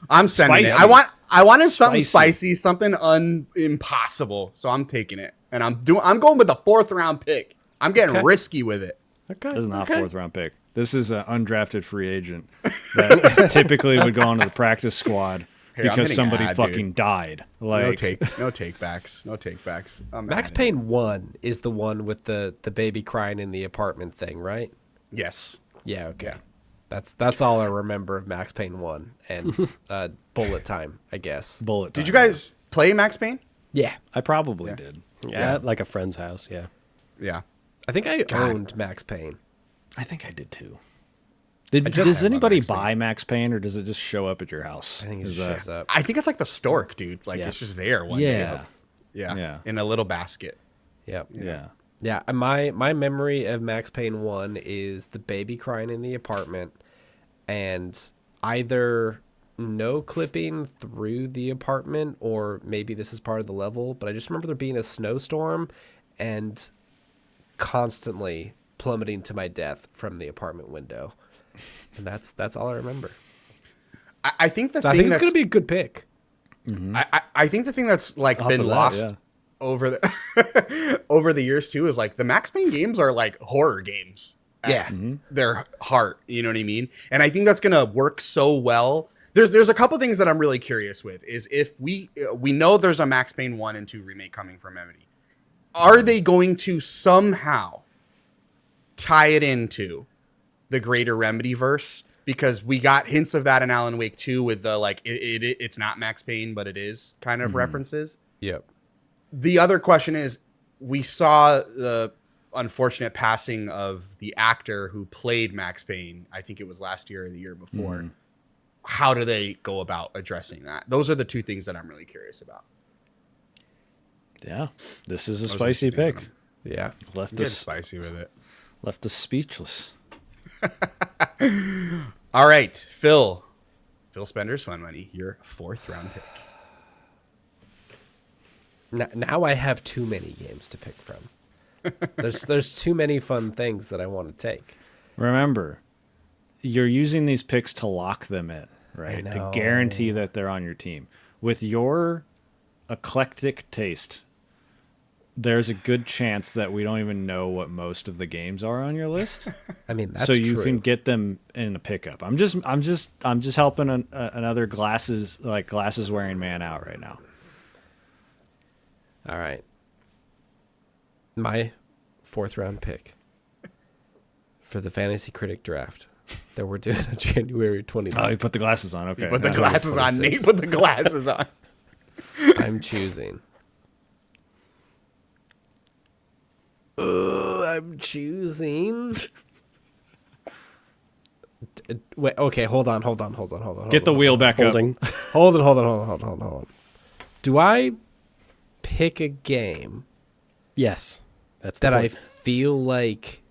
Speaker 1: I'm sending
Speaker 2: Spicy.
Speaker 1: it. I wanted something
Speaker 2: Spicy.
Speaker 1: spicy, something impossible. So I'm taking it, and I'm going with the 4th round pick. I'm getting risky with it.
Speaker 4: Okay.
Speaker 2: This is not a 4th round pick. This is an undrafted free agent that typically would go onto the practice squad
Speaker 1: Here, I'm
Speaker 2: because
Speaker 1: getting
Speaker 2: somebody
Speaker 1: ad,
Speaker 2: fucking
Speaker 1: dude.
Speaker 2: died. Like,
Speaker 1: No take backs. No take backs.
Speaker 3: Max Payne 1 is the one with the baby crying in the apartment thing, right?
Speaker 1: Yes.
Speaker 3: Yeah, okay.
Speaker 1: Yeah.
Speaker 3: That's all I remember of Max Payne 1 and bullet time, I guess.
Speaker 2: bullet
Speaker 1: Did
Speaker 2: time.
Speaker 1: you guys play Max Payne?
Speaker 3: Yeah.
Speaker 2: I probably did.
Speaker 4: Yeah, at like a friend's house. Yeah.
Speaker 1: Yeah.
Speaker 3: I think I owned Max Payne.
Speaker 2: I think I did too.
Speaker 3: just
Speaker 2: Does
Speaker 3: have
Speaker 2: anybody
Speaker 1: Max Payne.
Speaker 2: buy Max Payne, or does it just show up at your house?
Speaker 3: I think it
Speaker 2: Is
Speaker 3: just
Speaker 2: that-
Speaker 3: shows up.
Speaker 1: I think it's like the stork, dude. Like
Speaker 2: Yeah.
Speaker 1: it's just there one day.
Speaker 2: Yeah.
Speaker 1: Yeah.
Speaker 2: Yeah.
Speaker 1: In a little basket.
Speaker 3: Yep.
Speaker 2: Yeah.
Speaker 3: Yeah, my memory of Max Payne 1 is the baby crying in the apartment and either no clipping through the apartment, or maybe this is part of the level, but I just remember there being a snowstorm and constantly plummeting to my death from the apartment window. And that's all I remember.
Speaker 1: I think the
Speaker 3: So I
Speaker 1: thing
Speaker 3: think it's
Speaker 1: that's
Speaker 3: going to be a good pick.
Speaker 1: I think the thing that's like
Speaker 2: Off
Speaker 1: been
Speaker 2: of that,
Speaker 1: lost
Speaker 2: yeah.
Speaker 1: over the over the years too is like the Max Payne games are like horror games.
Speaker 3: Yeah.
Speaker 1: Their heart, you know what I mean? And I think that's gonna work so well. There's a couple things that I'm really curious with is if we know there's a Max Payne 1 and 2 remake coming from Remedy. Are they going to somehow tie it into the greater Remedy verse? Because we got hints of that in Alan Wake 2 with the like it's not Max Payne, but it is kind of references.
Speaker 3: Yep.
Speaker 1: The other question is, we saw the unfortunate passing of the actor who played Max Payne. I think it was last year or the year before. How do they go about addressing that? Those are the two things that I'm really curious about.
Speaker 2: Yeah. This is a
Speaker 1: Those are
Speaker 2: spicy
Speaker 1: the things
Speaker 2: pick.
Speaker 3: Yeah.
Speaker 2: Left
Speaker 1: Get
Speaker 2: us
Speaker 1: spicy with it.
Speaker 2: left us speechless.
Speaker 1: All right, Phil Spender's Fun Money, your 4th round pick.
Speaker 3: Now I have too many games to pick from. There's too many fun things that I want to take.
Speaker 2: Remember, you're using these picks to lock them in, right? To
Speaker 3: know.
Speaker 2: guarantee that they're on your team. With your eclectic taste, there's a good chance that we don't even know what most of the games are on your list.
Speaker 3: I mean, that's
Speaker 2: so you
Speaker 3: true.
Speaker 2: can get them in a pickup. I'm just helping another glasses wearing man out right now.
Speaker 3: All right. My 4th round pick for the Fantasy Critic Draft that we're doing on January 29th.
Speaker 2: Oh, you put the glasses on. Okay.
Speaker 1: Put the
Speaker 2: Yeah.
Speaker 1: glasses on,
Speaker 3: 26.
Speaker 1: Nate. Put the glasses on.
Speaker 3: I'm choosing. I I'm choosing. Wait, okay, hold on.
Speaker 2: Get the wheel back up.
Speaker 3: Hold on. Do I pick a game
Speaker 4: Yes. That's the
Speaker 3: that I
Speaker 4: point.
Speaker 3: feel like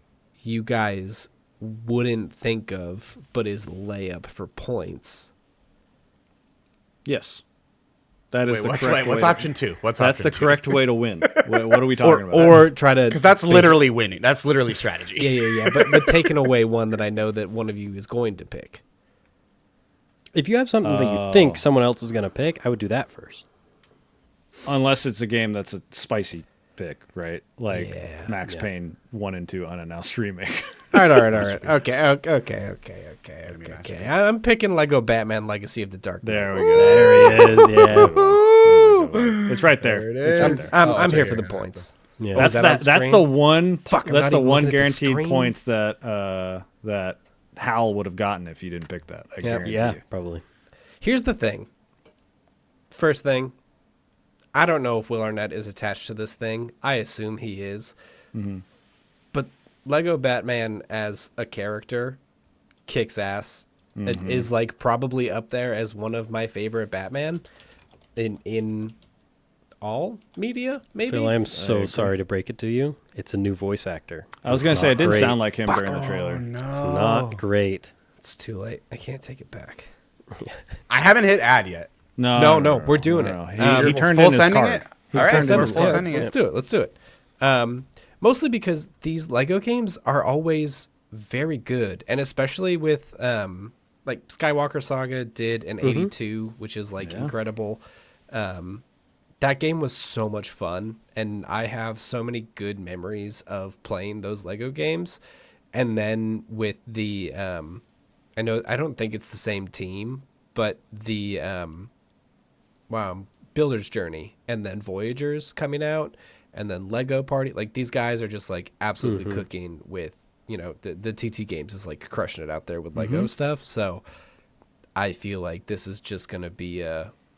Speaker 3: you guys wouldn't think of, but is layup for points?
Speaker 2: Yes. That is
Speaker 1: Wait,
Speaker 2: the
Speaker 1: what's,
Speaker 2: correct
Speaker 1: wait, what's
Speaker 2: way to-
Speaker 1: option two? What's
Speaker 2: That's
Speaker 1: option
Speaker 2: the
Speaker 1: two?
Speaker 2: correct way to win. What are we talking about?
Speaker 3: Or try to,
Speaker 1: Because that's literally winning. That's literally strategy.
Speaker 3: yeah. But taking away one that I know that one of you is going to pick.
Speaker 4: If you have something that you think someone else is going to pick, I would do that first.
Speaker 2: Unless it's a game that's a spicy pick, right? Like
Speaker 3: Yeah,
Speaker 2: Max Payne 1 and 2 unannounced remake.
Speaker 3: All right. Okay. I'm picking Lego Batman Legacy of the Dark Knight.
Speaker 2: There we go.
Speaker 4: There he is. Yeah.
Speaker 2: It's right there.
Speaker 1: There it
Speaker 2: It's
Speaker 1: is.
Speaker 2: right there.
Speaker 3: I'm here
Speaker 1: okay,
Speaker 3: for the
Speaker 1: okay.
Speaker 3: points.
Speaker 4: Yeah.
Speaker 3: Oh, is that on
Speaker 2: That's
Speaker 3: screen?
Speaker 2: the one.
Speaker 3: Fuck, I'm
Speaker 2: that's
Speaker 3: not
Speaker 2: the
Speaker 3: even
Speaker 2: one
Speaker 3: looking at the
Speaker 2: guaranteed
Speaker 3: screen.
Speaker 2: points that Hal would have gotten if you didn't pick that. I guarantee
Speaker 4: Yeah,
Speaker 2: you.
Speaker 4: probably.
Speaker 3: Here's the thing. First thing, I don't know if Will Arnett is attached to this thing. I assume he is. But Lego Batman as a character kicks ass. It is like probably up there as one of my favorite Batman in all media, maybe.
Speaker 4: Phil, I am so sorry to break it to you. It's a new voice actor.
Speaker 2: I was gonna say it didn't
Speaker 4: great.
Speaker 2: sound like him during the trailer.
Speaker 4: It's not great.
Speaker 3: It's too late. I can't take it back.
Speaker 1: I haven't hit add yet.
Speaker 3: No, we're doing it.
Speaker 2: He turned
Speaker 1: full
Speaker 2: in his
Speaker 1: sending
Speaker 2: card.
Speaker 1: it? All right,
Speaker 2: turned in
Speaker 1: we're
Speaker 2: his
Speaker 1: full
Speaker 2: card.
Speaker 1: sending
Speaker 3: Let's
Speaker 1: it.
Speaker 3: do it. Mostly because these Lego games are always very good, and especially with like Skywalker Saga did in '82, which is like incredible. That game was so much fun, and I have so many good memories of playing those Lego games. And then with the I don't think it's the same team, but the Builder's Journey and then Voyagers coming out and then Lego Party, like these guys are just like absolutely cooking with, the TT Games is like crushing it out there with Lego stuff. So I feel like this is just going to be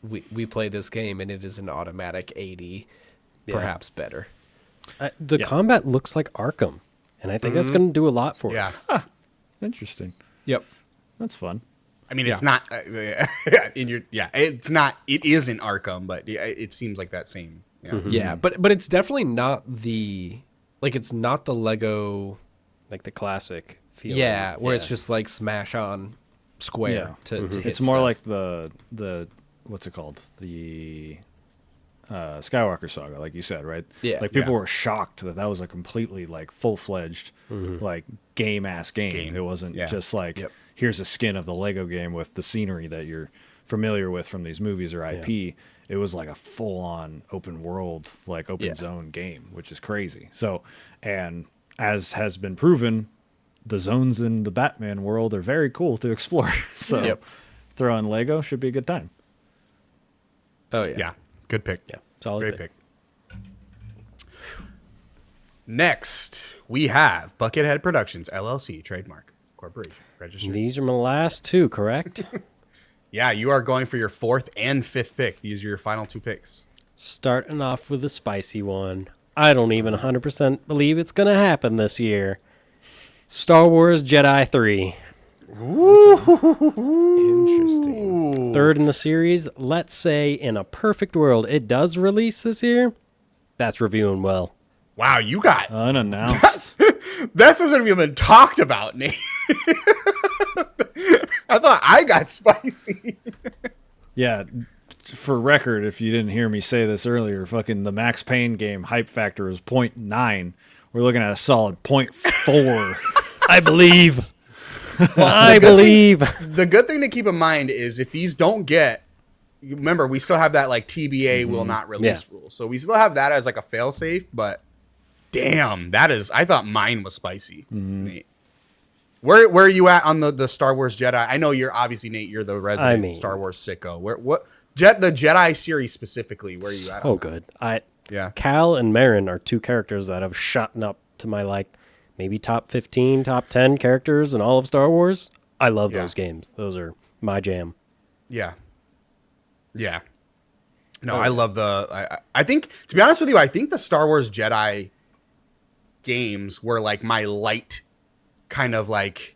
Speaker 3: we play this game and it is an automatic 80, perhaps better.
Speaker 4: The combat looks like Arkham, and I think that's going to do a lot for
Speaker 1: Yeah.
Speaker 4: it.
Speaker 2: Interesting.
Speaker 3: Yep.
Speaker 2: That's fun.
Speaker 1: I mean, it's not it's not. It is in Arkham, but it seems like that same. Yeah.
Speaker 3: Yeah, but it's definitely not it's not the Lego.
Speaker 4: Like the classic feel.
Speaker 3: Yeah, where it's just like smash on square to hit
Speaker 2: It's more
Speaker 3: stuff.
Speaker 2: like the what's it called? The Skywalker Saga, like you said, right?
Speaker 3: Yeah.
Speaker 2: Like people were shocked that was a completely like full-fledged like game. It wasn't just like here's a skin of the Lego game with the scenery that you're familiar with from these movies or IP. It was like a full-on open world, like open zone game, which is crazy. So, and as has been proven, the zones in the Batman world are very cool to explore. So throw in Lego should be a good time.
Speaker 3: Oh yeah.
Speaker 1: Yeah. Good pick.
Speaker 4: Yeah, solid
Speaker 1: Great
Speaker 4: pick.
Speaker 1: pick. Next, we have Buckethead Productions, LLC, trademark, corporation, registered.
Speaker 4: These are my last two, correct?
Speaker 1: Yeah, you are going for your fourth and fifth pick. These are your final two picks.
Speaker 4: Starting off with a spicy one. I don't even 100% believe it's going to happen this year. Star Wars Jedi 3.
Speaker 3: Interesting.
Speaker 4: Third in the series. Let's say in a perfect world it does release this year. That's reviewing well.
Speaker 1: Wow, you got
Speaker 2: Unannounced.
Speaker 1: this hasn't even been talked about, Nate. I thought I got spicy.
Speaker 2: Yeah, for record, if you didn't hear me say this earlier, fucking the Max Payne game hype factor is 0.9. We're looking at a solid 0.4.
Speaker 4: I believe. I believe.
Speaker 1: The good thing to keep in mind is if these don't get, remember we still have that like TBA will not release rule, so we still have that as like a fail safe. But damn, that is. I thought mine was spicy. Nate. Where are you at on the Star Wars Jedi? I know you're obviously Nate. You're the resident Star Wars sicko. The Jedi series specifically? Where are you at?
Speaker 4: Oh, good.
Speaker 1: Yeah.
Speaker 4: Cal and Marin are two characters that have shot up to my maybe top 15, top 10 characters in all of Star Wars. I love those games. Those are my jam.
Speaker 1: Yeah. Yeah. No, I love I think, to be honest with you, I think the Star Wars Jedi games were like my light kind of like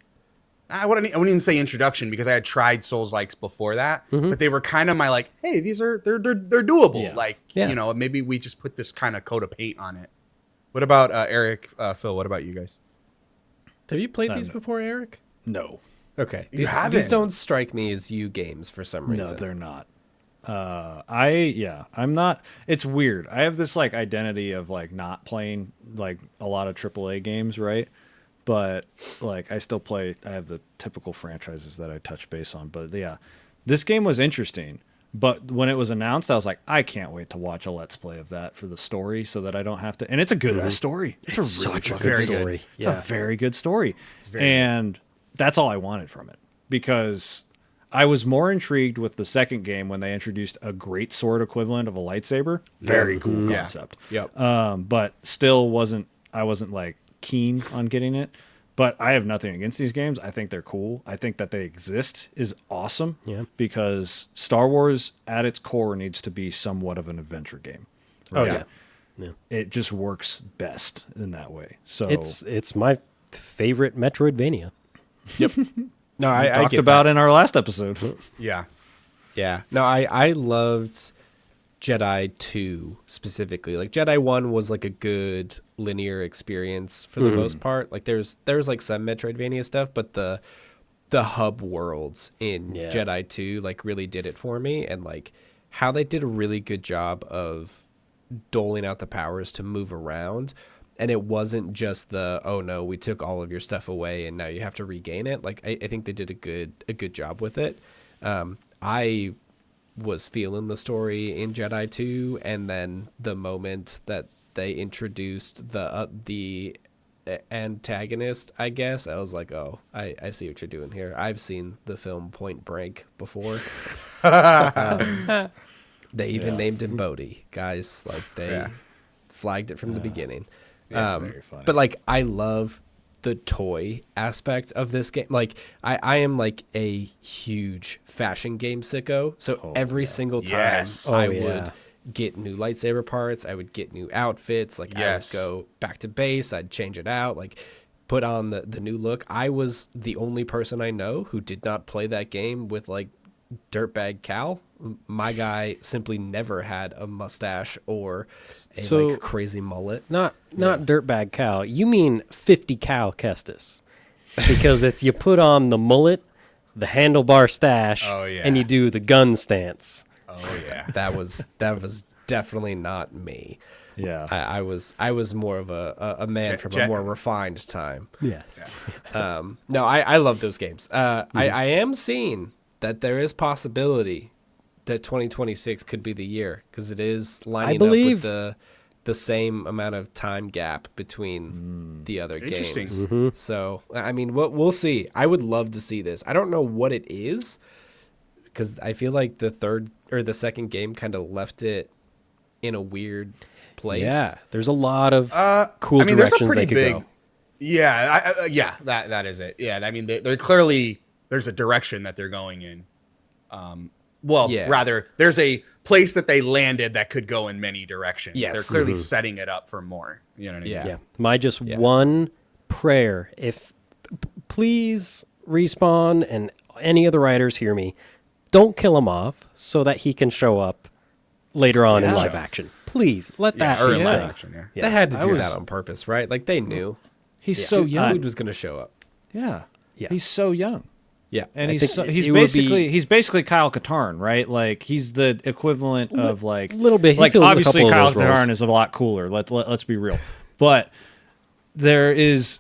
Speaker 1: I wouldn't even say introduction because I had tried Souls-likes before that, but they were kind of my like, hey, they're doable.
Speaker 2: Yeah.
Speaker 1: Like,
Speaker 4: Yeah.
Speaker 1: you know, maybe we just put this kind of coat of paint on it. What about Eric, Phil? What about you guys?
Speaker 3: Have you played these before, Eric?
Speaker 2: No.
Speaker 3: Okay.
Speaker 1: You
Speaker 3: These
Speaker 1: haven't?
Speaker 3: don't strike me as you games for some
Speaker 2: No,
Speaker 3: reason.
Speaker 2: they're not. I'm not. It's weird. I have this like identity of like not playing like a lot of AAA games, right? But like I still play. I have the typical franchises that I touch base on. But yeah, this game was interesting. But when it was announced, I was like, I can't wait to watch a let's play of that for the story, so that I don't have to. And it's a good ass story. It's a really
Speaker 4: such a
Speaker 2: fucking
Speaker 4: good
Speaker 2: good
Speaker 4: story.
Speaker 2: It's
Speaker 4: Yeah.
Speaker 2: a very good story,
Speaker 1: very
Speaker 2: and that's all I wanted from it because I was more intrigued with the second game when they introduced a great sword equivalent of a lightsaber. Very cool
Speaker 1: Yeah.
Speaker 2: concept.
Speaker 3: Yep.
Speaker 2: But still I wasn't like keen on getting it. But I have nothing against these games. I think they're cool. I think that they exist is awesome.
Speaker 4: Yeah.
Speaker 2: Because Star Wars at its core needs to be somewhat of an adventure game.
Speaker 4: Oh
Speaker 1: Yeah.
Speaker 4: yeah.
Speaker 2: It just works best in that way. So
Speaker 4: It's my favorite Metroidvania.
Speaker 3: No,
Speaker 2: we
Speaker 3: I
Speaker 2: talked
Speaker 3: get
Speaker 2: about
Speaker 3: that.
Speaker 2: in our last episode.
Speaker 1: Yeah.
Speaker 3: Yeah. No, I loved Jedi 2 specifically. Like Jedi 1 was like a good linear experience for the most part. Like there's like some Metroidvania stuff, but the hub worlds in
Speaker 4: Yeah.
Speaker 3: Jedi 2 like really did it for me, and like how they did a really good job of doling out the powers to move around. And it wasn't just the, oh no, we took all of your stuff away and now you have to regain it. Like I think they did a good job with it. I was feeling the story in Jedi 2, and then the moment that they introduced the antagonist, I guess, I was like, oh, I see what you're doing here. I've seen the film Point Break before. They even named him Bodhi, guys. Like they flagged it from the beginning.
Speaker 2: Yeah, it's very funny.
Speaker 3: But like I love the toy aspect of this game. Like I am like a huge fashion game sicko. So every single time
Speaker 1: Yes.
Speaker 3: I
Speaker 4: Oh, yeah.
Speaker 3: would get new lightsaber parts, I would get new outfits. Like
Speaker 1: Yes.
Speaker 3: I would go back to base, I'd change it out, like put on the new look. I was the only person I know who did not play that game with like Dirtbag Cal. My guy simply never had a mustache or a
Speaker 4: So-
Speaker 3: like crazy mullet.
Speaker 4: Not Dirtbag Cal. You mean 50 Cal Kestis. Because it's you put on the mullet, the handlebar stash,
Speaker 1: Oh, yeah.
Speaker 4: and you do the gun stance.
Speaker 1: Oh yeah.
Speaker 3: That was definitely not me.
Speaker 2: Yeah.
Speaker 3: I was more of a man from a more refined time.
Speaker 4: Yes.
Speaker 3: No, I love those games. I am seeing that there is possibility that 2026 could be the year, because it is lining
Speaker 4: believe-
Speaker 3: up with the same amount of time gap between the other
Speaker 1: Interesting.
Speaker 3: games. So I mean, we'll see. I would love to see this. I don't know what it is, because I feel like the second game kind of left it in a weird place.
Speaker 4: Yeah. There's a lot of cool
Speaker 1: I mean, there's a
Speaker 4: directions
Speaker 1: pretty
Speaker 4: they could
Speaker 1: big.
Speaker 4: go.
Speaker 1: Yeah, that is it. Yeah, I mean, they're clearly there's a direction that they're going in.
Speaker 3: Yeah.
Speaker 1: Rather, there's a place that they landed that could go in many directions.
Speaker 3: Yes.
Speaker 1: They're clearly setting it up for more. You know what I mean?
Speaker 3: Yeah.
Speaker 4: Yeah. My just one prayer, if please Respawn and any of the writers hear me, don't kill him off so that he can show up later on in
Speaker 2: Yeah.
Speaker 4: live action. Please let that
Speaker 1: Or
Speaker 4: be
Speaker 1: in
Speaker 4: a
Speaker 1: live
Speaker 4: thing.
Speaker 1: action. Yeah.
Speaker 4: Yeah.
Speaker 3: They had to
Speaker 2: I
Speaker 3: do
Speaker 2: was-
Speaker 3: that on purpose, right? Like they knew.
Speaker 2: He's so young.
Speaker 3: Dude was going to show up.
Speaker 2: Yeah.
Speaker 4: Yeah.
Speaker 2: He's so young.
Speaker 3: Yeah.
Speaker 2: And
Speaker 4: I
Speaker 2: he's
Speaker 4: think
Speaker 2: so,
Speaker 4: it
Speaker 2: he's
Speaker 4: would be-
Speaker 2: basically Kyle Katarn, right? Like he's the equivalent of like
Speaker 4: little bit. He
Speaker 2: like
Speaker 4: fills a
Speaker 2: obviously
Speaker 4: couple of
Speaker 2: Kyle
Speaker 4: those roles.
Speaker 2: Katarn is a lot cooler. Let's be real, but there is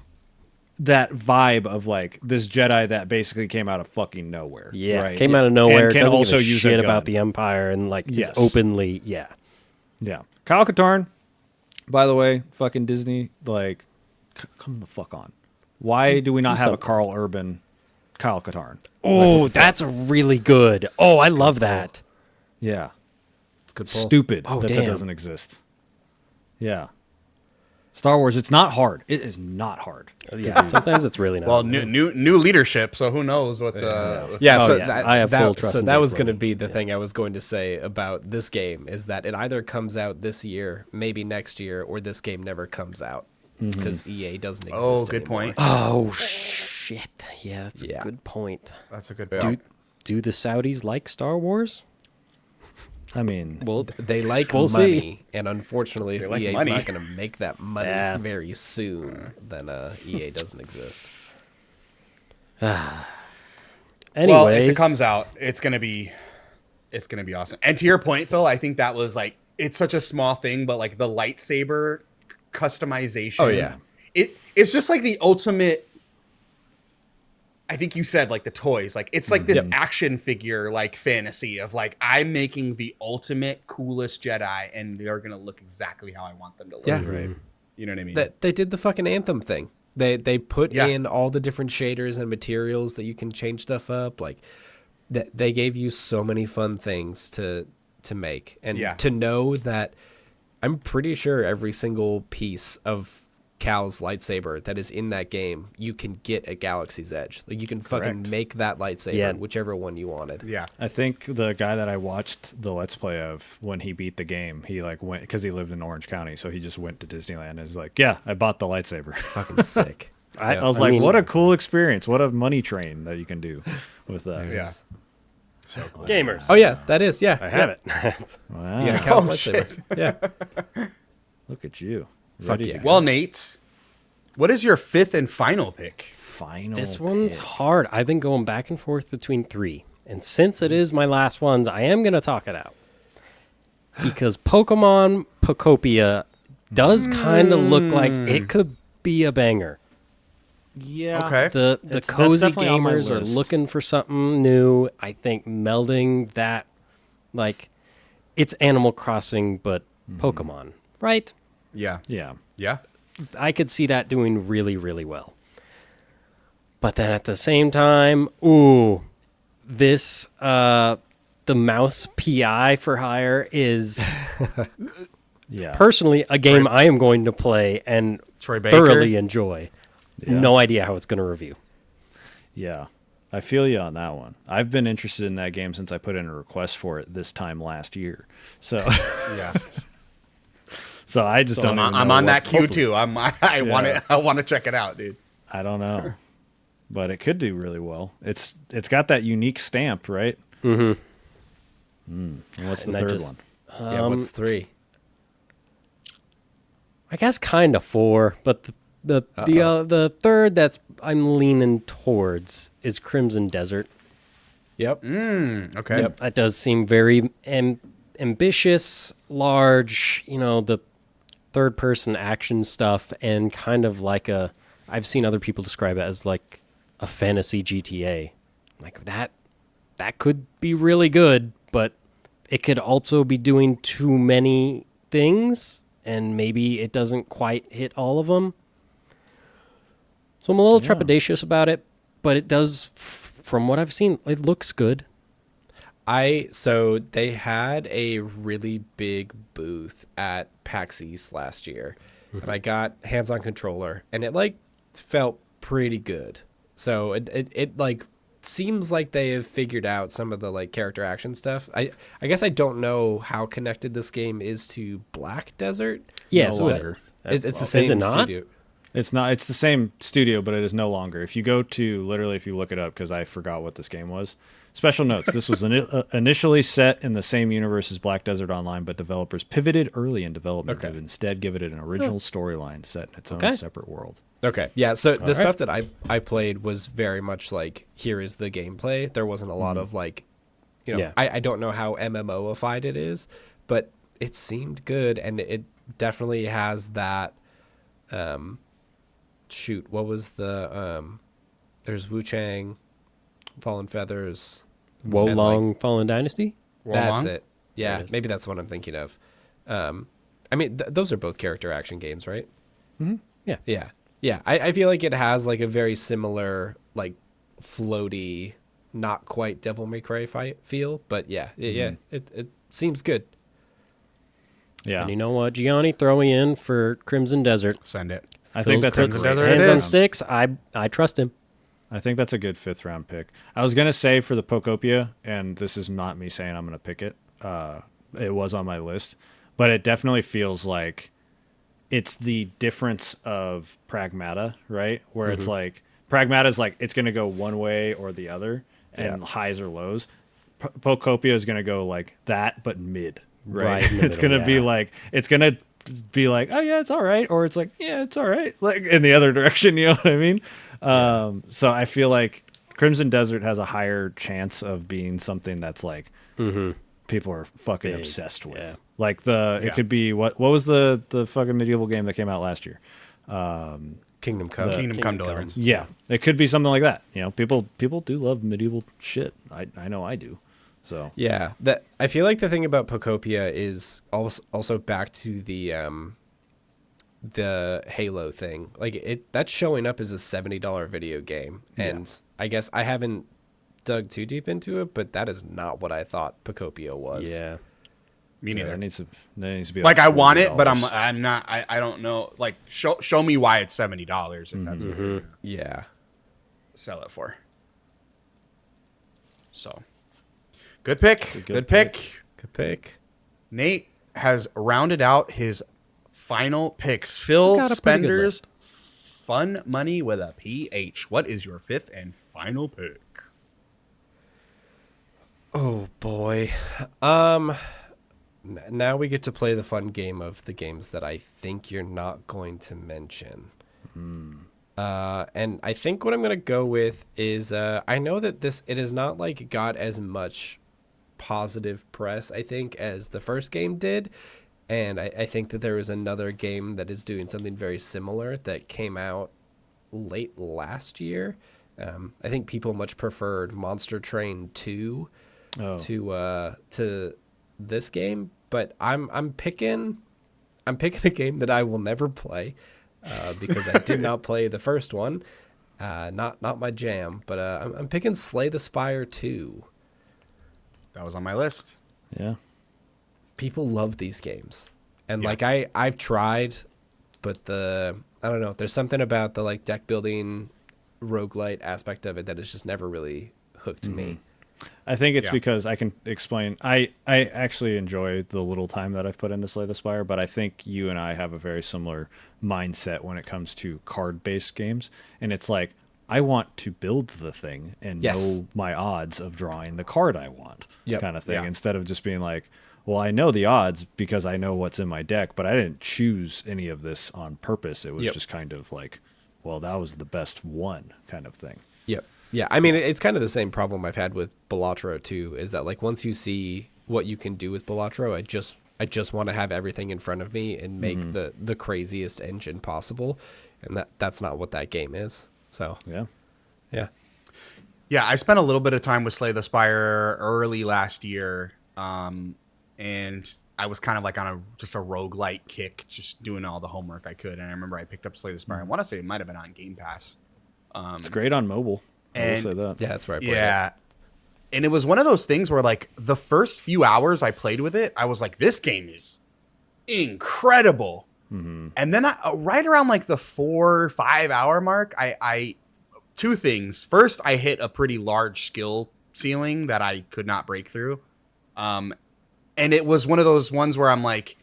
Speaker 2: that vibe of like this Jedi that basically came out of fucking nowhere.
Speaker 4: Yeah,
Speaker 2: right?
Speaker 4: came out of nowhere.
Speaker 2: And can
Speaker 4: doesn't
Speaker 2: also
Speaker 4: give a
Speaker 2: use
Speaker 4: shit
Speaker 2: a
Speaker 4: about
Speaker 2: gun.
Speaker 4: the Empire and like
Speaker 2: Yes.
Speaker 4: is openly. Yeah,
Speaker 2: Yeah, Kyle Katarn. By the way, fucking Disney, like, come the fuck on. Why do we not have a
Speaker 4: something.
Speaker 2: Carl Urban Kyle Katarn?
Speaker 4: Oh, that's really good. Oh, I love that.
Speaker 2: Yeah.
Speaker 3: It's a good pull.
Speaker 2: Stupid
Speaker 4: Oh,
Speaker 2: that
Speaker 4: damn.
Speaker 2: doesn't exist. Yeah. Star Wars, it's not hard. It is not hard.
Speaker 4: Yeah, sometimes it's really not.
Speaker 1: Well, new leadership. So who knows what the
Speaker 3: Yeah,
Speaker 4: Oh,
Speaker 3: so
Speaker 4: yeah.
Speaker 3: that,
Speaker 4: I have
Speaker 3: that,
Speaker 4: full trust
Speaker 3: so
Speaker 4: in
Speaker 3: that
Speaker 4: Dave
Speaker 3: was going to
Speaker 4: Filoni.
Speaker 3: be the thing I was going to say about this game, is that it either comes out this year, maybe next year, or this game never comes out. because EA doesn't exist.
Speaker 1: Oh, good
Speaker 3: anymore.
Speaker 1: point.
Speaker 4: Oh shit! Yeah, that's
Speaker 3: Yeah.
Speaker 4: a good point.
Speaker 1: That's a good
Speaker 3: Yeah.
Speaker 1: point.
Speaker 4: Do the Saudis like Star Wars?
Speaker 2: I mean,
Speaker 4: Well,
Speaker 3: They like
Speaker 4: We'll
Speaker 3: money,
Speaker 4: see.
Speaker 3: and unfortunately, if
Speaker 1: like
Speaker 3: EA's
Speaker 1: money.
Speaker 3: not going to make that money
Speaker 4: Yeah.
Speaker 3: very soon, then EA doesn't exist.
Speaker 4: anyways,
Speaker 1: Well, if it comes out, it's gonna be awesome. And to your point, Phil, I think that was like it's such a small thing, but like the lightsaber customization.
Speaker 3: Oh, yeah.
Speaker 1: It's just like the ultimate. I think you said like the toys, like it's like this action figure like fantasy of like I'm making the ultimate coolest Jedi, and they're gonna look exactly how I want them to look.
Speaker 3: Yeah.
Speaker 2: right.
Speaker 1: You know what I mean?
Speaker 3: That they did the fucking Anthem thing. They put
Speaker 1: Yeah.
Speaker 3: in all the different shaders and materials that you can change stuff up. Like that they gave you so many fun things to make, and
Speaker 1: Yeah.
Speaker 3: to know that I'm pretty sure every single piece of Cal's lightsaber that is in that game you can get at Galaxy's Edge. Like you can fucking
Speaker 2: Correct.
Speaker 3: make that lightsaber,
Speaker 4: Yeah.
Speaker 3: whichever one you wanted.
Speaker 1: Yeah.
Speaker 2: I think the guy that I watched the Let's Play of when he beat the game, he like went because he lived in Orange County, so he just went to Disneyland and was like, "Yeah, I bought the lightsaber."
Speaker 3: Fucking sick.
Speaker 2: I was like, "What a cool experience! What a money train that you can do with that."
Speaker 1: Yeah.
Speaker 4: gamers.
Speaker 3: Oh yeah, that is. Yeah,
Speaker 4: I have it.
Speaker 2: Wow,
Speaker 3: You got Cal's
Speaker 1: Oh,
Speaker 3: lightsaber. Yeah.
Speaker 2: look at you.
Speaker 3: Fuck
Speaker 2: Ready to
Speaker 3: yeah.
Speaker 2: go.
Speaker 1: Well, Nate, what is your fifth and final pick?
Speaker 2: Final.
Speaker 4: This one's
Speaker 2: pick.
Speaker 4: hard. I've been going back and forth between three. And since it is my last ones, I am going to talk it out. Because Pokemon Pokopia does kind of look like it could be a banger.
Speaker 2: Yeah.
Speaker 1: Okay.
Speaker 4: The
Speaker 2: That's
Speaker 4: cozy
Speaker 2: definitely on my
Speaker 4: gamers are
Speaker 2: list.
Speaker 4: looking for something new. I think melding that, like, it's Animal Crossing, but Pokemon, right?
Speaker 1: Yeah.
Speaker 2: Yeah.
Speaker 1: Yeah.
Speaker 4: I could see that doing really, really well. But then at the same time, ooh, this the mouse PI for hire is
Speaker 2: Yeah.
Speaker 4: personally a game I am going to play and
Speaker 1: Troy Baker.
Speaker 4: thoroughly enjoy.
Speaker 2: Yeah.
Speaker 4: No idea how it's going to review.
Speaker 2: Yeah. I feel you on that one. I've been interested in that game since I put in a request for it this time last year. So,
Speaker 1: Yeah.
Speaker 2: so I just don't. even
Speaker 1: I'm
Speaker 2: know
Speaker 1: on
Speaker 2: what-
Speaker 1: that queue
Speaker 2: hopefully-
Speaker 1: too. I want
Speaker 2: Yeah.
Speaker 1: to. I want to check it out, dude.
Speaker 2: I don't know, but it could do really well. It's got that unique stamp, right? Mm-hmm. And what's the
Speaker 4: And I
Speaker 2: third
Speaker 4: just-
Speaker 2: one?
Speaker 3: Yeah. What's 3?
Speaker 4: I guess kind of 4, but the third that's I'm leaning towards is Crimson Desert.
Speaker 3: Yep.
Speaker 1: Okay.
Speaker 3: Yep.
Speaker 4: That does seem very ambitious, large, the third person action stuff, and kind of like I've seen other people describe it as like a fantasy GTA. Like that could be really good, but it could also be doing too many things, and maybe it doesn't quite hit all of them. So I'm a little trepidatious about it, but it does, from what I've seen, it looks good.
Speaker 3: So they had a really big booth at PAX East last year, and I got hands-on controller, and it like felt pretty good. So it like seems like they have figured out some of the like character action stuff. I guess I don't know how connected this game is to Black Desert.
Speaker 4: Yeah,
Speaker 2: No
Speaker 4: it's
Speaker 2: longer.
Speaker 3: It's the
Speaker 4: Is
Speaker 3: same
Speaker 4: it not?
Speaker 3: studio.
Speaker 2: It's not. It's the same studio, but it is no longer. If you go to literally, if you look it up, because I forgot what this game was. Special notes: this was initially set in the same universe as Black Desert Online, but developers pivoted early in development to instead give it an original storyline set in its own separate world.
Speaker 3: Okay. Yeah. So the
Speaker 4: right.
Speaker 3: stuff that I played was very much like, here is the gameplay. There wasn't a lot of like,
Speaker 4: Yeah.
Speaker 3: I don't know how MMO-ified it is, but it seemed good, and it definitely has that. Shoot, what was the there's Wu Chang, Fallen Feathers.
Speaker 4: Wo
Speaker 3: and,
Speaker 4: Long Fallen Dynasty?
Speaker 3: That's
Speaker 1: Wolong?
Speaker 3: it. Yeah,
Speaker 4: There it is.
Speaker 3: maybe that's what I'm thinking of. I mean, those are both character action games, right?
Speaker 4: Yeah.
Speaker 3: Yeah. Yeah. I feel like it has like a very similar, like floaty, not quite Devil May Cry feel, but yeah, it seems good.
Speaker 2: Yeah,
Speaker 4: And you know what, Gianni, throw me in for Crimson Desert.
Speaker 1: Send it.
Speaker 2: I think that's
Speaker 4: Phil's
Speaker 2: a
Speaker 4: puts
Speaker 2: great
Speaker 1: Desert it
Speaker 4: hands on
Speaker 1: is.
Speaker 4: sticks. I trust him.
Speaker 2: I think that's a good 5th round pick. I was gonna say for the Pokopia, and this is not me saying I'm gonna pick it. It was on my list, but it definitely feels like it's the difference of Pragmata, right? Where it's like Pragmata is like it's going to go one way or the other, and highs or lows. Pocopia is going to go like that, but mid, right?
Speaker 4: Right in the
Speaker 2: It's going to
Speaker 4: middle,
Speaker 2: be
Speaker 4: yeah.
Speaker 2: like it's going to be like, oh yeah, it's all right, or it's like, yeah, it's all right, like in the other direction. You know what I mean? So I feel like Crimson Desert has a higher chance of being something that's like people are fucking
Speaker 4: Big,
Speaker 2: obsessed with.
Speaker 4: yeah.
Speaker 2: Like it
Speaker 1: Yeah.
Speaker 2: could be what was the fucking medieval game that came out last year?
Speaker 3: Kingdom Come.
Speaker 1: Kingdom Come Deliverance.
Speaker 2: Yeah, it could be something like that. You know, people do love medieval shit. I know I do. So
Speaker 3: Yeah, that I feel like the thing about Pocopia is also back to the Halo thing. Like that's showing up as a $70 video game, and I guess I haven't dug too deep into it, but that is not what I thought Pocopia was.
Speaker 4: Yeah.
Speaker 1: Me
Speaker 2: yeah,
Speaker 1: neither.
Speaker 2: that needs to be
Speaker 1: Like I want it, but
Speaker 2: $40.
Speaker 1: I'm not. I don't know. Like show me why it's $70 if that's what you're gonna
Speaker 3: Yeah.
Speaker 1: sell it for. So, good pick. Good pick.
Speaker 3: Good pick.
Speaker 1: Nate has rounded out his final picks. Phil
Speaker 4: got a pretty good
Speaker 1: Spender's fun money with a PH. What is your fifth and final pick?
Speaker 3: Oh boy. Now we get to play the fun game of the games that I think you're not going to mention. And I think what I'm going to go with is I know that it has not like got as much positive press, I think, as the first game did. And I think that there is another game that is doing something very similar that came out late last year. I think people much preferred Monster Train 2 to this game, but I'm picking a game that I will never play because I did not play the first one. Not my jam, but I'm picking Slay the Spire 2.
Speaker 1: That was on my list.
Speaker 2: Yeah.
Speaker 3: People love these games, and
Speaker 1: Yeah.
Speaker 3: like I've tried, but I don't know, there's something about the like deck building roguelite aspect of it that has just never really hooked me.
Speaker 2: I think it's
Speaker 1: Yeah.
Speaker 2: because I can explain. I actually enjoy the little time that I've put into Slay the Spire, but I think you and I have a very similar mindset when it comes to card-based games. And it's like, I want to build the thing and
Speaker 3: Yes.
Speaker 2: know my odds of drawing the card I want,
Speaker 3: Yep.
Speaker 2: kind of thing,
Speaker 1: Yeah.
Speaker 2: instead of just being like, well, I know the odds because I know what's in my deck, but I didn't choose any of this on purpose. It was
Speaker 3: Yep.
Speaker 2: just kind of like, well, that was the best one kind of thing.
Speaker 3: Yep. Yeah, I mean, it's kind of the same problem I've had with Balatro too, is that like once you see what you can do with Balatro, I just want to have everything in front of me and make the craziest engine possible, and that's not what that game is. So,
Speaker 2: Yeah.
Speaker 3: yeah.
Speaker 1: Yeah, I spent a little bit of time with Slay the Spire early last year, and I was kind of like on just a roguelite kick, just doing all the homework I could. And I remember I picked up Slay the Spire. I want to say it might have been on Game Pass.
Speaker 2: It's great on mobile. I will
Speaker 1: And-
Speaker 2: say that.
Speaker 3: Yeah, that's where I played
Speaker 1: Yeah. And it was one of those things where like the first few hours I played with it, I was like, this game is incredible. And then right around like the 4 or 5 hour mark, I two things. First, I hit a pretty large skill ceiling that I could not break through. And it was one of those ones where I'm like,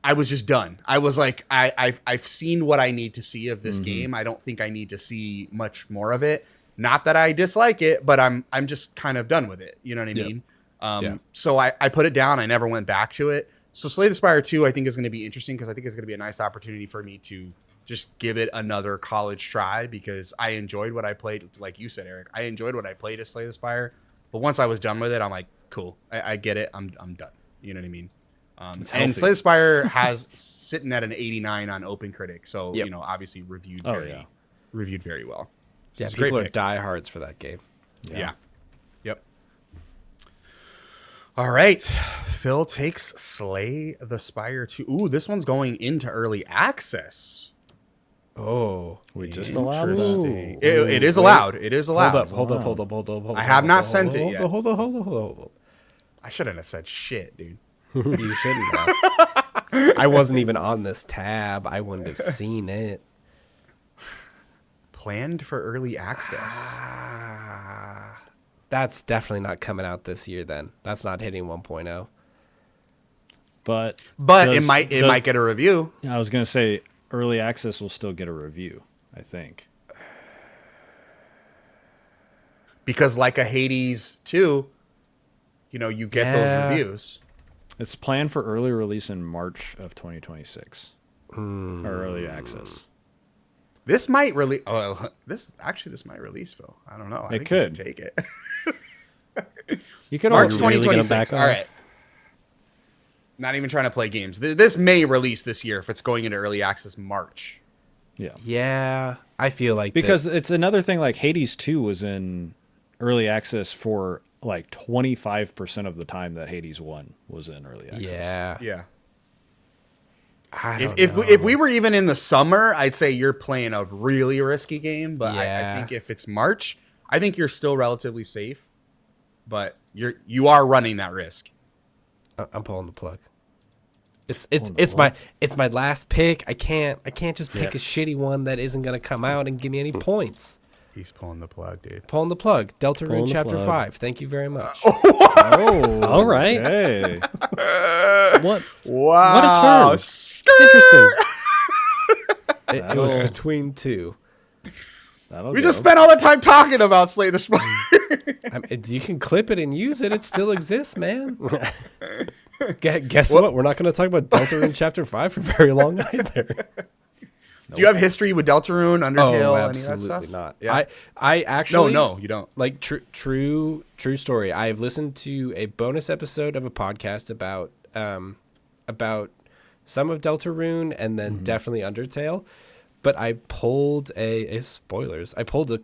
Speaker 1: I was just done. I was like, I've seen what I need to see of this game. I don't think I need to see much more of it. Not that I dislike it, but I'm just kind of done with it. You know what I
Speaker 3: Yep.
Speaker 1: mean?
Speaker 3: Yeah.
Speaker 1: So I put it down. I never went back to it. So Slay the Spire 2, I think is going to be interesting because I think it's going to be a nice opportunity for me to just give it another college try because I enjoyed what I played. Like you said, Eric, I enjoyed what I played as Slay the Spire. But once I was done with it, I'm like, cool. I get it. I'm done. You know what I mean?
Speaker 2: It's
Speaker 1: And
Speaker 2: healthy.
Speaker 1: Slay the Spire has sitting at an 89 on OpenCritic. So,
Speaker 3: Yep.
Speaker 1: you know, obviously reviewed
Speaker 2: Oh,
Speaker 1: very,
Speaker 2: yeah.
Speaker 1: reviewed very well.
Speaker 3: Yeah,
Speaker 1: It's a great
Speaker 3: people are
Speaker 1: pick.
Speaker 3: diehards for that game.
Speaker 1: Yeah. Yep. All right. Phil takes Slay the Spire 2. Ooh, this one's going into early access.
Speaker 3: Oh,
Speaker 2: We just allowed that.
Speaker 1: Interesting. It is allowed. It is allowed.
Speaker 3: hold up.
Speaker 1: I have not sent it yet.
Speaker 3: Hold on.
Speaker 1: I shouldn't have said shit, dude.
Speaker 3: You shouldn't have. I wasn't even on this tab. I wouldn't have seen it.
Speaker 1: Planned for early access.
Speaker 3: That's definitely not coming out this year then. That's not hitting 1.0.
Speaker 2: But
Speaker 1: it might get a review.
Speaker 2: I was gonna say early access will still get a review, I think.
Speaker 1: Because like a Hades 2, you get those reviews.
Speaker 2: It's planned for early release in March of 2026. Or early access.
Speaker 1: This might release. Oh, this might release, Phil. I don't know. I think
Speaker 2: could.
Speaker 1: you should take it.
Speaker 2: You could
Speaker 1: March
Speaker 2: already-
Speaker 1: 2026.
Speaker 4: back
Speaker 1: All
Speaker 4: off?
Speaker 1: right. Not even trying to play games. This may release this year if it's going into early access March.
Speaker 2: Yeah.
Speaker 3: Yeah, I feel like
Speaker 2: Because it's another thing, like Hades 2 was in early access for like 25% of the time that Hades 1 was in early access.
Speaker 1: Yeah.
Speaker 3: I don't
Speaker 1: If
Speaker 3: know.
Speaker 1: if we were even in the summer, I'd say you're playing a really risky game. But I
Speaker 3: Yeah.
Speaker 1: think if it's March, I think you're still relatively safe. But you are running that risk.
Speaker 3: I'm pulling the plug. It's my last pick. I can't just pick a shitty one that isn't gonna come out and give me any points.
Speaker 1: He's pulling the plug, dude.
Speaker 3: Pulling the plug. Deltarune
Speaker 4: Pulling the
Speaker 3: Chapter
Speaker 4: plug.
Speaker 3: 5. Thank you very much.
Speaker 2: Oh,
Speaker 4: All right.
Speaker 2: okay.
Speaker 4: What?
Speaker 1: Wow.
Speaker 4: What a turn. Interesting.
Speaker 3: It was between two.
Speaker 2: That'll
Speaker 1: We
Speaker 2: go.
Speaker 1: just spent all the time talking about Slay the Spire.
Speaker 3: You can clip it and use it. It still exists, man. Guess what? We're not going to talk about Deltarune Chapter 5 for very long either.
Speaker 1: Do you have history with Deltarune, Undertale,
Speaker 3: Oh,
Speaker 1: any of that
Speaker 3: absolutely
Speaker 1: stuff?
Speaker 3: not.
Speaker 1: Yeah.
Speaker 3: I actually
Speaker 1: No, you don't.
Speaker 3: like true story. I've listened to a bonus episode of a podcast about some of Deltarune and then definitely Undertale. But I pulled spoilers. I pulled a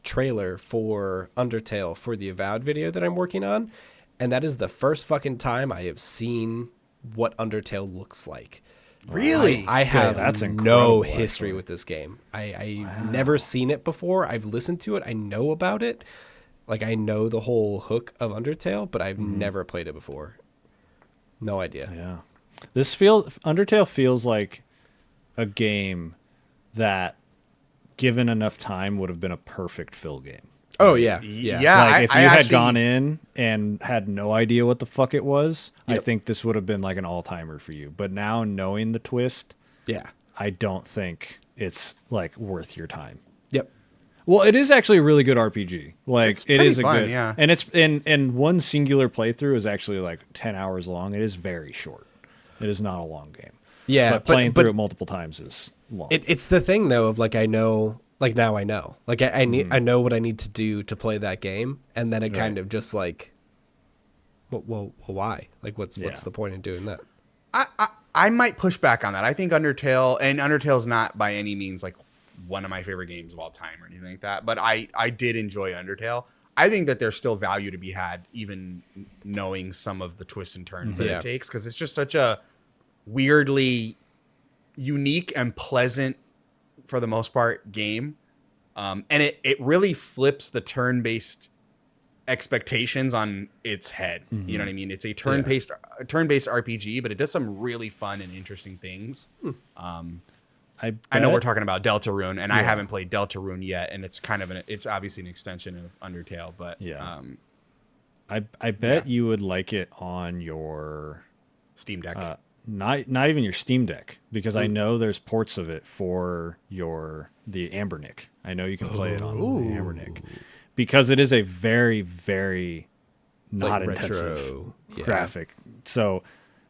Speaker 3: trailer for Undertale for the Avowed video that I'm working on, and that is the first fucking time I have seen what Undertale looks like.
Speaker 1: Really?
Speaker 3: I have
Speaker 2: that's
Speaker 3: no
Speaker 2: incredible,
Speaker 3: history
Speaker 2: actually.
Speaker 3: with this game. I never seen it before. I've listened to it. I know about it. Like, I know the whole hook of Undertale, but I've never played it before. No idea.
Speaker 2: Yeah. Undertale feels like a game that, given enough time, would have been a perfect Phil game.
Speaker 3: Oh, yeah.
Speaker 1: Yeah.
Speaker 2: Like if you
Speaker 1: I
Speaker 2: had
Speaker 1: actually-
Speaker 2: gone in and had no idea what the fuck it was, I
Speaker 3: Yep.
Speaker 2: think this would have been like an all-timer for you. But now knowing the twist,
Speaker 3: Yeah.
Speaker 2: I don't think it's like worth your time.
Speaker 3: Yep.
Speaker 2: Well, it is actually a really good RPG. Like
Speaker 1: It's
Speaker 2: it
Speaker 1: pretty
Speaker 2: is a
Speaker 1: fun,
Speaker 2: good,
Speaker 1: yeah.
Speaker 2: and it's and one singular playthrough is actually like 10 hours long. It is very short. It is not a long game.
Speaker 3: Yeah.
Speaker 2: But playing through it multiple times is long.
Speaker 3: It's the thing, though, of like, I know, like, now I know. Like, I know what I need to do to play that game. And then it kind of just like, well, why? Like, what's the point in doing that?
Speaker 1: I might push back on that. I think Undertale's not by any means like one of my favorite games of all time or anything like that. But I did enjoy Undertale. I think that there's still value to be had, even knowing some of the twists and turns that
Speaker 3: Yeah.
Speaker 1: it takes, because it's just such a weirdly unique and pleasant, for the most part, game. And it really flips the turn-based expectations on its head. You know what I mean? It's a turn-based RPG, but it does some really fun and interesting things. I know we're talking about Deltarune, and I haven't played Deltarune yet, and it's kind of it's obviously an extension of Undertale, but
Speaker 2: Yeah. I bet you would like it on your
Speaker 1: Steam Deck.
Speaker 2: not even your Steam Deck, because I know there's ports of it for the Ambernick. I know you can play it on the Ambernick, because it is a very, very not
Speaker 3: Like
Speaker 2: intensive
Speaker 3: retro, yeah.
Speaker 2: graphic. So,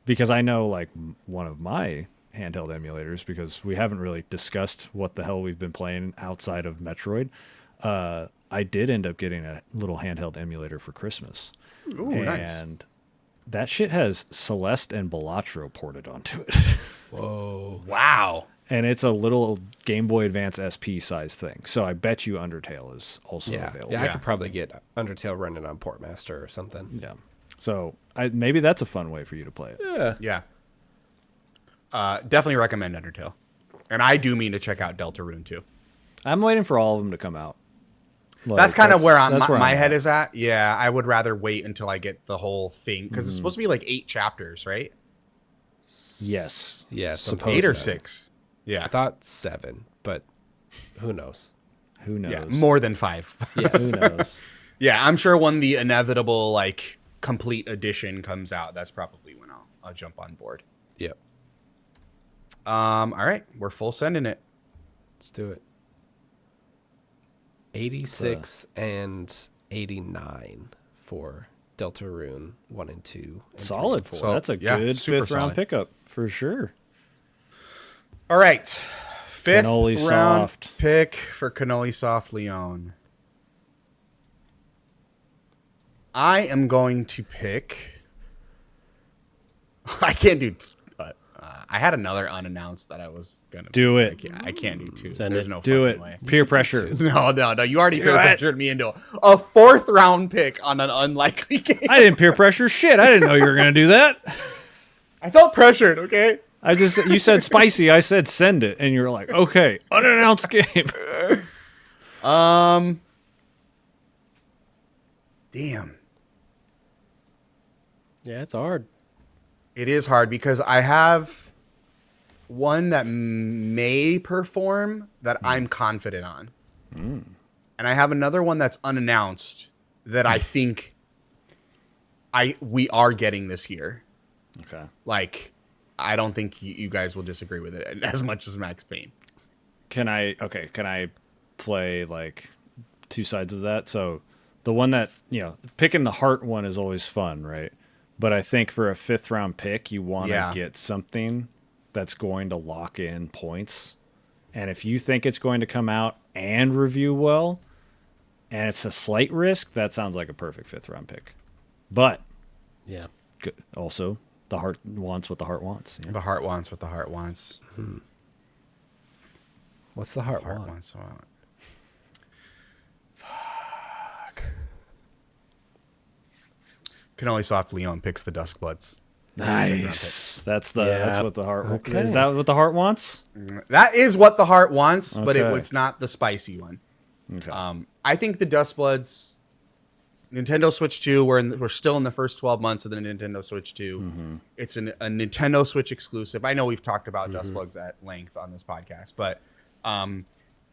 Speaker 2: because I know like one of my handheld emulators, because we haven't really discussed what the hell we've been playing outside of Metroid. I did end up getting a little handheld emulator for Christmas.
Speaker 1: Ooh, nice.
Speaker 2: And that shit has Celeste and Balatro ported onto it.
Speaker 3: Whoa.
Speaker 1: Wow.
Speaker 2: And it's a little Game Boy Advance SP size thing. So I bet you Undertale is also
Speaker 3: Yeah.
Speaker 2: available.
Speaker 3: Yeah, I could probably get Undertale running on Portmaster or something.
Speaker 2: Yeah. So maybe that's a fun way for you to play it.
Speaker 3: Yeah.
Speaker 1: Yeah. Definitely recommend Undertale. And I do mean to check out Deltarune too.
Speaker 2: I'm waiting for all of them to come out. Like,
Speaker 1: That's kind of where
Speaker 2: that's
Speaker 1: my
Speaker 2: I'm
Speaker 1: head
Speaker 2: at.
Speaker 1: is at. Yeah, I would rather wait until I get the whole thing, because it's supposed to be like 8 chapters, right?
Speaker 2: Yes.
Speaker 3: Yeah,
Speaker 2: Supposed
Speaker 1: 8 or
Speaker 2: to.
Speaker 1: 6. Yeah.
Speaker 3: I thought 7, but who knows?
Speaker 2: Who knows?
Speaker 1: Yeah, more than 5.
Speaker 2: Who knows?
Speaker 1: Yeah, I'm sure when the inevitable like complete edition comes out, that's probably when I'll jump on board.
Speaker 3: Yep.
Speaker 1: All right, we're full sending it.
Speaker 3: Let's do it. 86 and 89 for Deltarune 1 and 2. And
Speaker 2: Solid.
Speaker 3: 3 and 4.
Speaker 1: So,
Speaker 2: That's a
Speaker 1: yeah,
Speaker 2: good
Speaker 1: super
Speaker 2: fifth round
Speaker 1: solid.
Speaker 2: pickup for sure.
Speaker 1: All right, fifth
Speaker 2: Cannoli
Speaker 1: round
Speaker 2: Soft.
Speaker 1: pick for Cannoli Soft Leon. I am going to pick. I can't do. But I had another unannounced that I was gonna
Speaker 2: Do it.
Speaker 1: I can't do two.
Speaker 4: Send
Speaker 1: There's
Speaker 4: it.
Speaker 1: no
Speaker 2: Do
Speaker 1: fucking
Speaker 2: it.
Speaker 1: way.
Speaker 2: Peer pressure.
Speaker 1: No. You already
Speaker 2: Do
Speaker 1: peer
Speaker 2: it.
Speaker 1: pressured me into a fourth round pick on an unlikely game.
Speaker 2: I didn't peer pressure shit. I didn't know you were gonna do that.
Speaker 1: I felt pressured. Okay.
Speaker 2: You said spicy. I said send it, and you were like, okay, unannounced game.
Speaker 1: Damn.
Speaker 4: Yeah, it's hard.
Speaker 1: It is hard because I have one that may perform that I'm confident on. And I have another one that's unannounced that I think we are getting this year.
Speaker 2: Okay.
Speaker 1: Like, I don't think you guys will disagree with it as much as Max Payne.
Speaker 2: Can I play like two sides of that? So the one that, picking the heart one is always fun, right? But I think for a fifth round pick, you want to get something that's going to lock in points. And if you think it's going to come out and review well, and it's a slight risk, that sounds like a perfect fifth round pick. But
Speaker 4: Yeah.
Speaker 2: good. Also, the heart wants what the heart wants. Yeah.
Speaker 1: The heart wants what the heart wants.
Speaker 3: What's the heart,
Speaker 1: Heart
Speaker 3: want?
Speaker 1: wants what. Cannoli Soft Leon picks the Duskbloods.
Speaker 2: Nice. That's
Speaker 4: Yeah.
Speaker 2: what the heart
Speaker 3: Okay.
Speaker 2: Is that what the heart wants?
Speaker 1: That is what the heart wants, but
Speaker 2: Okay.
Speaker 1: it's not the spicy one.
Speaker 2: Okay.
Speaker 1: I think the Duskbloods, Nintendo Switch 2, we're still in the first 12 months of the Nintendo Switch 2. It's a Nintendo Switch exclusive. I know we've talked about Duskbloods at length on this podcast, but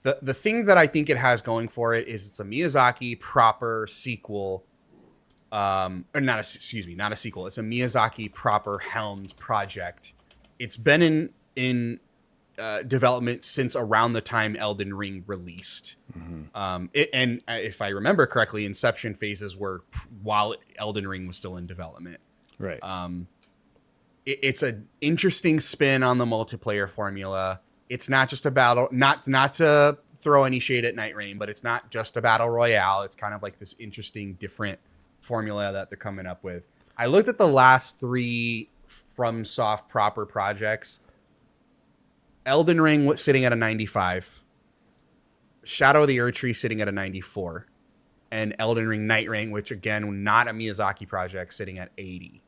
Speaker 1: the thing that I think it has going for it is it's a Miyazaki proper sequel. Or not a sequel. It's a Miyazaki proper helmed project. It's been in development since around the time Elden Ring released. And if I remember correctly, Inception phases were while Elden Ring was still in development.
Speaker 2: Right.
Speaker 1: It's an interesting spin on the multiplayer formula. It's not just a battle, not to throw any shade at Night Rain, but it's not just a battle royale. It's kind of like this interesting, different formula that they're coming up with. I looked at the last 3 FromSoft proper projects. Elden Ring was sitting at a 95. Shadow of the Erdtree sitting at a 94. And Elden Ring Night Rain, which again, not a Miyazaki project, sitting at 80.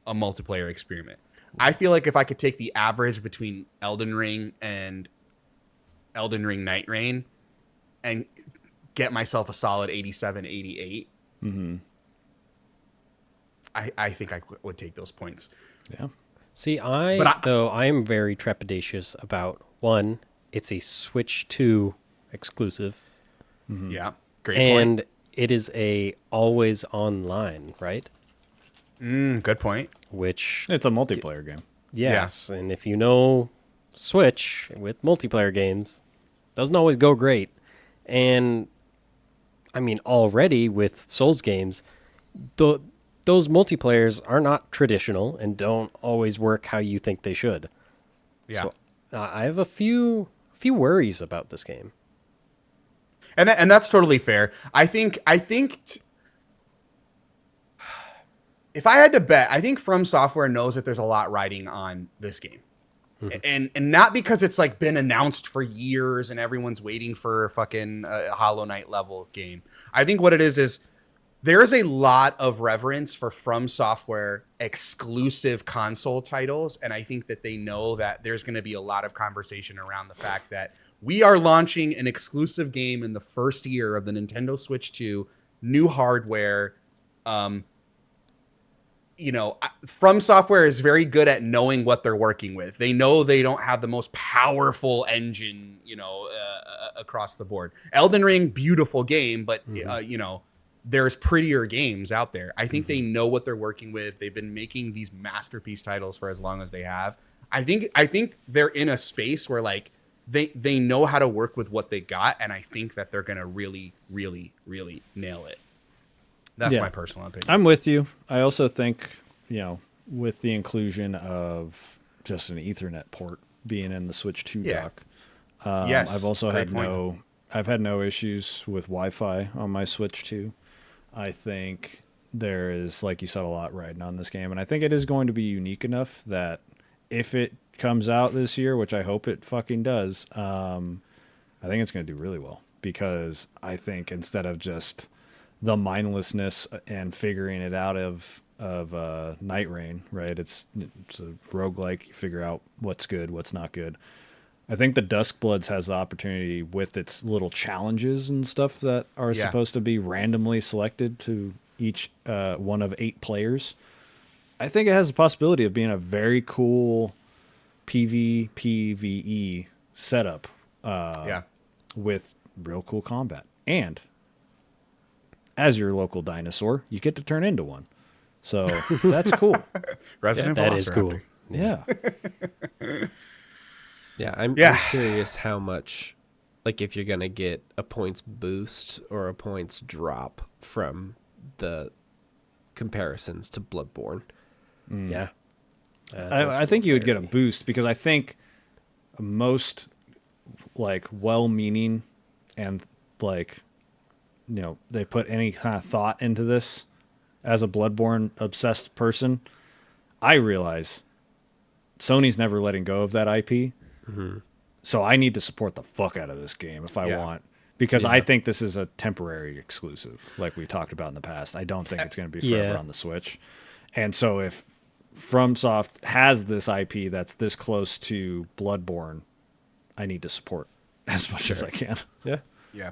Speaker 1: A multiplayer experiment. I feel like if I could take the average between Elden Ring and Elden Ring Night Rain and get myself a solid 87, 88, I think I would take those points.
Speaker 2: Yeah.
Speaker 4: See, I am very trepidatious about one. It's a Switch 2 exclusive,
Speaker 1: Yeah, great
Speaker 4: and
Speaker 1: point.
Speaker 4: it is a always online, right?
Speaker 1: Good point.
Speaker 4: Which
Speaker 2: It's a multiplayer game.
Speaker 4: yes, and if you know Switch with multiplayer games, doesn't always go great. And I mean, already with Souls games, those multiplayers are not traditional and don't always work how you think they should.
Speaker 1: Yeah.
Speaker 4: So I have a few worries about this game.
Speaker 1: And that's totally fair. I think if I had to bet, I think From Software knows that there's a lot riding on this game. And not because it's like been announced for years and everyone's waiting for a fucking Hollow Knight level game. I think what it is there's a lot of reverence for From Software exclusive console titles, and I think that they know that there's going to be a lot of conversation around the fact that we are launching an exclusive game in the first year of the Nintendo Switch 2, new hardware. From Software is very good at knowing what they're working with. They know they don't have the most powerful engine, across the board. Elden Ring, beautiful game, but there's prettier games out there. I think they know what they're working with. They've been making these masterpiece titles for as long as they have. I think they're in a space where like they know how to work with what they got, and I think that they're gonna really, really, really nail it. That's my personal opinion.
Speaker 2: I'm with you. I also think, with the inclusion of just an Ethernet port being in the Switch 2 dock,
Speaker 1: yes,
Speaker 2: I've also had no issues with Wi-Fi on my Switch 2. I think there is, like you said, a lot riding on this game, and I think it is going to be unique enough that if it comes out this year, which I hope it fucking does, I think it's going to do really well, because I think instead of just the mindlessness and figuring it out of Night Rain, right? It's a roguelike. You figure out what's good, what's not good. I think the Duskbloods has the opportunity with its little challenges and stuff that are supposed to be randomly selected to each one of 8 players. I think it has the possibility of being a very cool PvE setup with real cool combat. And as your local dinosaur, you get to turn into one. So that's cool.
Speaker 1: Resident
Speaker 4: That is cool.
Speaker 2: Yeah.
Speaker 3: Yeah, I'm curious how much, like, if you're going to get a points boost or a points drop from the comparisons to Bloodborne.
Speaker 4: Yeah.
Speaker 2: I think you would get a boost, because I think most, like, well-meaning and, like, they put any kind of thought into this as a Bloodborne-obsessed person. I realize Sony's never letting go of that IP. Mm-hmm. So I need to support the fuck out of this game if I want, because I think this is a temporary exclusive, like we talked about in the past. I don't think it's going to be forever on the Switch. And so if FromSoft has this IP that's this close to Bloodborne, I need to support as much as I can.
Speaker 3: Yeah.
Speaker 1: Yeah.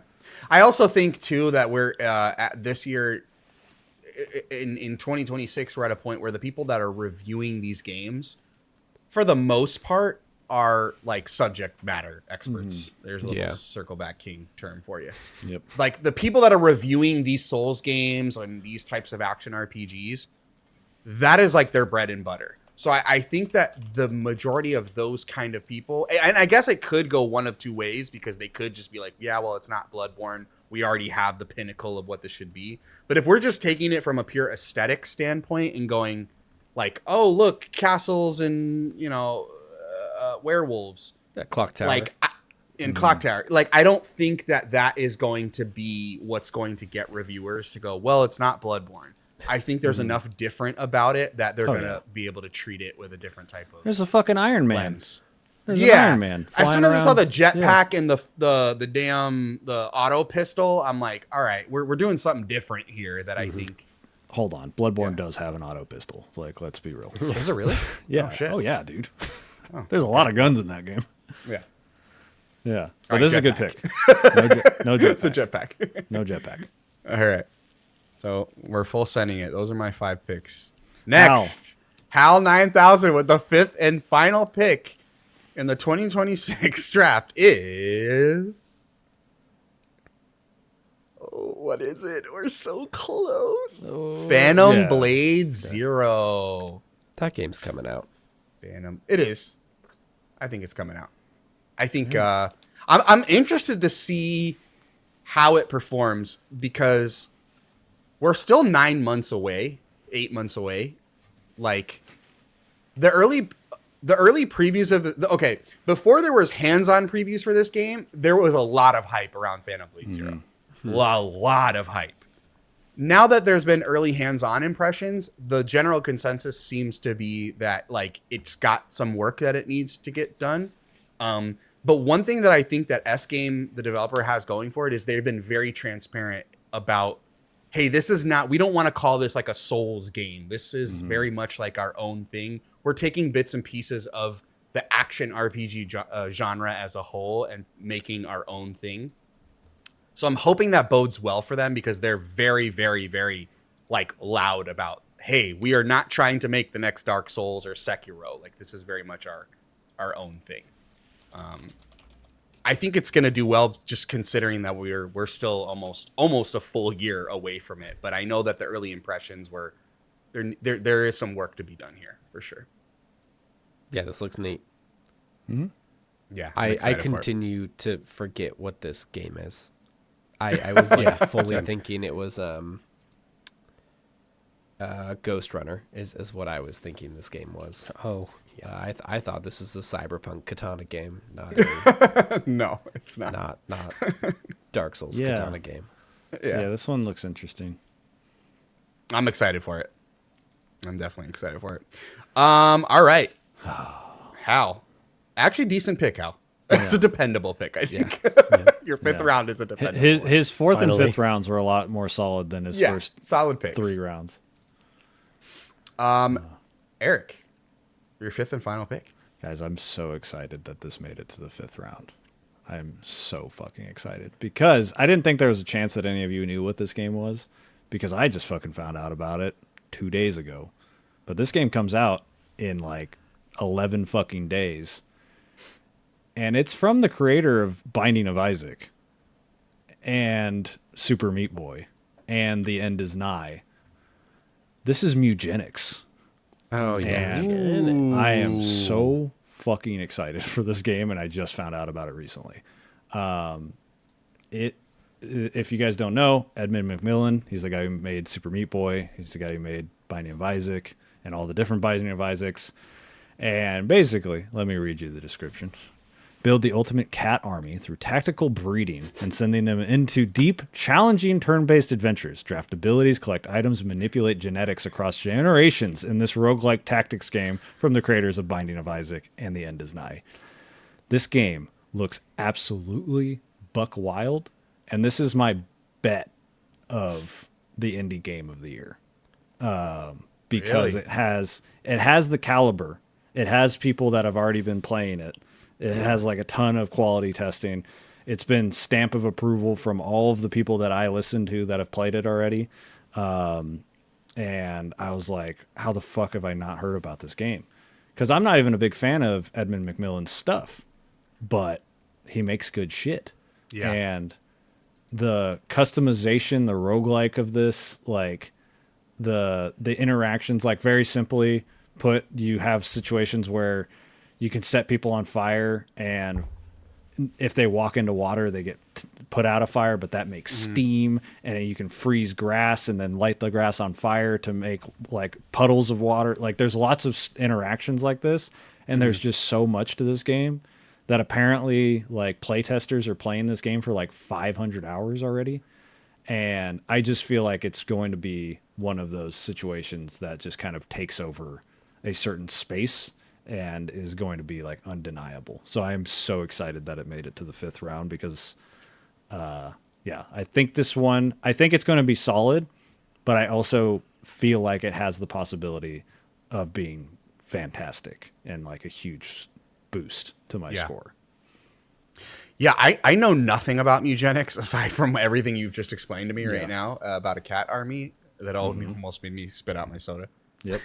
Speaker 1: I also think, too, that we're at this year, in 2026, we're at a point where the people that are reviewing these games, for the most part, are like subject matter experts. There's a little circle back king term for you.
Speaker 2: Yep.
Speaker 1: Like the people that are reviewing these Souls games and these types of action RPGs, that is like their bread and butter. So I think that the majority of those kind of people, and I guess it could go one of two ways, because they could just be like, yeah, well, it's not Bloodborne. We already have the pinnacle of what this should be. But if we're just taking it from a pure aesthetic standpoint and going like, oh, look, castles and, werewolves.
Speaker 3: That Clock Tower.
Speaker 1: Like, Clock Tower. Like, I don't think that is going to be what's going to get reviewers to go, well, it's not Bloodborne. I think there's enough different about it that they're going to be able to treat it with a different type of
Speaker 2: There's a fucking Iron Man.
Speaker 1: lens.
Speaker 2: There's an Iron Man.
Speaker 1: As soon as I saw the
Speaker 2: flying
Speaker 1: jetpack and the auto pistol, I'm like, all right, we're doing something different here that I think.
Speaker 2: Hold on. Bloodborne does have an auto pistol. Like, let's be real.
Speaker 1: Is it really?
Speaker 2: Yeah.
Speaker 1: Oh, shit.
Speaker 2: Oh, yeah, dude. There's a lot of guns in that game.
Speaker 1: Yeah.
Speaker 2: Yeah. But
Speaker 1: right,
Speaker 2: this is a good
Speaker 1: jetpack.
Speaker 2: pick. No jetpack.
Speaker 1: The jetpack.
Speaker 2: No jetpack.
Speaker 1: All right. So we're full sending it. Those are my 5 picks. Next, Hal 9000 with the 5th and final pick in the 2026 draft is. Oh, what is it? We're so close. Phantom Blade Zero.
Speaker 3: That game's coming out.
Speaker 1: Phantom. It is. I think it's coming out. I think I'm interested to see how it performs, because we're still 9 months away, 8 months away. Like the early previews of okay, before there was hands-on previews for this game, there was a lot of hype around Phantom Blade Zero. A lot of hype. Now that there's been early hands-on impressions, the general consensus seems to be that like it's got some work that it needs to get done. But one thing that I think that S-Game, the developer, has going for it is they've been very transparent about, hey, this is not, we don't want to call this like a Souls game. This is very much like our own thing. We're taking bits and pieces of the action RPG genre as a whole and making our own thing. So I'm hoping that bodes well for them, because they're very, very, very like loud about, hey, we are not trying to make the next Dark Souls or Sekiro. Like, this is very much our own thing. I think it's going to do well, just considering that we're still almost a full year away from it. But I know that the early impressions were there is some work to be done here for sure.
Speaker 3: Yeah, this looks neat.
Speaker 1: Yeah,
Speaker 3: I
Speaker 1: I'm excited for it.
Speaker 3: continue to forget what this game is. I was like fully thinking it was Ghost Runner is what I was thinking this game was.
Speaker 4: Oh,
Speaker 3: I thought this was a cyberpunk Katana game, not a,
Speaker 1: No, it's not.
Speaker 3: not Dark Souls
Speaker 2: Yeah.
Speaker 3: Katana game.
Speaker 2: Yeah, this one looks interesting.
Speaker 1: I'm excited for it. I'm definitely excited for it. All right. Hal. Actually, decent pick, Hal. It's a dependable pick, I think. Your fifth round is a dependable one.
Speaker 2: His fourth
Speaker 4: Finally.
Speaker 2: and fifth rounds were a lot more solid than his first
Speaker 1: solid picks.
Speaker 2: 3 rounds.
Speaker 1: Eric, your fifth and final pick.
Speaker 2: Guys, I'm so excited that this made it to the 5th round. I'm so fucking excited because I didn't think there was a chance that any of you knew what this game was because I just fucking found out about it 2 days ago. But this game comes out in like 11 fucking days. And it's from the creator of Binding of Isaac and Super Meat Boy and The End Is Nigh. This is Mugenics.
Speaker 3: Oh yeah.
Speaker 2: And I am so fucking excited for this game, and I just found out about it recently. If you guys don't know, Edmund McMillan, he's the guy who made Super Meat Boy. He's the guy who made Binding of Isaac and all the different Binding of Isaacs. And basically, let me read you the description. Build the ultimate cat army through tactical breeding and sending them into deep, challenging turn-based adventures. Draft abilities, collect items, and manipulate genetics across generations in this roguelike tactics game from the creators of Binding of Isaac and The End Is Nigh. This game looks absolutely buck wild, and this is my bet of the indie game of the year. Because
Speaker 1: Really?
Speaker 2: it has the caliber. It has people that have already been playing it. It has like a ton of quality testing. It's been stamp of approval from all of the people that I listened to that have played it already. And I was like, how the fuck have I not heard about this game? Because I'm not even a big fan of Edmund McMillan's stuff, but he makes good shit.
Speaker 1: Yeah.
Speaker 2: And the customization, the roguelike of this, like the interactions, like very simply put, you have situations where you can set people on fire, and if they walk into water, they get put out of fire, but that makes steam, and you can freeze grass and then light the grass on fire to make like puddles of water. Like there's lots of interactions like this, and there's just so much to this game that apparently like playtesters are playing this game for like 500 hours already. And I just feel like it's going to be one of those situations that just kind of takes over a certain space and is going to be like undeniable. So I am so excited that it made it to the 5th round because, I think it's going to be solid, but I also feel like it has the possibility of being fantastic and like a huge boost to my score.
Speaker 1: Yeah, I know nothing about Mugenics aside from everything you've just explained to me right now about a cat army that almost made me spit out my soda.
Speaker 2: Yep.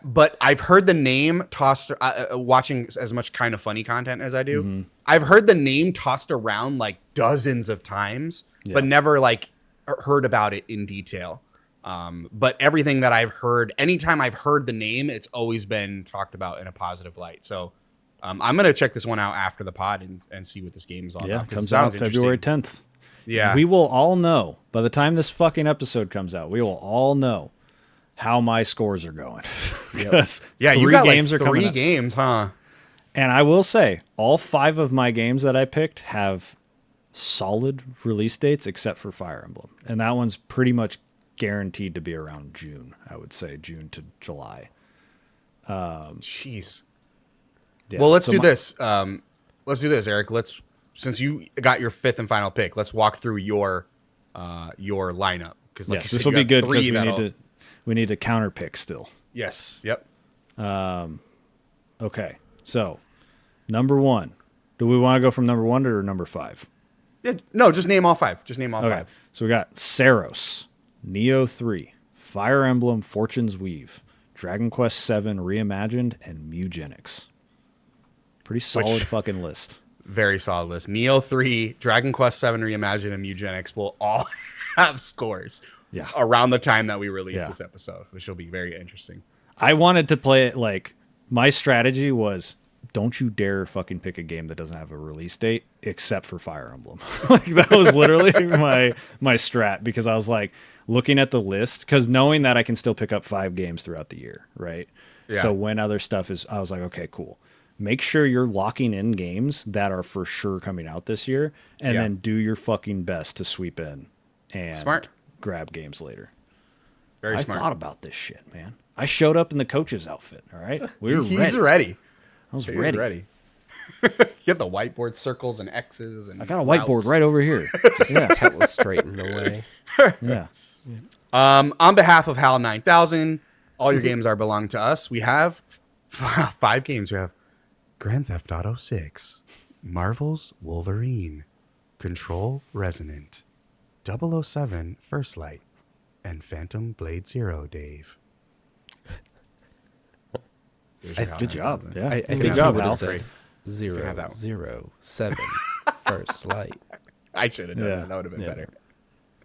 Speaker 1: But I've heard the name tossed, watching as much kind of funny content as I do. I've heard the name tossed around like dozens of times, but never like heard about it in detail. But everything that I've heard, anytime I've heard the name, it's always been talked about in a positive light. So I'm going to check this one out after the pod and see what this game is all about.
Speaker 2: Yeah, comes out February 10th.
Speaker 1: Yeah.
Speaker 2: We will all know, by the time this fucking episode comes out, we will all know how my scores are going. Because
Speaker 1: Yeah, you
Speaker 2: 3
Speaker 1: got
Speaker 2: games
Speaker 1: like
Speaker 2: are coming
Speaker 1: 3
Speaker 2: up.
Speaker 1: games, huh?
Speaker 2: And I will say, all 5 of my games that I picked have solid release dates except for Fire Emblem. And that one's pretty much guaranteed to be around June, I would say, June to July.
Speaker 1: Jeez.
Speaker 2: Yeah.
Speaker 1: Well, let's
Speaker 2: So
Speaker 1: do
Speaker 2: my-
Speaker 1: this. Let's do this, Eric. Since you got your 5th and final pick, let's walk through your lineup. Because like
Speaker 2: Yes,
Speaker 1: you
Speaker 2: this
Speaker 1: said,
Speaker 2: will
Speaker 1: you
Speaker 2: be
Speaker 1: have
Speaker 2: good
Speaker 1: 3
Speaker 2: because we need to counterpick still.
Speaker 1: Yes. Yep.
Speaker 2: Okay, so number 1. Do we want to go from number 1 to number 5?
Speaker 1: Yeah, no, just name all 5. Just name all
Speaker 2: Okay,
Speaker 1: 5.
Speaker 2: so we got Saros, Neo 3, Fire Emblem Fortune's Weave, Dragon Quest VII Reimagined, and Mugenics. Pretty solid fucking list.
Speaker 1: Very solid list. Neo 3, Dragon Quest 7 Reimagined, and Eugenics will all have scores around the time that we release this episode, which will be very interesting.
Speaker 2: I wanted to play it like, my strategy was, don't you dare fucking pick a game that doesn't have a release date except for Fire Emblem. Like that was literally my strat, because I was like looking at the list, because knowing that I can still pick up 5 games throughout the year, right? Yeah. So when other stuff is, I was like, okay, cool. Make sure you're locking in games that are for sure coming out this year, and then do your fucking best to sweep in and grab games later.
Speaker 1: Very smart.
Speaker 2: I thought about this shit, man. I showed up in the coach's outfit, all right? We were ready.
Speaker 1: He's ready.
Speaker 2: I was ready.
Speaker 1: You have the whiteboard circles and X's, and
Speaker 2: I got a whiteboard right over here.
Speaker 3: Just telestrating away.
Speaker 2: Yeah.
Speaker 1: On behalf of HAL 9000, all your games are belong to us. We have 5 games. We have Grand Theft Auto 6, Marvel's Wolverine, Control Resonant, 007 First Light, and Phantom Blade Zero, Dave.
Speaker 2: Good job. Yeah.
Speaker 3: I think
Speaker 2: good job,
Speaker 3: would
Speaker 2: Hal.
Speaker 3: have said 007 First Light.
Speaker 1: I should have done that. That would have been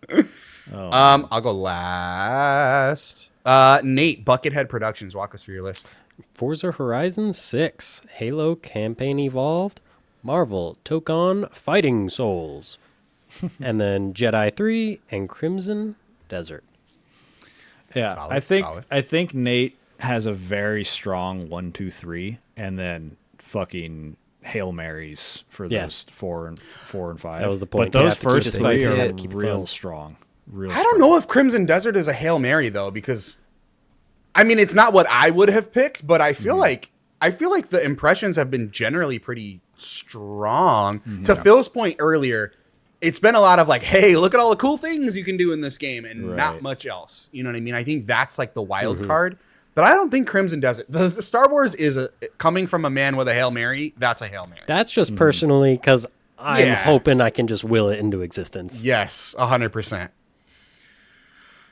Speaker 1: better. I'll go last. Nate, Buckethead Productions, walk us through your list.
Speaker 4: Forza Horizon 6, Halo Campaign Evolved, Marvel Tokon Fighting Souls, and then Jedi 3 and Crimson Desert.
Speaker 2: Yeah,
Speaker 1: Solid.
Speaker 2: I think Nate has a very strong 1, 2, 3, and then fucking Hail Marys for those 4 and 5.
Speaker 4: That was the point.
Speaker 2: But
Speaker 4: You
Speaker 2: those
Speaker 4: have to keep
Speaker 2: first
Speaker 4: it
Speaker 2: 3
Speaker 4: spicy,
Speaker 2: are
Speaker 4: keep it
Speaker 2: real
Speaker 4: fun.
Speaker 2: strong.
Speaker 1: I don't know if Crimson Desert is a Hail Mary though, because I mean it's not what I would have picked, but I feel like the impressions have been generally pretty strong. To Phil's point earlier, it's been a lot of like, hey, look at all the cool things you can do in this game, and not much else. You know what I mean? I think that's like the wild card. But I don't think Crimson Desert. The Star Wars is coming from a man with a Hail Mary. That's a Hail Mary.
Speaker 4: That's just personally because I'm hoping I can just will it into existence.
Speaker 1: Yes, 100%.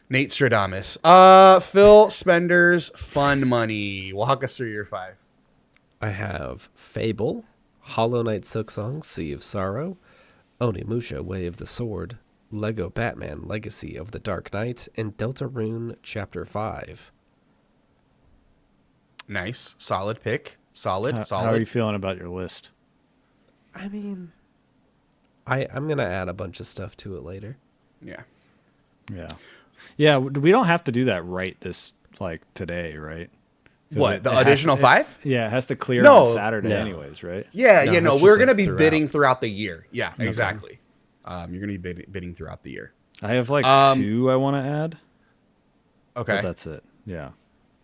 Speaker 1: Nate Stradamus. Phil Spender's Fun Money. Walk us through your 5.
Speaker 3: I have Fable, Hollow Knight Silksong, Sea of Sorrow, Onimusha, Way of the Sword, Lego Batman, Legacy of the Dark Knight, and Deltarune Chapter 5.
Speaker 1: Nice. Solid pick. Solid.
Speaker 2: How are you feeling about your list?
Speaker 3: I mean, I'm going to add a bunch of stuff to it later.
Speaker 1: Yeah.
Speaker 2: Yeah, we don't have to do that right this, like, today, right?
Speaker 1: What, the additional 5?
Speaker 2: Yeah, it has to clear on Saturday anyways, right?
Speaker 1: Yeah,
Speaker 3: No,
Speaker 1: we're going to
Speaker 3: like
Speaker 1: be
Speaker 3: throughout.
Speaker 1: bidding throughout the year. Yeah, exactly. You're going to be bidding throughout the year.
Speaker 2: I have, like, 2 I want to add.
Speaker 1: Okay.
Speaker 2: But that's it. Yeah.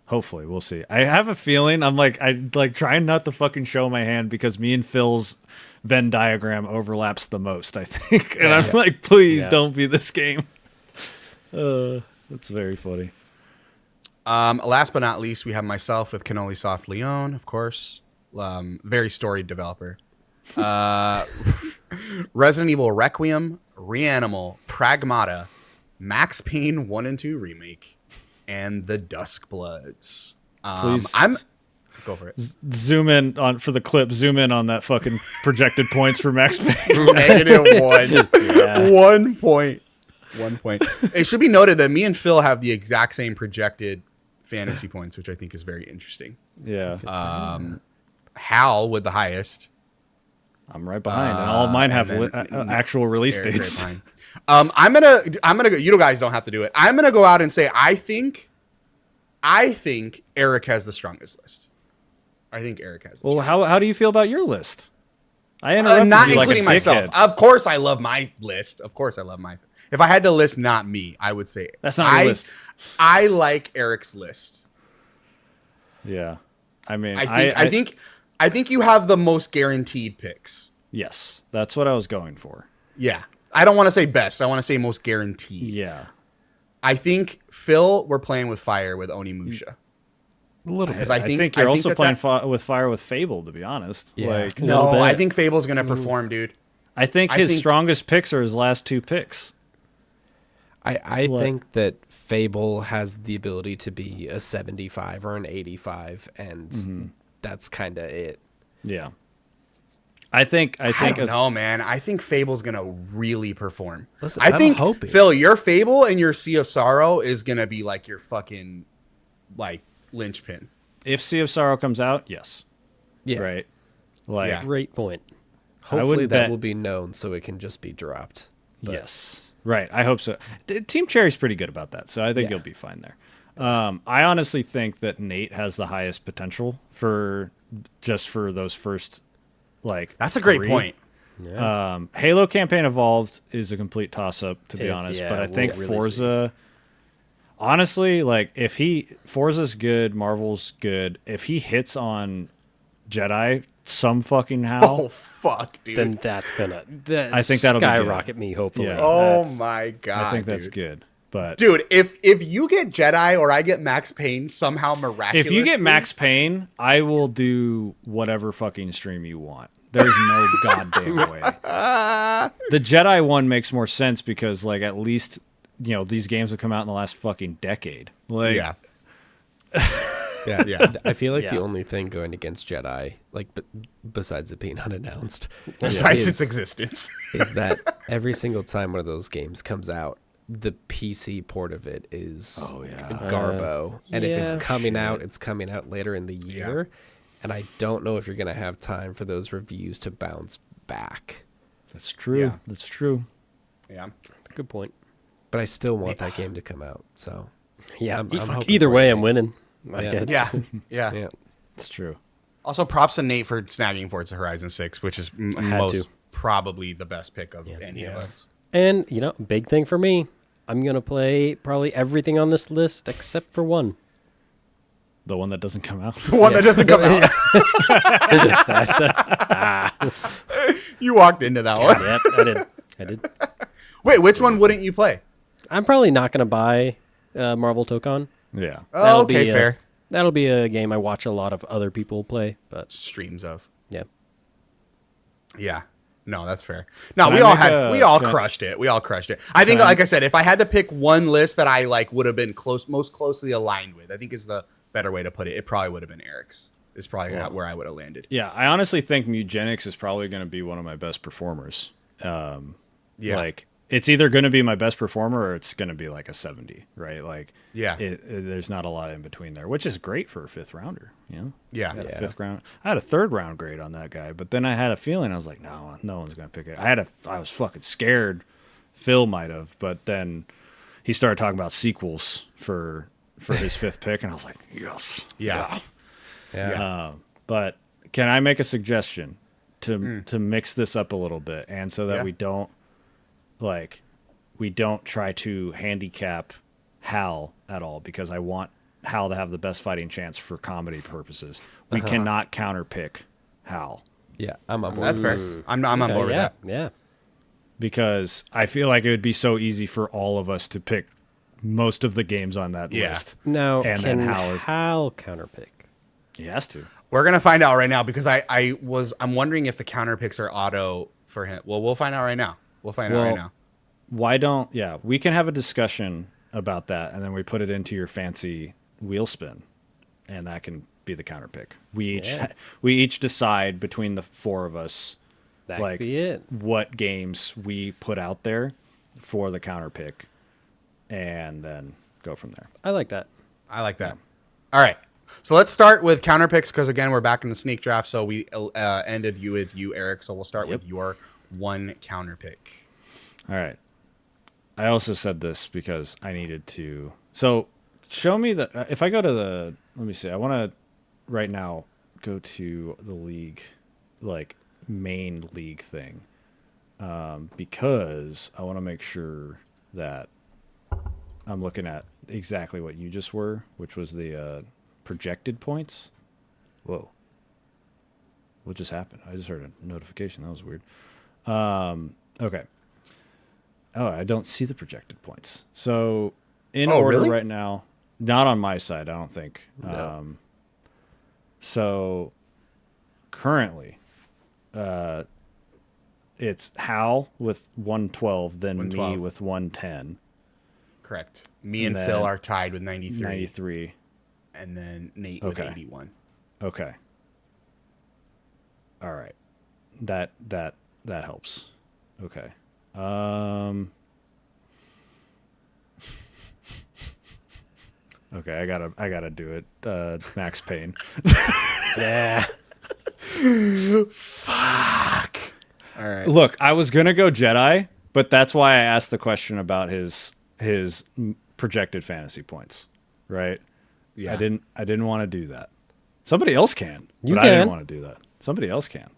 Speaker 2: Hopefully, we'll see. I have a feeling I trying not to fucking show my hand because me and Phil's Venn diagram overlaps the most, I think. And I'm like, please don't be this game. That's very funny.
Speaker 1: Last but not least, we have myself with Cannoli Soft Leon, of course. Very storied developer. Resident Evil Requiem, Reanimal, Pragmata, Max Payne 1 and 2 Remake, and the Duskbloods.
Speaker 2: Please
Speaker 1: Go for it.
Speaker 2: Zoom in on for the clip. Zoom in on that fucking projected points for Max Payne.
Speaker 1: -1. 1 point. 1 point. It should be noted that me and Phil have the exact same projected fantasy points, which I think is very interesting.
Speaker 2: Yeah.
Speaker 1: Hal with the highest.
Speaker 2: I'm right behind, and all of mine have actual release
Speaker 1: Eric
Speaker 2: dates.
Speaker 1: right behind. I'm gonna go. You guys don't have to do it. I'm gonna go out and say I think Eric has the strongest list. I think Eric has.
Speaker 2: Well, how do you feel about your list? I interrupted
Speaker 1: not
Speaker 2: you
Speaker 1: including
Speaker 2: like a
Speaker 1: myself.
Speaker 2: dickhead.
Speaker 1: Of course, I love my list. Of course, I love my. If I had to list not me, I would say
Speaker 2: That's not your list.
Speaker 1: I like Eric's list.
Speaker 2: Yeah, I mean,
Speaker 1: I think you have the most guaranteed picks.
Speaker 2: yes, that's what I was going for.
Speaker 1: Yeah, I don't want to say best. I want to say most guaranteed.
Speaker 2: Yeah,
Speaker 1: I think Phil, we're playing with fire with Onimusha.
Speaker 3: A little bit.
Speaker 1: Because
Speaker 2: I think you're also
Speaker 1: that
Speaker 2: playing with fire with Fable, to be honest.
Speaker 3: Yeah.
Speaker 2: Like,
Speaker 1: No,
Speaker 4: bit.
Speaker 1: I think Fable's gonna perform, dude.
Speaker 2: I think his strongest picks are his last 2 picks.
Speaker 3: I think that Fable has the ability to be a 75 or an 85, and that's kind of it.
Speaker 2: Yeah. I think
Speaker 1: I don't know, man. I think Fable's gonna really perform.
Speaker 3: Listen,
Speaker 1: I
Speaker 3: I'm
Speaker 1: think
Speaker 3: hoping.
Speaker 1: Phil, your Fable and your Sea of Sorrow is gonna be like your fucking like linchpin.
Speaker 2: if Sea of Sorrow comes out, yes.
Speaker 3: Yeah.
Speaker 2: Right. Like
Speaker 1: Yeah.
Speaker 4: Great point.
Speaker 3: Hopefully
Speaker 2: would
Speaker 3: that
Speaker 2: bet-
Speaker 3: will be known so it can just be dropped. But
Speaker 2: yes. Right. I hope so. Team Cherry's pretty good about that, so I think
Speaker 3: Yeah.
Speaker 2: you'll be fine there. I honestly think that Nate has the highest potential for those first like.
Speaker 1: That's a great
Speaker 2: 3.
Speaker 1: point.
Speaker 2: Halo Campaign Evolved is a complete toss-up, to be
Speaker 4: Is,
Speaker 2: honest.
Speaker 4: yeah,
Speaker 2: But I
Speaker 4: we'll
Speaker 2: think
Speaker 4: really
Speaker 2: Forza, honestly, like if Forza's good, Marvel's good. If he hits on Jedi some fucking how,
Speaker 1: Oh fuck, dude.
Speaker 4: Then that's gonna
Speaker 2: I think that'll be good.
Speaker 4: skyrocket me. Hopefully.
Speaker 2: Yeah.
Speaker 1: oh
Speaker 2: that's-
Speaker 1: my god.
Speaker 2: I think that's
Speaker 1: dude.
Speaker 2: good. But
Speaker 1: Dude, if you get Jedi or I get Max Payne somehow miraculously,
Speaker 2: if you get Max Payne, I will do whatever fucking stream you want. There's no goddamn way. The Jedi one makes more sense because, like, at least these games have come out in the last fucking decade. Like,
Speaker 1: yeah,
Speaker 3: yeah,
Speaker 1: Yeah.
Speaker 3: I feel like
Speaker 4: Yeah.
Speaker 3: the only thing going against Jedi, like besides it being unannounced,
Speaker 1: besides
Speaker 3: is,
Speaker 1: its existence.
Speaker 3: is that every single time one of those games comes out, the PC port of it is garbo, and if it's
Speaker 4: yeah,
Speaker 3: coming out, it's coming out later in the year, and I don't know if you're gonna have time for those reviews to bounce back.
Speaker 2: that's true.
Speaker 1: Yeah.
Speaker 2: That's true.
Speaker 1: Yeah.
Speaker 4: Good point.
Speaker 3: But I still want that game to come out. So
Speaker 4: Yeah.
Speaker 3: I'm hoping
Speaker 4: Either
Speaker 3: for
Speaker 4: way,
Speaker 3: it.
Speaker 4: I'm winning. I
Speaker 3: Yeah.
Speaker 4: guess.
Speaker 1: Yeah. Yeah.
Speaker 3: Yeah,
Speaker 2: It's true.
Speaker 1: Also, props to Nate for snagging Forza Horizon 6, which is
Speaker 4: had
Speaker 1: most
Speaker 4: to.
Speaker 1: probably the best pick of any of
Speaker 3: Yeah.
Speaker 1: us.
Speaker 4: And big thing for me, I'm gonna play probably everything on this list except for one.
Speaker 2: The one that doesn't come out.
Speaker 1: The one that doesn't come out. You walked into that one.
Speaker 4: Yep, I did.
Speaker 1: Wait, which one wouldn't you play?
Speaker 4: I'm probably not gonna buy Marvel Tokon.
Speaker 2: Yeah.
Speaker 1: Oh,
Speaker 4: That'll
Speaker 1: okay,
Speaker 4: be,
Speaker 1: fair.
Speaker 4: That'll be a game I watch a lot of other people play, but
Speaker 1: Streams of.
Speaker 4: yeah.
Speaker 1: Yeah. No, that's fair. No,
Speaker 2: Can
Speaker 1: we
Speaker 2: I
Speaker 1: all
Speaker 2: make
Speaker 1: we all
Speaker 2: can I-
Speaker 1: crushed it. We all crushed it. I think, like I said, if I had to pick one list that I like would have been most closely aligned with, I think is the better way to put it. It probably would have been Eric's. Is probably not where I would have landed.
Speaker 2: Yeah. I honestly think Mugenics is probably going to be one of my best performers.
Speaker 1: Yeah.
Speaker 2: Like, it's either going to be my best performer or it's going to be like a 70, right? Like,
Speaker 1: Yeah.
Speaker 2: there's not a lot in between there, which is great for a fifth rounder,
Speaker 1: Yeah.
Speaker 2: I had a fifth round. I had a third round grade on that guy, but then I had a feeling I was like, no one's gonna pick it. I was fucking scared. Phil might have, but then he started talking about sequels for his fifth pick, and I was like, yes,
Speaker 1: Yeah.
Speaker 3: yeah.
Speaker 2: But can I make a suggestion to mix this up a little bit, and so that
Speaker 1: Yeah.
Speaker 2: we don't try to handicap Hal at all, because I want Hal to have the best fighting chance for comedy purposes. We cannot counterpick Hal,
Speaker 3: Yeah, I'm on board.
Speaker 1: That's fair. I'm on board with
Speaker 4: yeah,
Speaker 1: that.
Speaker 4: yeah.
Speaker 2: because I feel like it would be so easy for all of us to pick most of the games on that
Speaker 1: Yeah.
Speaker 2: list.
Speaker 4: Now,
Speaker 2: And
Speaker 4: can
Speaker 2: then Hal
Speaker 4: counterpick?
Speaker 2: He has to.
Speaker 1: We're gonna find out right now because I'm wondering if the counter picks are auto for him. Well, we'll find out right now. We'll find out right now.
Speaker 2: Why don't we can have a discussion about that, and then we put it into your fancy wheel spin, and that can be the counter pick. We each decide between the four of us
Speaker 4: That could be it.
Speaker 2: what games we put out there for the counter pick, and then go from there.
Speaker 4: I like that.
Speaker 1: I like that. All right. So let's start with counter picks because again we're back in the sneak draft. So we ended you with you, Eric. So we'll start with your one counter pick.
Speaker 2: All right. I also said this because I needed to. So show me if I go to the, let me see. I want to right now go to the league, like main league thing, because I want to make sure that I'm looking at exactly what you just were, which was the projected points. Whoa. What just happened? I just heard a notification. That was weird. Okay. Oh, I don't see the projected points. So in order
Speaker 1: really?
Speaker 2: right now, not on my side, I don't think.
Speaker 3: No.
Speaker 2: So currently, it's Hal with 112, then
Speaker 1: 112.
Speaker 2: me with 110,
Speaker 1: Correct. Me and
Speaker 2: And
Speaker 1: Phil
Speaker 2: then
Speaker 1: are tied with 93,
Speaker 2: 93.
Speaker 1: and then Nate with
Speaker 2: Okay.
Speaker 1: 81.
Speaker 2: Okay. All right. that helps. Okay. Okay, I gotta do it. Max Payne.
Speaker 4: Yeah.
Speaker 1: Fuck. All right.
Speaker 2: Look, I was gonna go Jedi, but that's why I asked the question about his projected fantasy points. Right?
Speaker 1: Yeah.
Speaker 2: I didn't want to do that. Somebody else can.
Speaker 4: You
Speaker 2: but I didn't
Speaker 4: can.
Speaker 2: want to do that. Somebody else can.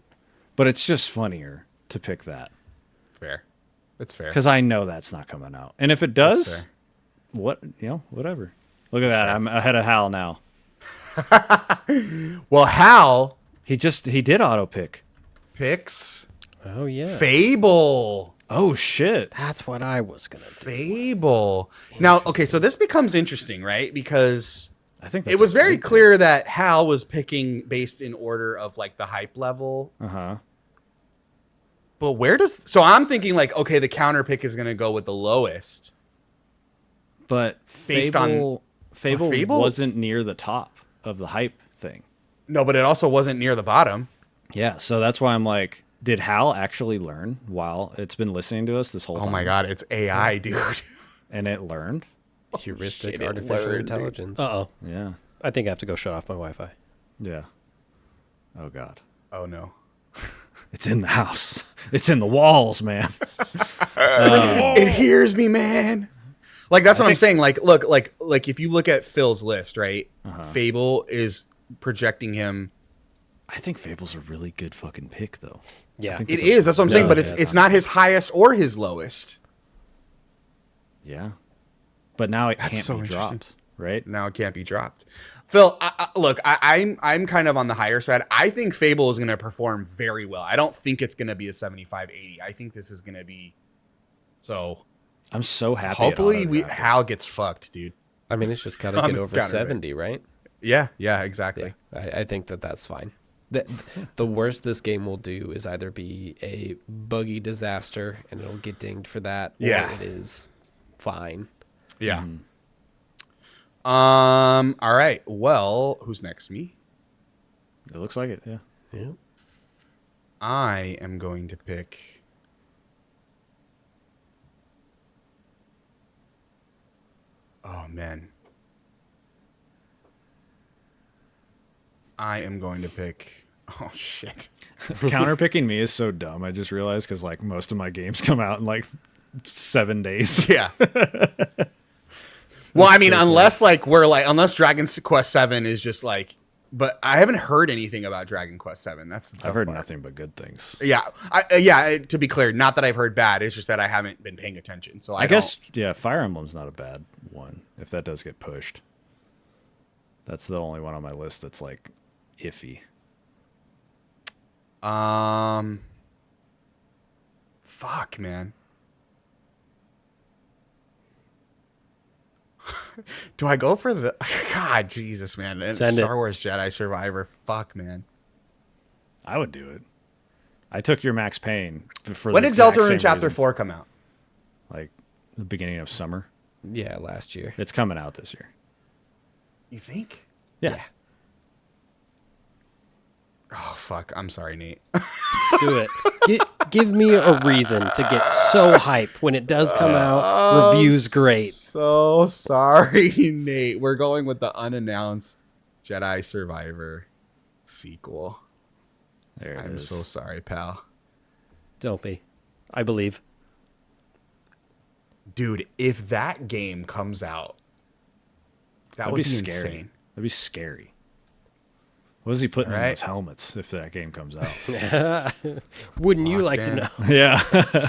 Speaker 2: But it's just funnier to pick that
Speaker 1: Fair. That's fair.
Speaker 2: because I know that's not coming out. And if it
Speaker 1: That's
Speaker 2: does,
Speaker 1: fair.
Speaker 2: whatever. Look at that. I'm ahead of Hal now.
Speaker 1: Well, Hal
Speaker 2: He did auto pick.
Speaker 1: picks
Speaker 4: Oh yeah.
Speaker 1: Fable.
Speaker 2: Oh shit.
Speaker 4: That's what I was gonna do.
Speaker 1: Fable. Now, okay, so this becomes interesting, right? Because
Speaker 2: I think
Speaker 1: it was very clear that Hal was picking based in order of like the hype level.
Speaker 2: Uh-huh.
Speaker 1: But where does so I'm thinking like, okay, the counter pick is gonna go with the lowest.
Speaker 2: But
Speaker 1: Based on-
Speaker 2: Fable wasn't near the top of the hype thing.
Speaker 1: No, but it also wasn't near the bottom.
Speaker 2: Yeah, so that's why I'm like, did Hal actually learn while it's been listening to us this whole
Speaker 1: Oh
Speaker 2: time?
Speaker 1: my god, it's AI, dude.
Speaker 2: And it learned?
Speaker 3: Heuristic
Speaker 1: shit, it
Speaker 3: artificial
Speaker 1: learned,
Speaker 3: intelligence.
Speaker 4: Uh-oh.
Speaker 2: Yeah.
Speaker 4: I think I have to go shut off my Wi-Fi.
Speaker 2: Yeah. Oh god.
Speaker 1: Oh no.
Speaker 2: It's in the house. It's in the walls, man.
Speaker 1: It hears me, man. Like that's what I'm saying. Like, look, like if you look at Phil's list, right? Fable is projecting him.
Speaker 2: I think Fable's a really good fucking pick, though.
Speaker 4: Yeah.
Speaker 2: I think
Speaker 1: It
Speaker 2: it's a-
Speaker 1: is. That's what I'm saying. But
Speaker 2: yeah,
Speaker 1: it's not his highest or his lowest.
Speaker 2: Yeah. But now it can't
Speaker 1: so
Speaker 2: be
Speaker 1: interesting.
Speaker 2: dropped, right?
Speaker 1: Now it can't be dropped. Phil, look, I'm kind of on the higher side. I think Fable is going to perform very well. I don't think it's going to be a 75-80. I think this is going to be so.
Speaker 2: I'm so happy.
Speaker 1: Hopefully,
Speaker 2: it auto-drafted.
Speaker 1: Hal gets fucked, dude.
Speaker 3: I mean, it's just got to
Speaker 1: On
Speaker 3: get
Speaker 1: the
Speaker 3: over
Speaker 1: counter pick.
Speaker 3: 70, right?
Speaker 1: Yeah, exactly.
Speaker 3: I think that's fine. The worst this game will do is either be a buggy disaster and it'll get dinged for that, or
Speaker 1: Yeah.
Speaker 3: it is fine.
Speaker 1: Yeah. All right. Well, who's next? Me.
Speaker 2: It looks like it, yeah.
Speaker 3: Yeah.
Speaker 1: I am going to pick. Oh man. I am going to pick. Oh shit.
Speaker 2: Counterpicking me is so dumb. I just realized because like most of my games come out in like 7 days.
Speaker 1: Yeah. Well, I mean, unless Dragon Quest 7 is just like, but I haven't heard anything about Dragon Quest 7. That's the tough
Speaker 2: I've heard
Speaker 1: part.
Speaker 2: nothing but good things.
Speaker 1: Yeah, to be clear, not that I've heard bad. It's just that I haven't been paying attention. So
Speaker 2: I guess, yeah, Fire Emblem's not a bad one if that does get pushed. That's the only one on my list that's like iffy.
Speaker 1: Fuck, man. Do I go for the God, Jesus, man? And
Speaker 4: Send it.
Speaker 1: Star Wars Jedi Survivor. Fuck, man.
Speaker 2: I would do it. I took your Max Payne for
Speaker 1: When
Speaker 2: the
Speaker 1: did
Speaker 2: exact
Speaker 1: Deltarune
Speaker 2: same
Speaker 1: Chapter
Speaker 2: reason.
Speaker 1: 4 come out?
Speaker 2: Like the beginning of summer.
Speaker 3: Yeah, last year.
Speaker 2: It's coming out this year.
Speaker 1: You think?
Speaker 2: Yeah.
Speaker 1: Oh fuck! I'm sorry, Nate.
Speaker 4: Do it. Give me a reason to get so hype when it does come out. Reviews great.
Speaker 1: So sorry, Nate. We're going with the unannounced Jedi Survivor sequel.
Speaker 2: There it
Speaker 1: I'm
Speaker 2: is.
Speaker 1: so sorry, pal.
Speaker 4: Don't be. I believe.
Speaker 1: Dude, if that game comes out, that
Speaker 2: That'd
Speaker 1: would
Speaker 2: be
Speaker 1: be
Speaker 2: scary.
Speaker 1: insane.
Speaker 2: That'd be scary. What is he putting in
Speaker 1: Right.
Speaker 2: those helmets if that game comes out?
Speaker 4: Wouldn't you
Speaker 1: Locked
Speaker 4: like to
Speaker 1: in.
Speaker 4: know?
Speaker 2: Yeah.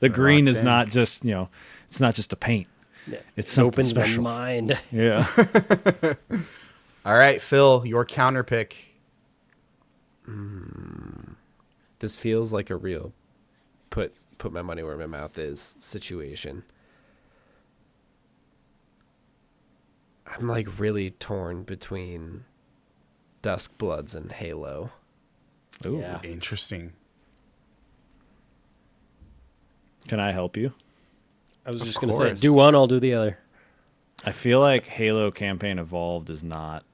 Speaker 2: The green
Speaker 1: locked
Speaker 2: is
Speaker 1: in.
Speaker 2: not just, it's not just a paint. It's
Speaker 4: It
Speaker 2: something
Speaker 4: opens my
Speaker 2: special.
Speaker 4: mind.
Speaker 2: Yeah.
Speaker 1: All right, Phil, your counter pick.
Speaker 3: This feels like a real put my money where my mouth is situation. I'm like really torn between Dusk Bloods and Halo.
Speaker 2: Ooh.
Speaker 4: Yeah.
Speaker 1: Interesting.
Speaker 2: Can I help you?
Speaker 4: I was
Speaker 1: Of
Speaker 4: just going to say,
Speaker 1: course.
Speaker 4: do one, I'll do the other.
Speaker 2: I feel like Halo Campaign Evolved is not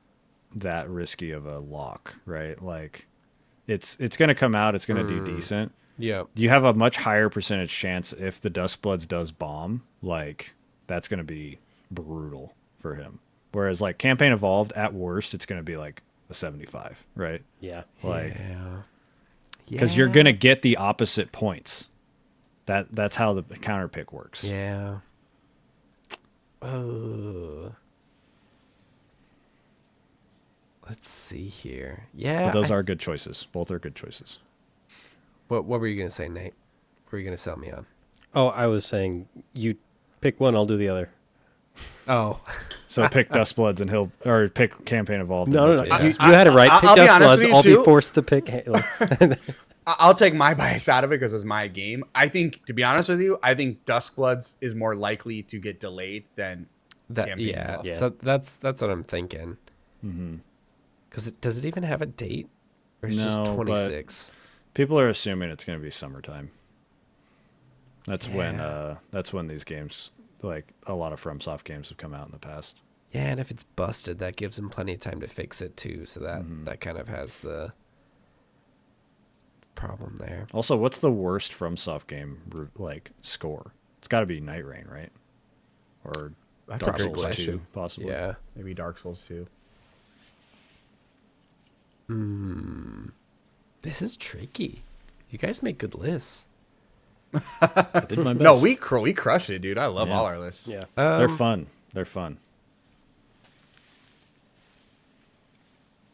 Speaker 2: that risky of a lock, right? Like, it's going to come out. It's going to do decent.
Speaker 3: Yeah.
Speaker 2: You have a much higher percentage chance if the Duskbloods does bomb. Like, that's going to be brutal for him. Whereas, like, Campaign Evolved, at worst, it's going to be like a 75, right?
Speaker 4: Yeah.
Speaker 2: Like,
Speaker 3: Yeah.
Speaker 2: because you're going to get the opposite points. That's how the counter pick works.
Speaker 3: Yeah. Oh. Let's see here. Yeah.
Speaker 2: But those are good choices. Both are good choices.
Speaker 3: What were you gonna say, Nate? What were you gonna sell me on?
Speaker 4: Oh, I was saying you pick one, I'll do the other.
Speaker 3: Oh.
Speaker 2: So pick Duskbloods and or pick Campaign Evolved.
Speaker 4: No,
Speaker 2: and
Speaker 4: no,
Speaker 2: pick
Speaker 4: you,
Speaker 2: Duskbloods.
Speaker 4: you had it right. Pick
Speaker 1: I'll be honest with
Speaker 4: Duskbloods.
Speaker 1: you,
Speaker 4: I'll
Speaker 1: too.
Speaker 4: be forced to pick.
Speaker 1: I'll take my bias out of it because it's my game. I think, to be honest with you, I think Duskbloods is more likely to get delayed than Campaign
Speaker 3: Yeah.
Speaker 1: Evolved.
Speaker 3: So that's what I'm thinking. Because does it even have a date, or it's just
Speaker 2: No, but
Speaker 3: 26?
Speaker 2: People are assuming it's going to be summertime. That's
Speaker 3: Yeah.
Speaker 2: when these games, like a lot of FromSoft games, have come out in the past.
Speaker 3: Yeah, and if it's busted, that gives them plenty of time to fix it too. So that kind of has the problem there.
Speaker 2: Also, what's the worst FromSoft game like score? It's got to be Night Rain, right? Or
Speaker 1: That's
Speaker 2: Dark
Speaker 1: a great
Speaker 2: Souls 2,
Speaker 1: question.
Speaker 2: possibly.
Speaker 3: Yeah.
Speaker 1: Maybe Dark Souls 2.
Speaker 3: This is tricky. You guys make good lists.
Speaker 2: I did my best.
Speaker 1: No, we crushed it, dude. I love
Speaker 2: Yeah.
Speaker 1: all our lists.
Speaker 4: Yeah.
Speaker 2: They're fun. They're fun.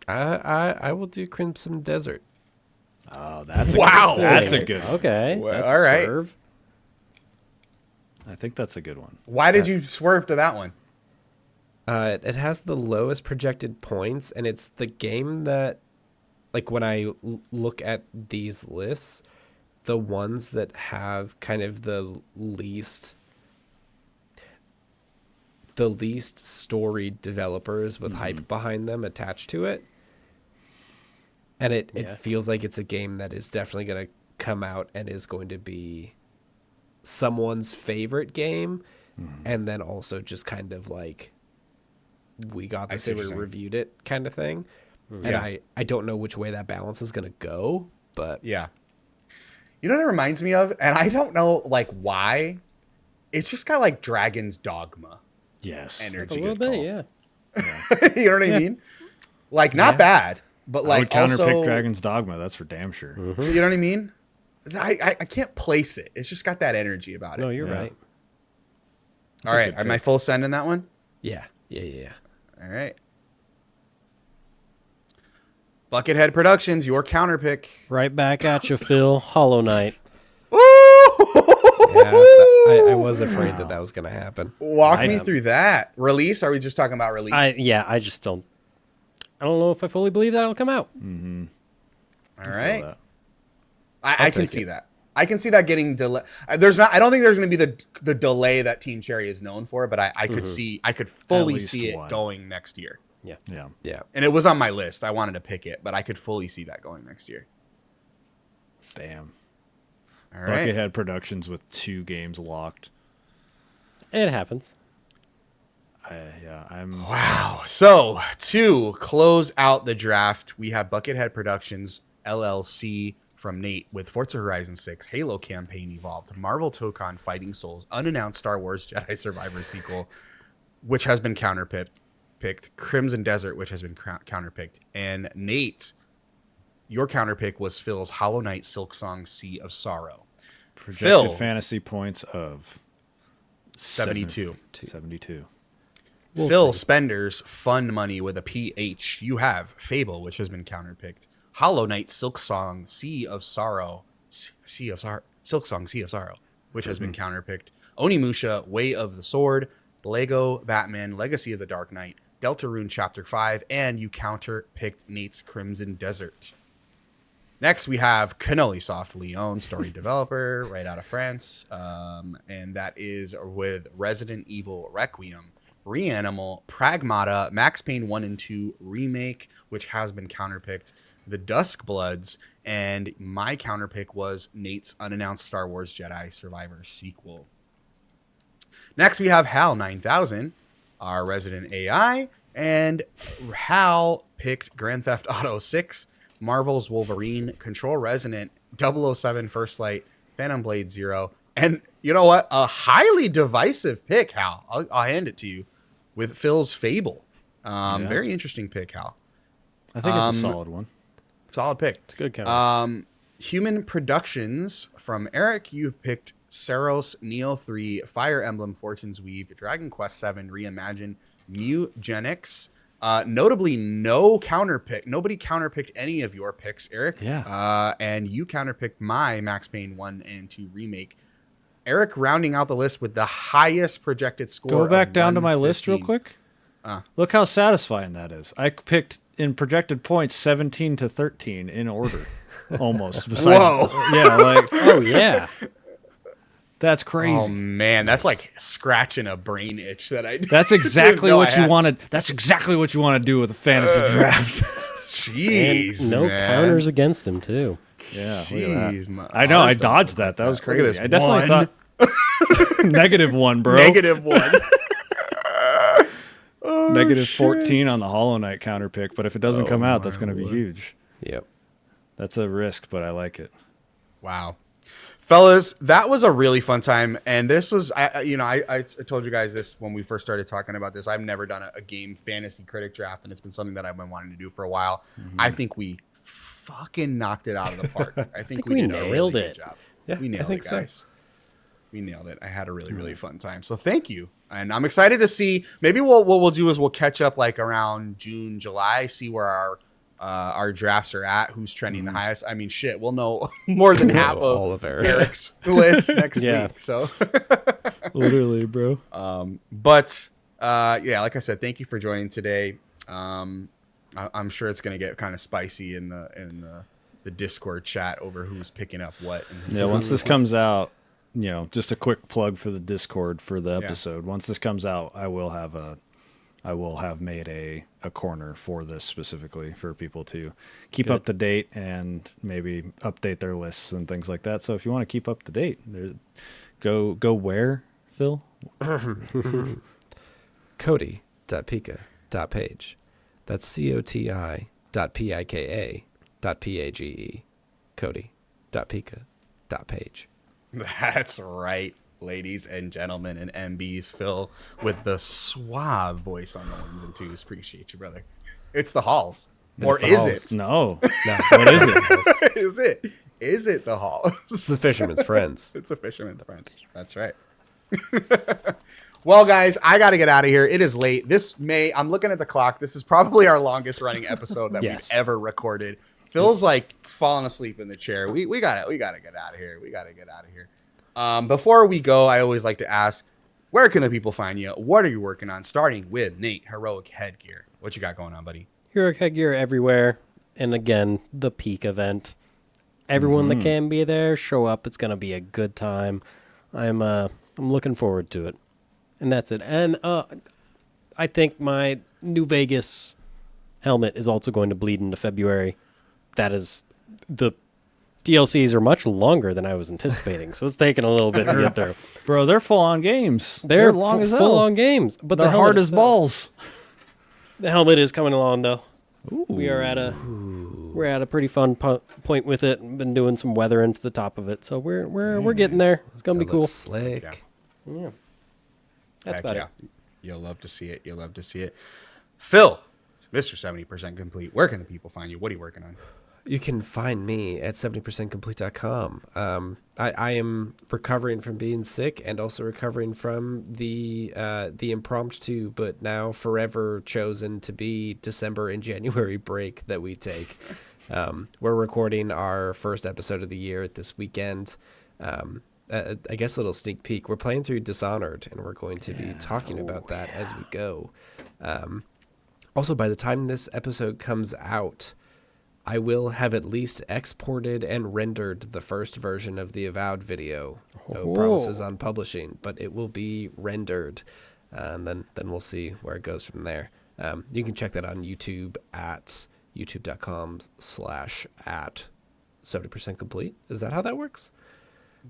Speaker 3: I will do Crimson Desert.
Speaker 2: Oh, that's a
Speaker 1: Wow.
Speaker 2: Good, that's a good one.
Speaker 4: Okay.
Speaker 1: Well,
Speaker 4: that's
Speaker 1: all right.
Speaker 4: swerve.
Speaker 2: I think that's a good one.
Speaker 1: Why did you swerve to that one?
Speaker 3: It has the lowest projected points, and it's the game that, like, when I look at these lists, the ones that have kind of the least storied developers with hype behind them attached to it. And it
Speaker 4: Yeah.
Speaker 3: feels like it's a game that is definitely going to come out and is going to be someone's favorite game, and then also just kind of like, we got
Speaker 1: I
Speaker 3: this
Speaker 1: see
Speaker 3: and
Speaker 1: what
Speaker 3: we
Speaker 1: you're saying.
Speaker 3: reviewed it kind of thing. And
Speaker 1: Yeah.
Speaker 3: I don't know which way that balance is going to go, but
Speaker 1: Yeah. You know what it reminds me of? And I don't know, like, why. It's just got, like, Dragon's Dogma
Speaker 2: Yes.
Speaker 4: A
Speaker 1: energy.
Speaker 4: little bit, yeah.
Speaker 1: You know what I mean? Like, not bad, but,
Speaker 2: I
Speaker 1: like,
Speaker 2: would counterpick
Speaker 1: also...
Speaker 2: Dragon's Dogma. That's for damn sure.
Speaker 1: You know what I mean? I can't place it. It's just got that energy about it.
Speaker 4: No, you're
Speaker 2: Yeah.
Speaker 4: right.
Speaker 1: All
Speaker 2: a
Speaker 1: right.
Speaker 2: good
Speaker 1: Am I
Speaker 2: pick.
Speaker 1: full send in that one?
Speaker 3: yeah.
Speaker 1: All right. Buckethead Productions, your counter pick.
Speaker 4: Right back at you, Phil. Hollow Knight.
Speaker 1: Woo!
Speaker 3: Yeah, I was afraid that was going to happen.
Speaker 1: Walk
Speaker 2: I
Speaker 1: me
Speaker 2: am.
Speaker 1: through that. Release? Are we just talking about release?
Speaker 4: I just don't. I don't know if I fully believe that'll come out.
Speaker 1: All
Speaker 2: I feel
Speaker 1: right.
Speaker 2: that.
Speaker 1: I can
Speaker 3: take
Speaker 1: see
Speaker 3: it.
Speaker 1: that. I can see that getting delay. There's not. I don't think there's going to be the delay that Team Cherry is known for, but I could see. I could fully
Speaker 2: least
Speaker 1: see it
Speaker 2: one.
Speaker 1: going next year.
Speaker 4: Yeah.
Speaker 2: Yeah.
Speaker 3: Yeah.
Speaker 1: And it was on my list. I wanted to pick it, but I could fully see that going next year.
Speaker 2: Damn.
Speaker 1: All right.
Speaker 2: Buckethead Productions with 2 games locked.
Speaker 4: It happens.
Speaker 2: I'm.
Speaker 1: Wow. So to close out the draft, we have Buckethead Productions LLC from Nate with Forza Horizon 6, Halo Campaign Evolved, Marvel Tokon Fighting Souls, unannounced Star Wars Jedi Survivor sequel, which has been counterpicked, Crimson Desert, which has been counterpicked, and Nate, your counterpick was Phil's Hollow Knight Silksong Sea of Sorrow.
Speaker 2: Projected
Speaker 1: Phil.
Speaker 2: fantasy points of
Speaker 1: 72.
Speaker 2: 72.
Speaker 1: Phil Spender's Fun Money with a PH. You have Fable, which has been counterpicked. Hollow Knight Silksong Sea of Sorrow. Silksong Sea of Sorrow, which has been counterpicked. Onimusha Way of the Sword. Lego Batman Legacy of the Dark Knight. Deltarune Chapter 5. And you counterpicked Nate's Crimson Desert. Next, we have Cannoli Soft Leon, story developer, right out of France. And that is with Resident Evil Requiem, Reanimal, Pragmata, Max Payne 1 and 2 Remake, which has been counterpicked, The Duskbloods, and my counterpick was Nate's unannounced Star Wars Jedi Survivor sequel. Next, we have Hal 9000, our resident AI, and Hal picked Grand Theft Auto 6, Marvel's Wolverine, Control Resonant, 007 First Light, Phantom Blade Zero, and you know what? A highly divisive pick, Hal. I'll hand it to you with Phil's Fable. Very interesting pick, Hal.
Speaker 2: I think it's a solid one.
Speaker 1: Solid pick.
Speaker 4: It's a good counter.
Speaker 1: Human Productions from Eric. You picked Saros, Neo 3, Fire Emblem, Fortune's Weave, Dragon Quest 7, Reimagine, Mugenics. Notably, no counterpick. Nobody counterpicked any of your picks, Eric.
Speaker 2: Yeah.
Speaker 1: And you counterpicked my Max Payne 1 and 2 remake. Eric rounding out the list with the highest projected score.
Speaker 2: Go back down to my list real
Speaker 1: 115.
Speaker 2: quick. Look how satisfying that is. I picked in projected points 17 to 13 in order, almost. Besides,
Speaker 1: Whoa.
Speaker 2: Yeah, like
Speaker 4: Oh yeah.
Speaker 2: that's crazy.
Speaker 1: Oh man, that's like scratching a brain itch that I.
Speaker 2: That's exactly
Speaker 1: didn't know
Speaker 2: what
Speaker 1: I
Speaker 2: you
Speaker 1: had.
Speaker 2: wanted. That's exactly what you want to do with a fantasy draft.
Speaker 1: Jeez,
Speaker 4: And no
Speaker 1: man.
Speaker 4: counters against him too.
Speaker 2: Yeah, look at that.
Speaker 1: Jeez, my
Speaker 2: I know. I
Speaker 1: arms don't
Speaker 2: dodged
Speaker 1: look
Speaker 2: that.
Speaker 1: like
Speaker 2: That was
Speaker 1: Look at
Speaker 2: crazy.
Speaker 1: this
Speaker 2: I definitely
Speaker 1: one.
Speaker 2: thought -1, bro.
Speaker 1: -1.
Speaker 2: Negative 14 on the Hollow Knight counter pick. But if it doesn't come out, that's going to be huge.
Speaker 3: Yep.
Speaker 2: That's a risk, but I like it.
Speaker 1: Wow. Fellas, that was a really fun time. And this was, I told you guys this when we first started talking about this. I've never done a game fantasy critic draft, and it's been something that I've been wanting to do for a while. I think we fucking knocked it out of the park. I think we did a really
Speaker 4: nailed
Speaker 1: good
Speaker 4: it.
Speaker 1: job.
Speaker 3: Yeah,
Speaker 1: We nailed
Speaker 3: I think
Speaker 1: it,
Speaker 3: so.
Speaker 1: guys. We nailed it. I had a really, really fun time. So thank you. And I'm excited to see, maybe what we'll do is we'll catch up like around June, July, see where our drafts are at, who's trending the highest. I mean, shit, we'll know more than half of
Speaker 3: all of Eric.
Speaker 1: Eric's list next
Speaker 4: Yeah.
Speaker 1: week. So,
Speaker 2: Literally, bro.
Speaker 1: but yeah, like I said, thank you for joining today. I'm sure it's gonna get kind of spicy in the Discord chat over who's picking up what. And
Speaker 2: Yeah, once this comes out, just a quick plug for the Discord for the episode. Once this comes out, I will have made a corner for this specifically for people to keep up to date and maybe update their lists and things like that. So if you want to keep up to date, go where, Phil?
Speaker 3: Cody.pika.page. That's COTI.PIKA.PAGE. Cody.pika.page.
Speaker 1: That's right, ladies and gentlemen and MBs. Phil with the suave voice on the ones and twos. Appreciate you, brother. It's the Halls. Or
Speaker 3: the
Speaker 1: is
Speaker 3: Halls.
Speaker 1: it?
Speaker 2: No. What is it?
Speaker 1: Is it? Is it the Halls?
Speaker 3: It's the Fisherman's Friends.
Speaker 1: It's a fisherman's friend. That's right. Well, guys, I got to get out of here. It is late. I'm looking at the clock. This is probably our longest running episode that
Speaker 3: Yes.
Speaker 1: we've ever recorded. Phil's like falling asleep in the chair. We got to get out of here. We got to get out of here. Before we go, I always like to ask, where can the people find you? What are you working on? Starting with Nate, Heroic Headgear. What you got going on, buddy?
Speaker 4: Heroic Headgear everywhere. And again, the peak event. Everyone that can be there, show up. It's gonna be a good time. I'm looking forward to it. And that's it. And I think my New Vegas helmet is also going to bleed into February. That is, the DLCs are much longer than I was anticipating, so it's taking a little bit to get through.
Speaker 2: Bro, they're full on games.
Speaker 4: They're
Speaker 2: long as hell.
Speaker 4: full on games, but
Speaker 2: They're
Speaker 4: the
Speaker 2: hard
Speaker 4: helmet
Speaker 2: as balls.
Speaker 4: The helmet is coming along though. We're at a pretty fun point with it. Been doing some weather into the top of it, so we're getting there. It's gonna be
Speaker 3: That
Speaker 4: cool.
Speaker 3: looks slick.
Speaker 1: Yeah.
Speaker 4: Yeah, that's
Speaker 1: Heck
Speaker 4: about
Speaker 1: yeah.
Speaker 4: it.
Speaker 1: You'll love to see it. You'll love to see it. Phil, Mr. 70% Complete. Where can the people find you? What are you working on?
Speaker 3: You can find me at 70percentcomplete.com. I am recovering from being sick and also recovering from the impromptu but now forever chosen to be December and January break that we take. We're recording our first episode of the year this weekend. I guess a little sneak peek. We're playing through Dishonored, and we're going to be talking about that as we go. Also, by the time this episode comes out, I will have at least exported and rendered the first version of the Avowed video. No promises on publishing, but it will be rendered, and then we'll see where it goes from there. You can check that on YouTube at youtube.com/@70percentcomplete. Is that how that works?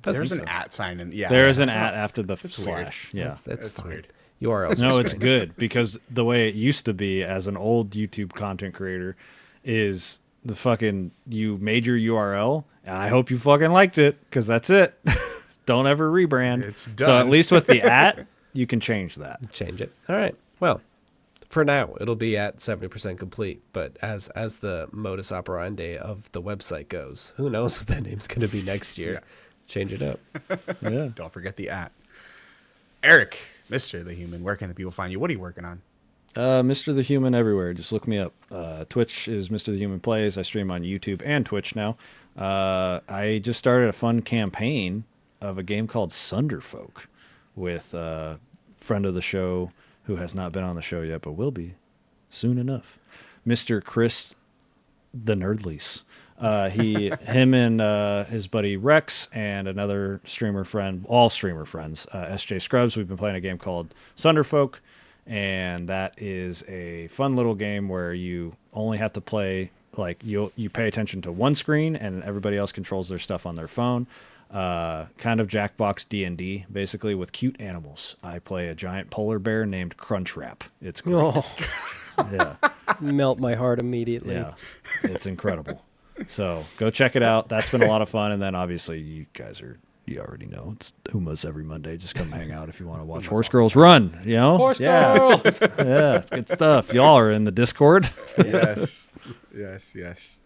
Speaker 1: There's an at sign in. Yeah.
Speaker 2: There is an at after the slash.
Speaker 1: Weird.
Speaker 2: Yeah.
Speaker 3: That's
Speaker 1: That's
Speaker 3: fine.
Speaker 1: weird.
Speaker 3: URLs.
Speaker 2: No,
Speaker 3: are
Speaker 2: it's
Speaker 3: strange.
Speaker 2: good because the way it used to be as an old YouTube content creator is you made your URL, and I hope you fucking liked it, because that's it. Don't ever rebrand.
Speaker 1: It's
Speaker 2: So
Speaker 1: done.
Speaker 2: at least with the @ you can change that.
Speaker 3: Change it. All right. Well, for now, it'll be at 70% complete. But as the modus operandi of the website goes, who knows what that name's going to be next year?
Speaker 1: Yeah.
Speaker 3: Change it up.
Speaker 2: Yeah.
Speaker 1: Don't forget the @ Eric, Mr. The Human. Where can the people find you? What are you working on?
Speaker 2: Mr. The Human everywhere. Just look me up. Twitch is Mr. The Human Plays. I stream on YouTube and Twitch now. I just started a fun campaign of a game called Sunderfolk with a friend of the show who has not been on the show yet, but will be soon enough. Mr. Chris the Nerdlease. Him and his buddy Rex and another streamer friend, all streamer friends, SJ Scrubs. We've been playing a game called Sunderfolk, and that is a fun little game where you only have to play, like, you pay attention to one screen and everybody else controls their stuff on their phone. Kind of Jackbox D&D, basically, with cute animals. I play a giant polar bear named Crunchwrap. It's great.
Speaker 4: Oh,
Speaker 2: Yeah,
Speaker 4: melt my heart immediately.
Speaker 2: yeah, it's incredible. So go check it out. That's been a lot of fun. And then obviously you already know it's Uma's every Monday. Just come hang out if you want to watch Horse Girls run. You know,
Speaker 4: Horse
Speaker 2: yeah,
Speaker 4: girls!
Speaker 2: yeah, it's good stuff. Y'all are in the Discord.
Speaker 1: Yes. Yes.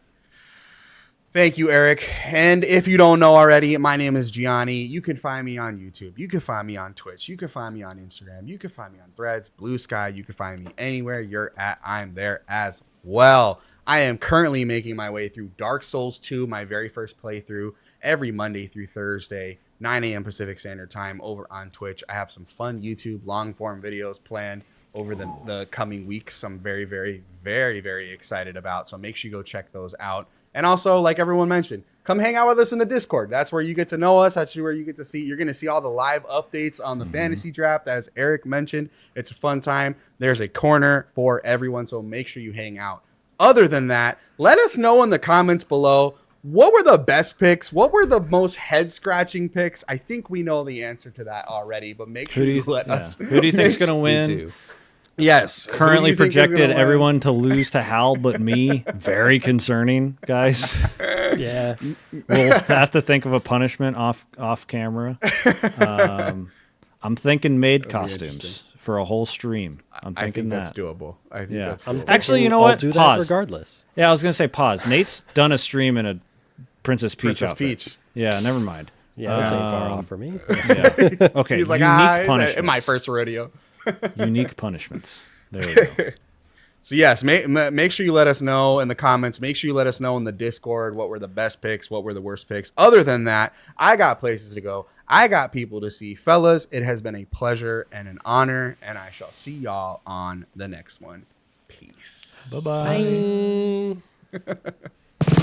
Speaker 1: Thank you, Eric. And if you don't know already, my name is Gianni. You can find me on YouTube. You can find me on Twitch. You can find me on Instagram. You can find me on Threads, Blue Sky. You can find me anywhere you're at. I'm there as well. I am currently making my way through Dark Souls 2, my very first playthrough, every Monday through Thursday, 9 a.m. Pacific Standard Time over on Twitch. I have some fun YouTube long-form videos planned over the coming weeks. I'm very, very, very, very excited about. So make sure you go check those out. And also, like everyone mentioned, come hang out with us in the Discord. That's where you get to know us. That's where you get to see. You're going to see all the live updates on the fantasy draft, as Eric mentioned. It's a fun time. There's a corner for everyone, so make sure you hang out. Other than that, let us know in the comments below, what were the best picks? What were the most head-scratching picks? I think we know the answer to that already, but make sure you let us.
Speaker 2: Who do you think's gonna
Speaker 3: We
Speaker 2: win?
Speaker 3: do.
Speaker 1: Yes.
Speaker 2: Currently
Speaker 1: Who do you think is gonna
Speaker 2: projected
Speaker 1: win?
Speaker 2: everyone to lose to Hal but me. Very concerning, guys.
Speaker 4: Yeah.
Speaker 2: We'll have to think of a punishment off camera. I'm thinking maid costumes
Speaker 1: interesting.
Speaker 2: for a whole stream. I'm
Speaker 1: I
Speaker 2: thinking
Speaker 1: think that's
Speaker 2: that.
Speaker 1: doable. I think
Speaker 2: Yeah.
Speaker 1: that's
Speaker 4: I'm
Speaker 1: doable.
Speaker 2: Actually, you know
Speaker 4: I'll
Speaker 2: what?
Speaker 4: do that
Speaker 2: Pause.
Speaker 4: regardless.
Speaker 2: Yeah, I was gonna say pause. Nate's done a stream in a Princess Peach
Speaker 1: Princess
Speaker 2: outfit.
Speaker 1: Peach.
Speaker 2: Yeah, never mind.
Speaker 4: Yeah, this ain't far off for me.
Speaker 2: Yeah. Okay.
Speaker 1: He's like,
Speaker 2: unique
Speaker 1: it's
Speaker 2: punishments.
Speaker 1: my first rodeo.
Speaker 2: Unique punishments. There we go.
Speaker 1: So yes, make sure you let us know in the comments. Make sure you let us know in the Discord what were the best picks, what were the worst picks. Other than that, I got places to go. I got people to see. Fellas, it has been a pleasure and an honor, and I shall see y'all on the next one. Peace.
Speaker 2: Bye-bye.
Speaker 4: Bye.